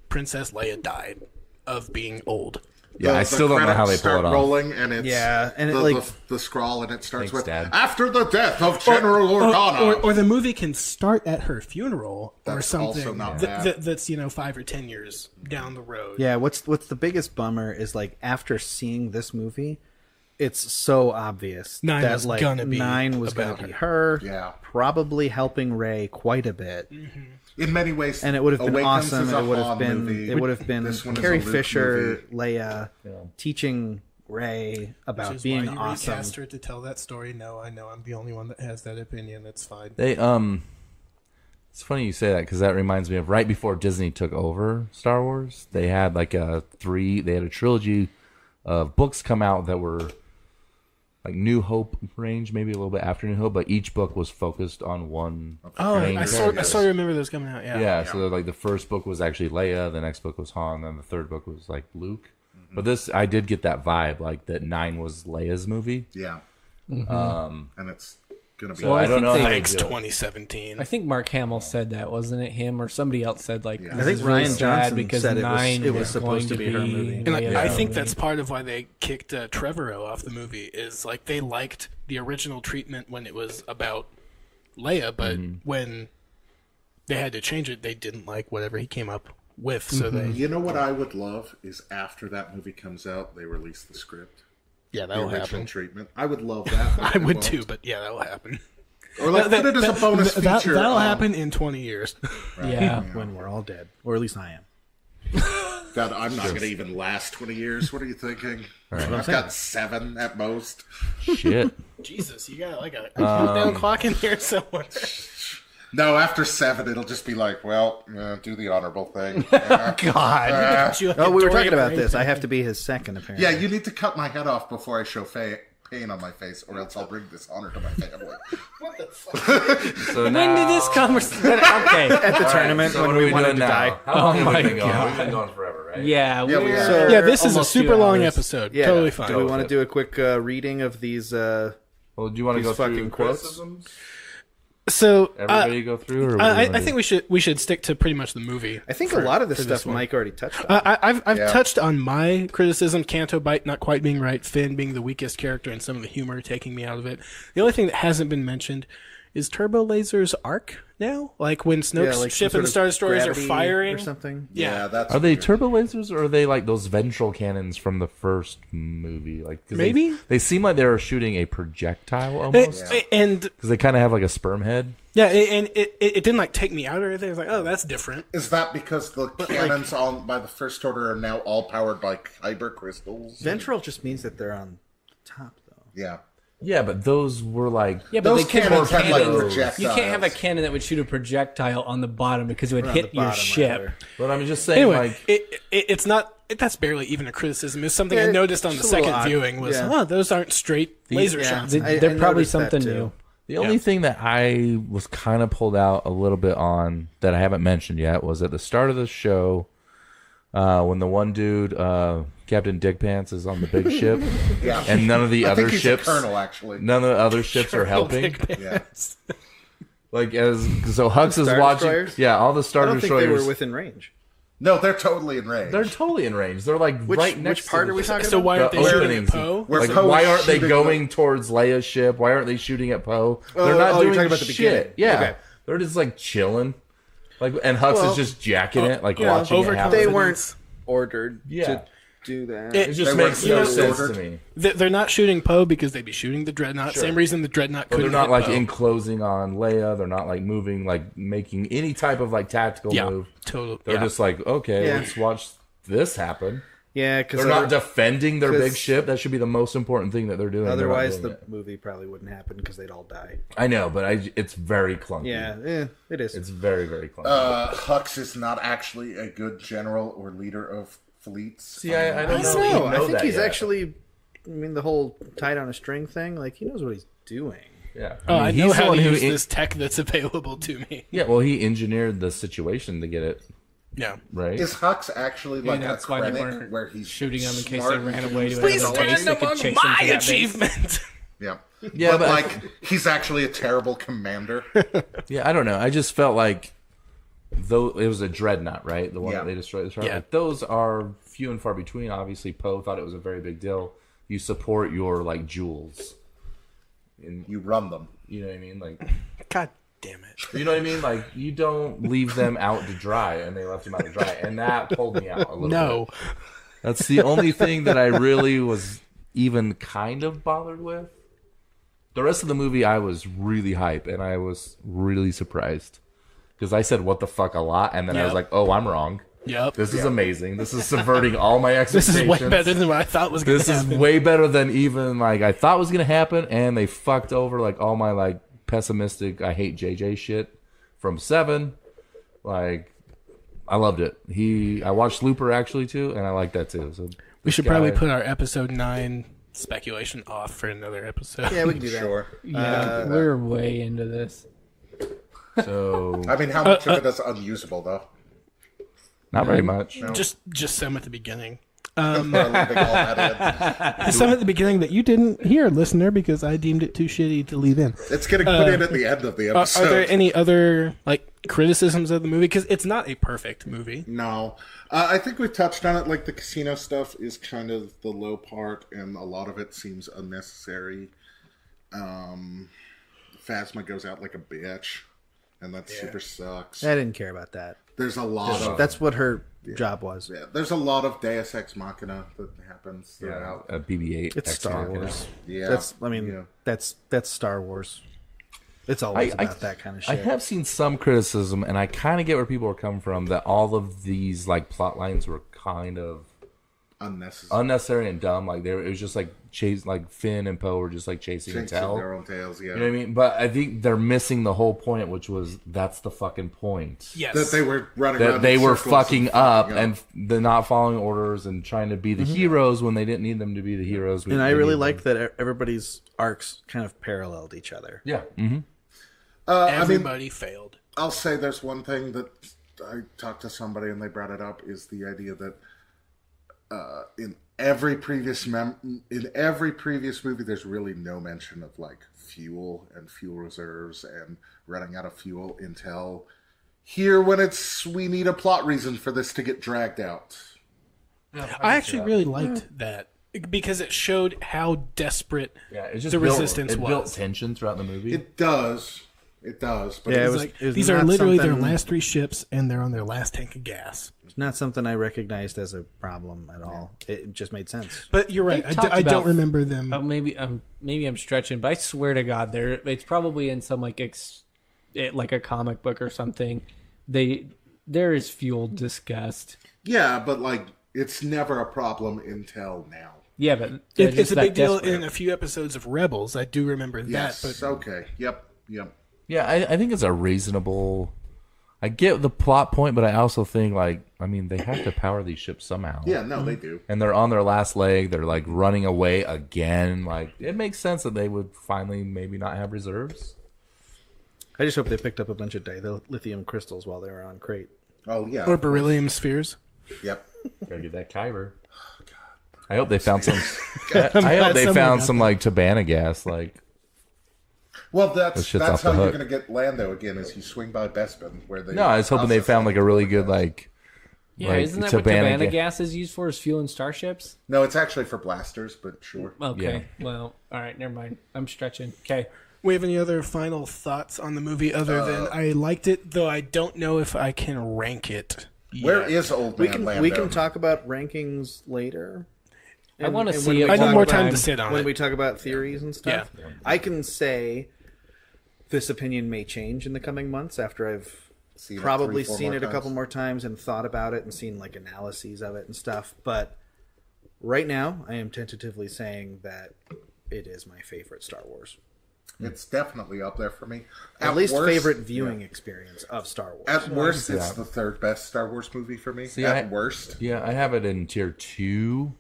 Princess Leia died of being old. Yeah, I still don't know how they credits pull it start off. rolling, and it's the scroll, and it starts Thanks, with Dad. "After the death of General Organa." Or the movie can start at her funeral or That's something also not bad. that's 5 or 10 years down the road. Yeah, what's the biggest bummer is like after seeing this movie, it's so obvious Nine that was like gonna be Nine was about gonna be her. Yeah. Probably helping Rey quite a bit. In many ways, And it would have been Awakens awesome. is a It would have Han been movie. it would have been This one is Carrie a Luke Fisher, movie. Leia teaching Rey about Which is being why you awesome. recast her to tell that story. No, I know I'm the only one that has that opinion. That's fine. They it's funny you say that because that reminds me of right before Disney took over Star Wars. They had like a trilogy of books come out that were like New Hope range, maybe a little bit after New Hope, but each book was focused on one. Oh, main I character. sort of remember those coming out. Yeah. Yeah, so like the first book was actually Leia, the next book was Han, then the third book was like Luke. But this, I did get that vibe, like that 9 was Leia's movie. Yeah, and it's gonna be. So I don't know how they Thanks, do it. 2017. I think Mark Hamill said that, wasn't it him or somebody else said like Yeah. this I think is really Ryan sad Johnson because said 9 it was supposed going to be her movie. And Leia's I think movie. that's part of why they kicked Trevorrow off the movie. Is like they liked the original treatment when it was about Leia, but when they had to change it, they didn't like whatever he came up with. So they, You know what I would love is after that movie comes out, they release the script. yeah, The that'll original happen. treatment. I would love that. but I they would won't. too, but yeah, that'll happen. Or like put it as a bonus feature. That'll happen in 20 years. Yeah. When we're all dead, or at least I am. God, I'm not going to even last 20 years. What are you thinking? I've got 7 at most. Shit. Jesus, you got like a countdown clock in here somewhere. No, after 7, it'll just be like, well, do the honorable thing. God. Oh, we were talking about this. I have to be his second, apparently. Yeah, you need to cut my head off before I show pain on my face, or else I'll bring dishonor to my family. What the fuck? So When now, did this conversation? Okay. At the tournament so when what are we we wanted doing to now? die. How long have my we been going? God. We've been going forever, right? Yeah, Yeah, we we're are. So- Yeah, this is a almost super 2 long hours. episode. Yeah. Totally Do fine. we want to do a quick reading of these? Well, do you want to These go through fucking quotes? criticisms? So Everybody go through? Or what do you I wanna do? think we should stick to pretty much the movie. I think a lot of this stuff one. Mike already touched on. I've Yeah. touched on my criticism, Canto Bite not quite being right, Finn being the weakest character, and some of the humor taking me out of it. The only thing that hasn't been mentioned is Turbo Laser's arc now, like when Snoke's like ship some and the sort Star of Destroyers are gravity firing or something. Yeah, that's Are they weird. turbo lasers or are they like those ventral cannons from the first movie? Like 'cause Maybe? they seem like they were shooting a projectile almost And because they kind of have like a sperm head. yeah, and it didn't like take me out or anything. It was like, oh, that's different. Is that because the cannons on by the First Order are now all powered by kyber crystals? Ventral just means that they're on top, though. Yeah. Yeah, but those were like Yeah, but Those they can't cannons have had, like, cannons. projectiles. You can't have a cannon that would shoot a projectile on the bottom because it would Or on hit the your bottom, ship. rather. But I'm just saying, Anyway, like, it's not. That's barely even a criticism. It's something Yeah, I noticed on the it's a little second odd. viewing was, Yeah. oh, those aren't straight laser yeah. shots. They're I probably noticed that something too. new. the only thing that I was kind of pulled out a little bit on that I haven't mentioned yet was at the start of the show when the one dude, Captain Dick Pants, is on the big ship, Yeah. and none of the I other think he's ships, a colonel, actually. none of the other ships are helping. Yeah. Like so, Hux is Star watching. Destroyers? Yeah, all the Star I don't think Destroyers. they were within range. No, they're totally in range. They're totally in range. They're like right next. Which part to are we the- talking So about? why aren't The they shooting opening at Poe? Where Like, Poe why is aren't they shooting going towards Leia's ship? Why aren't they shooting at Poe? They're not oh, doing you're talking about the shit. beginning. Yeah, Okay. they're just like chilling. Like, and Hux Well, is just jacking it, like you know, watching it happen. They overconfidence. weren't ordered Yeah. to do that. It just They makes weren't no you know, sense ordered. to me. They're not shooting Poe because they'd be shooting the Dreadnought. Same reason the Dreadnought But couldn't they're not hit like Poe. enclosing on Leia. They're not like moving, like making any type of like tactical Yeah, move. totally. They're Yeah. just like, okay, Yeah. let's watch this happen. Yeah, because They're not defending their big 'cause- ship. That should be the most important thing that they're doing. They're not otherwise doing the it. movie probably wouldn't happen because they'd all die. I know, but it's very clunky. Yeah, it is. It's very, very clunky. Hux is not actually a good general or leader of fleets. See, I don't I know. don't if you know. I think that he's yet. actually. I mean, the whole tied on a string thing. Like he knows what he's doing. Yeah. Oh, I mean, know he's the how one to who use this tech that's available to me. Yeah, well, he engineered the situation to get it Yeah. right. Is Hux actually like a that's why they Krennic weren't where he's shooting them in case smart they and ran away to Please another stand base. They could chase them to that base. achievement. Yeah. Yeah, but but- like he's actually a terrible commander. Yeah, I don't know. I just felt like though it was a dreadnought, right? The one Yeah. that they destroyed. Yeah. Like, those are few and far between. Obviously, Poe thought it was a very big deal. You support your like jewels, and You run them. you know what I mean. Like, God damn it. you know what I mean. Like, you don't leave them out to dry, and they left him out to dry, and that pulled me out a little No. bit. That's the only thing that I really was even kind of bothered with. The rest of the movie, I was really hype, and I was really surprised. Because I said, what the fuck, a lot, and then I was Yep. like, oh, I'm wrong. Yep. This is amazing. This is subverting all my This expectations. is way better than what I thought was going This to is happen. way better than even, like, I thought was going to happen, and they fucked over, like, all my, like, pessimistic, I hate JJ shit from 7. Like, I loved it. I watched Looper, actually, too, and I like that, too. So We should probably put our episode 9 speculation off for another episode. Yeah, we can do that. Sure. Yeah, we're way into this. So, I mean, how much of it is unusable though? not very much. Just some at the beginning. We're leaving all that in. Some at the beginning that you didn't hear, listener, because I deemed it too shitty to leave in. It's getting put in at the end of the Are episode. there any other like criticisms of the movie? Because it's not a perfect movie. No. I think we touched on it. Like, the casino stuff is kind of the low part, and a lot of it seems unnecessary. Phasma goes out like a bitch, and that super sucks. I didn't care about that. There's a lot of That's what her job was. yeah. There's a lot of Deus Ex Machina that happens throughout. A BB-8. It's Ex Star Machina. Wars. Yeah, That's Star Wars. It's always about that kind of shit. I have seen some criticism, and I kind of get where people are coming from, that all of these like plot lines were kind of unnecessary and dumb. Like it was just like Finn and Poe were just like chasing a tail. their own tails. Yeah, You know what I mean? But I think they're missing the whole point, which was that's the fucking point. Yes. that they were running. That around they in were circles fucking up fucking and they're not following orders and trying to be the heroes when they didn't need them to be the heroes. And I really like that everybody's arcs kind of paralleled each other. Yeah. Everybody failed. I'll say there's one thing that I talked to somebody and they brought it up is the idea that in every previous movie there's really no mention of like fuel and fuel reserves and running out of fuel until here when we need a plot reason for this to get dragged out. I actually really liked that because it showed how desperate the resistance was. It built tension throughout the movie. It does. But Yeah, it's it was These are not literally their something- last 3 ships, and they're on their last tank of gas. It's not something I recognized as a problem at all. It just made sense. But you're right. They talked I don't about- remember them. Maybe I'm stretching, but I swear to God, it's probably in some like a comic book or something. There is fuel discussed. yeah, but like it's never a problem until now. Yeah, but they're It's just a that big deal desperate. in a few episodes of Rebels. I do remember Yes. that. But Okay. Yep. Yeah, I think it's a reasonable. I get the plot point, but I also think they have to power these ships somehow. Yeah. No, they do. And they're on their last leg. They're like running away again. Like it makes sense that they would finally maybe not have reserves. I just hope they picked up a bunch of dilithium crystals while they were on Crate. Oh yeah. or beryllium spheres. Yep. Gotta get that Kyber. I hope they found some. I hope they someone found got some like Tabana gas. Like Well, that's shit's off how the you're hook. going to get Lando again. Is you swing by Bespin where they? no, I was hoping they found like a really good like. Yeah, like, isn't that what Tabana Tabana gas is used for? Is fueling starships? No, it's actually for blasters, but sure. Okay, well, all right, never mind. I'm stretching. Okay, We have any other final thoughts on the movie other than I liked it, though I don't know if I can rank it. Where yet. is Old Man Lando? We can talk about rankings later. I want to and see when it. we I need talk more about- time to sit on when it. we talk about theories and stuff. Yeah. I can say this opinion may change in the coming months after I've Seen it probably 3-4 seen more it a couple times. more times and thought about it and seen like analyses of it and stuff. But right now, I am tentatively saying that it is my favorite Star Wars. It's definitely up there for me. At least worst- favorite viewing experience of Star Wars. At worst, it's the third best Star Wars movie for me. At worst, Yeah, I have it in tier 2,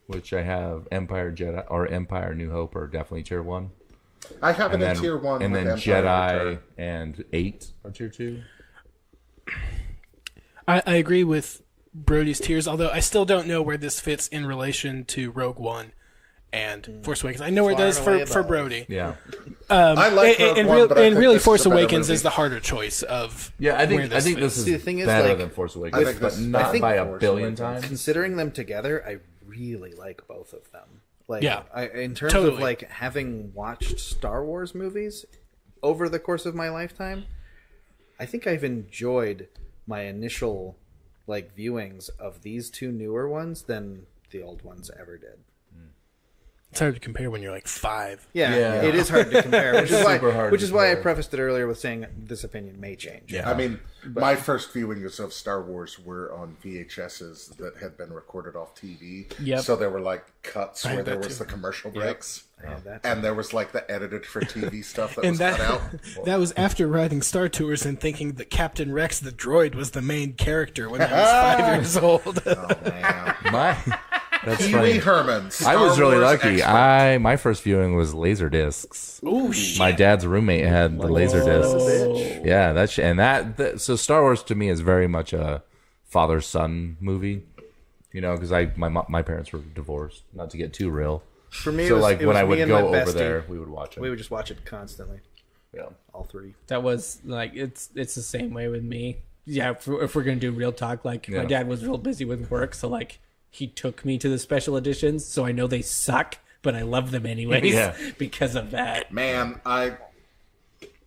which I have Empire Jedi or Empire New Hope are definitely tier 1. I have it And in then tier 1. and with then Empire Jedi Return. and 8 are tier 2. I agree with Brody's tiers, although I still don't know where this fits in relation to Rogue One and Force Awakens. I know where it Far does and away for above. Brody. Yeah. I like Rogue and, One, real- but I and think really, this is Force a better Awakens movie. is the harder choice of. Yeah, I where think this fits. is See, the thing is, better like, than Force I Awakens, think but this- not I think by a Force billion Awakens. times. Considering them together, I really like both of them. Like, Yeah, in terms totally. of like having watched Star Wars movies over the course of my lifetime, I think I've enjoyed my initial like viewings of these two newer ones than the old ones ever did. It's hard to compare when you're like 5. Yeah, it is hard to compare, which is why super hard which to is why I compare. prefaced it earlier with saying this opinion may change. Yeah. I mean, my first viewings of Star Wars were on VHSs that had been recorded off TV. Yep. So there were like cuts where had there that was too. the commercial breaks. Yeah, that's And there was like the edited for TV stuff that And was cut out. that was after writing Star Tours and thinking that Captain Rex the droid was the main character when I was 5 years old. Oh man. That's Pee funny. Wee Herman. I Star was really Wars lucky. expert. My first viewing was laser discs. Oh shit! My dad's roommate had the laser discs. Yeah, so Star Wars to me is very much a father son movie. You know, because my parents were divorced. Not to get too real. for me. So it was, like it when was I me would and go my over bestie. there, we would watch it. We would just watch it constantly, Yeah. all three. that was like it's the same way with me. Yeah, if we're gonna do real talk, like my Yeah. dad was real busy with work, so like he took me to the special editions, so I know they suck, but I love them anyways Yeah. because of that. Man,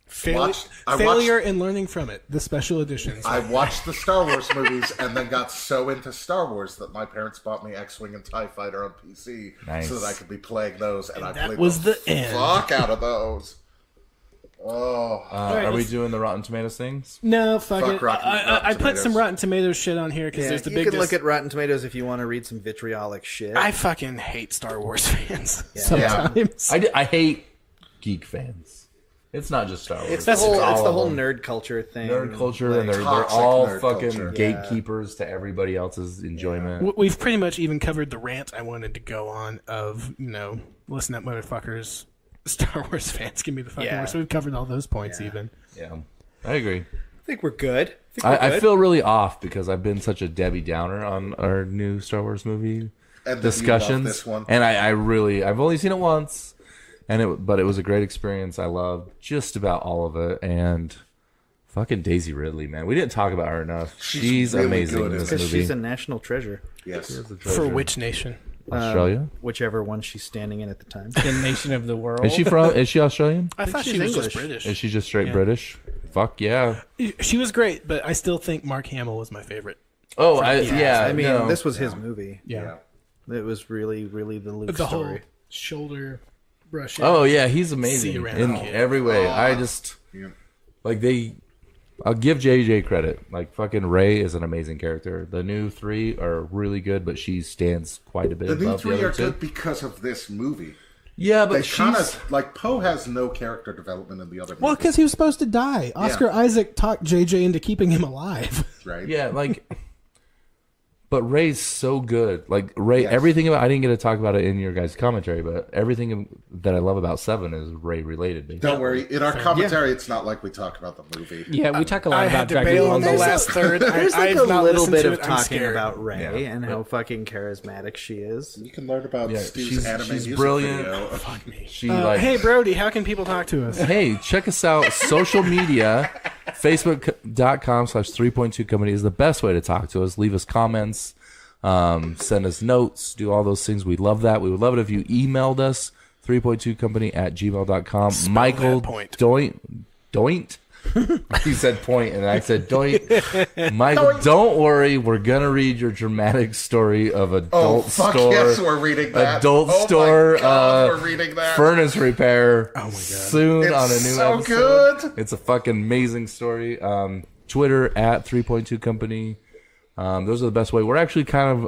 Failure and learning from it. The special editions. I watched the Star Wars movies and then got so into Star Wars that my parents bought me X-Wing and TIE Fighter on PC so that I could be playing those, and I played the fuck out of those. Oh, are we doing the Rotten Tomatoes things? No, fuck it. Rotten I put Tomatoes. some Rotten Tomatoes shit on here because Yeah, there's the you big. can look at Rotten Tomatoes if you want to read some vitriolic shit. I fucking hate Star Wars fans sometimes. I hate geek fans. It's not just Star Wars. It's the whole nerd culture thing. Nerd culture, and they're toxic all nerd fucking culture. gatekeepers to everybody else's enjoyment. We've pretty much even covered the rant I wanted to go on of, listen up, motherfuckers. Star Wars fans, give me the fucking word. So we've covered all those points even. Yeah, I agree. I think we're good. I feel really off because I've been such a Debbie Downer on our new Star Wars movie And discussions. this one. And I've only seen it once, but it was a great experience. I loved just about all of it, and fucking Daisy Ridley, man, we didn't talk about her enough. She's really amazing good in in this Because movie. she's a national treasure. Yes. For which nation? Australia? Whichever one she's standing in at the time. The nation of the world. Is she Australian? I thought she's she was English. just British. Is she just straight British? Fuck yeah. She was great, but I still think Mark Hamill was my favorite. Oh, I mean, no. this was his movie. Yeah. It was really, really the Luke The story. whole shoulder brush. Oh yeah, he's See amazing around in kid. every way. I'll give JJ credit. Like fucking Rey is an amazing character. The new 3 are really good, but she stands quite a bit The new above 3 the are other 2. good because of this movie. Yeah, They but kind she's of like Poe has no character development in the other Well, movies, because he was supposed to die. Oscar Isaac talked JJ into keeping him alive. right? yeah, like. But Ray's so good. Like Ray, Yes. everything about I didn't get to talk about it in your guys' commentary, but everything that I love about 7 is Ray related. Basically. Don't worry. In our commentary, it's not like we talk about the movie. Yeah, we talk a lot I about had to Dragon bail Ball on the Z. last third. There's like I've a not little listened bit to of it. I'm talking scared. about Rey Yeah. and how fucking charismatic she is. You can learn about Yeah, Stu's anime she's music brilliant. video. Fuck me. She like Hey, Brody, how can people talk to us? hey, check us out. Social media, Facebook.com/3.2 Company is the best way to talk to us. Leave us comments, send us notes, do all those things. We'd love that. We would love it if you emailed us, 3.2company@gmail.com. Spell Michael that point. Doint. He said point, and I said doint. Michael, don't worry. We're going to read your dramatic story of adult fuck store. yes, we're reading that. Adult Oh my store God, we're reading that. furnace repair soon It's on a new so episode. good. It's a fucking amazing story. Twitter @3.2 Company. Those are the best way. We're actually kind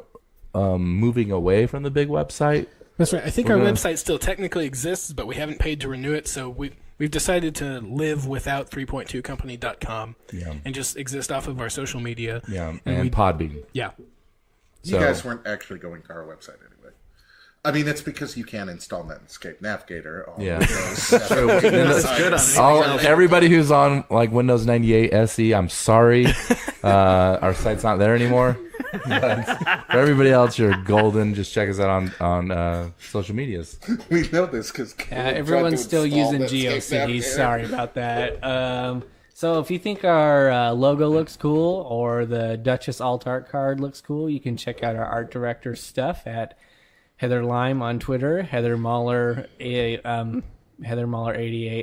of moving away from the big website. That's right. I think We're our gonna- website still technically exists, but we haven't paid to renew it, so we've decided to live without 3.2company.com and just exist off of our social media. Yeah, and Podbean. Yeah. You So- guys weren't actually going to our website anyway. I mean, it's because you can't install Netscape Navigator on Yeah. Windows 7. Everybody who's on like Windows 98 SE, I'm sorry. Our site's not there anymore. But for everybody else, you're golden. Just check us out on social medias. We know this because Everyone's still using GeoCities. Sorry about that. So if you think our logo looks cool or the Duchess Alt Art card looks cool, you can check out our art director stuff at Heather Lime on Twitter, Heather Mahler 88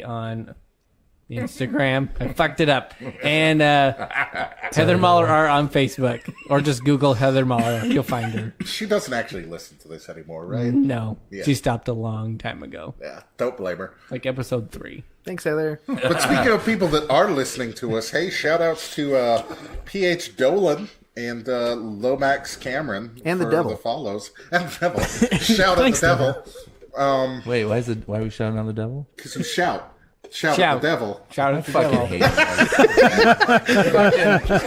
on Instagram. I fucked it up. And Heather Mahler art on Facebook, or just Google Heather Mahler. You'll find her. She doesn't actually listen to this anymore, right? No, she stopped a long time ago, Yeah, don't blame her. like episode 3. Thanks, Heather. But speaking of people that are listening to us, hey, shout outs to PH Dolan and Lomax Cameron And the for devil. the follows. And the devil. Shout out Thanks, the devil. Wait, why are we shouting on the devil? Because you shout. Shout Shout. at the devil. Shout out to Fucking Devil. hate it.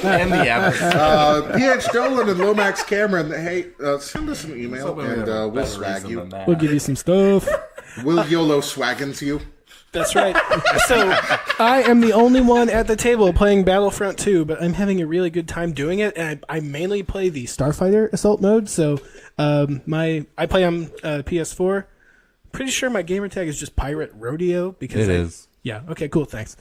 And the episode. PH Dolan and Lomax Cameron, hey, send us an email and we'll swag you. We'll give you some stuff. We'll YOLO swaggins you. That's right. So I am the only one at the table playing Battlefront 2, but I'm having a really good time doing it. And I mainly play the Starfighter assault mode. So I play on PS4. Pretty sure my gamer tag is just Pirate Rodeo because It is. Yeah. Okay. Cool. Thanks.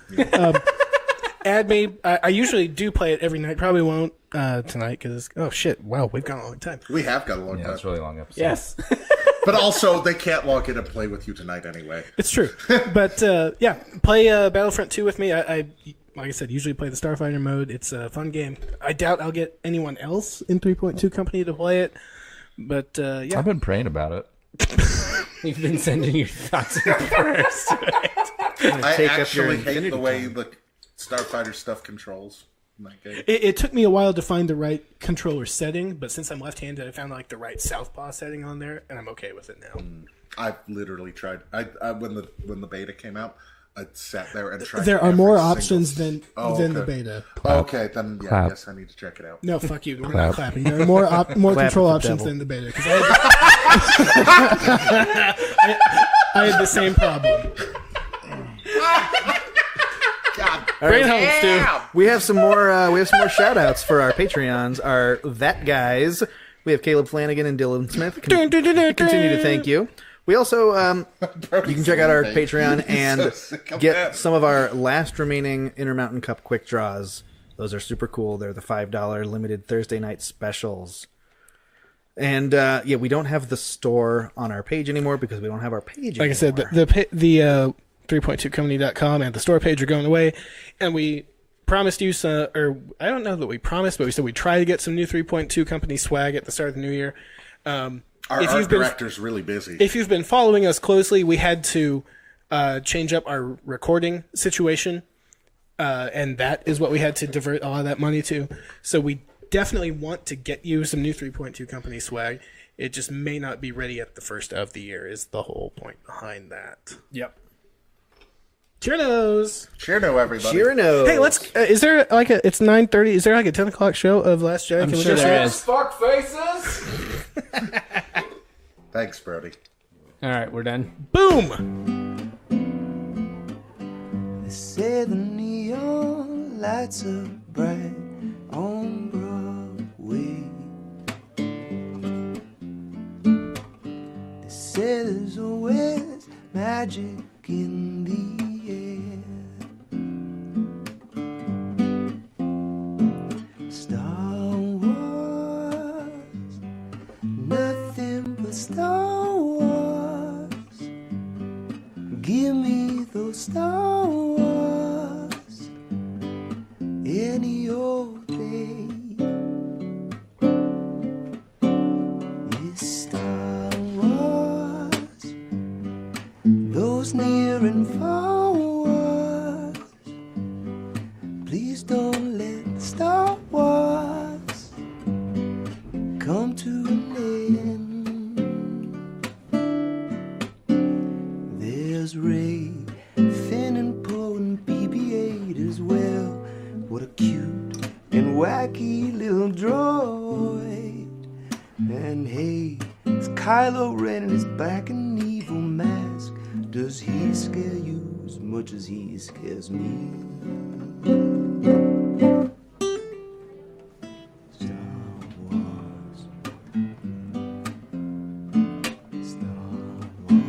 Add me. I usually do play it every night. Probably won't tonight because oh shit! Wow, we've got a long time. We have got a long Yeah, time. it's a really long episode. Yes. But also, they can't log in and play with you tonight anyway. It's true. But yeah, play Battlefront 2 with me. I like I said, usually play the Starfighter mode. It's a fun game. I doubt I'll get anyone else in 3.2 Company to play it. But yeah. I've been praying about it. You've been sending your thoughts and prayers to it. I take up your actually hate Infinity the way time. the Starfighter stuff controls in that game. It took me a while to find the right controller setting, but since I'm left-handed, I found like the right southpaw setting on there, and I'm okay with it now. I've literally tried. I when the beta came out, I sat there and tried. There are every more single- options than Oh, the okay. beta. Okay, then yeah, Clap. I guess I need to check it out. No, fuck you. We're Clap. not clapping. There are more more Clap control at the options devil. than the beta. 'Cause I had the same problem. Bring it home, Stu. We have some more. We have some more shout outs for our Patreons. Our that guys. We have Caleb Flanagan and Dylan Smith. Continue to thank you. We also you can check out our Patreon and sick of get that. some of our last remaining Intermountain Cup quick draws. Those are super cool. They're the $5 limited Thursday night specials. And yeah, we don't have the store on our page anymore because we don't have our page. Like I said, the 3.2company.com and the store page are going away, and we promised you some, or I don't know that we promised, but we said we'd try to get some new 3.2 Company swag at the start of the new year. Our If art you've been- director's really busy. If you've been following us closely, we had to change up our recording situation, and that is what we had to divert a lot of that money to. So we definitely want to get you some new 3.2 Company swag. It just may not be ready at the first of the year is the whole point behind that. Yep. Cheerios! Cheerno, everybody. Cheerinos. Hey, let's. Is there like a? It's 9:30. Is there like a 10 o'clock show of Last Jedi? I'm Can we sure go there see it? is. Fuck faces. Thanks, Brody. All right, we're done. Boom! They say the neon lights are bright on Broadway. They say there's always magic in the air. Star Wars, nothing but Star Wars. Give me those Star Wars any old day. It's Star Wars, those near and far wars. Please don't let Star Wars come to an end. There's Ray, Finn and Poe and BB-8 as well. What a cute and wacky little droid. And hey, it's Kylo Ren and his black and evil mask. Does he scare you as much as he scares me? Star Wars. Star Wars.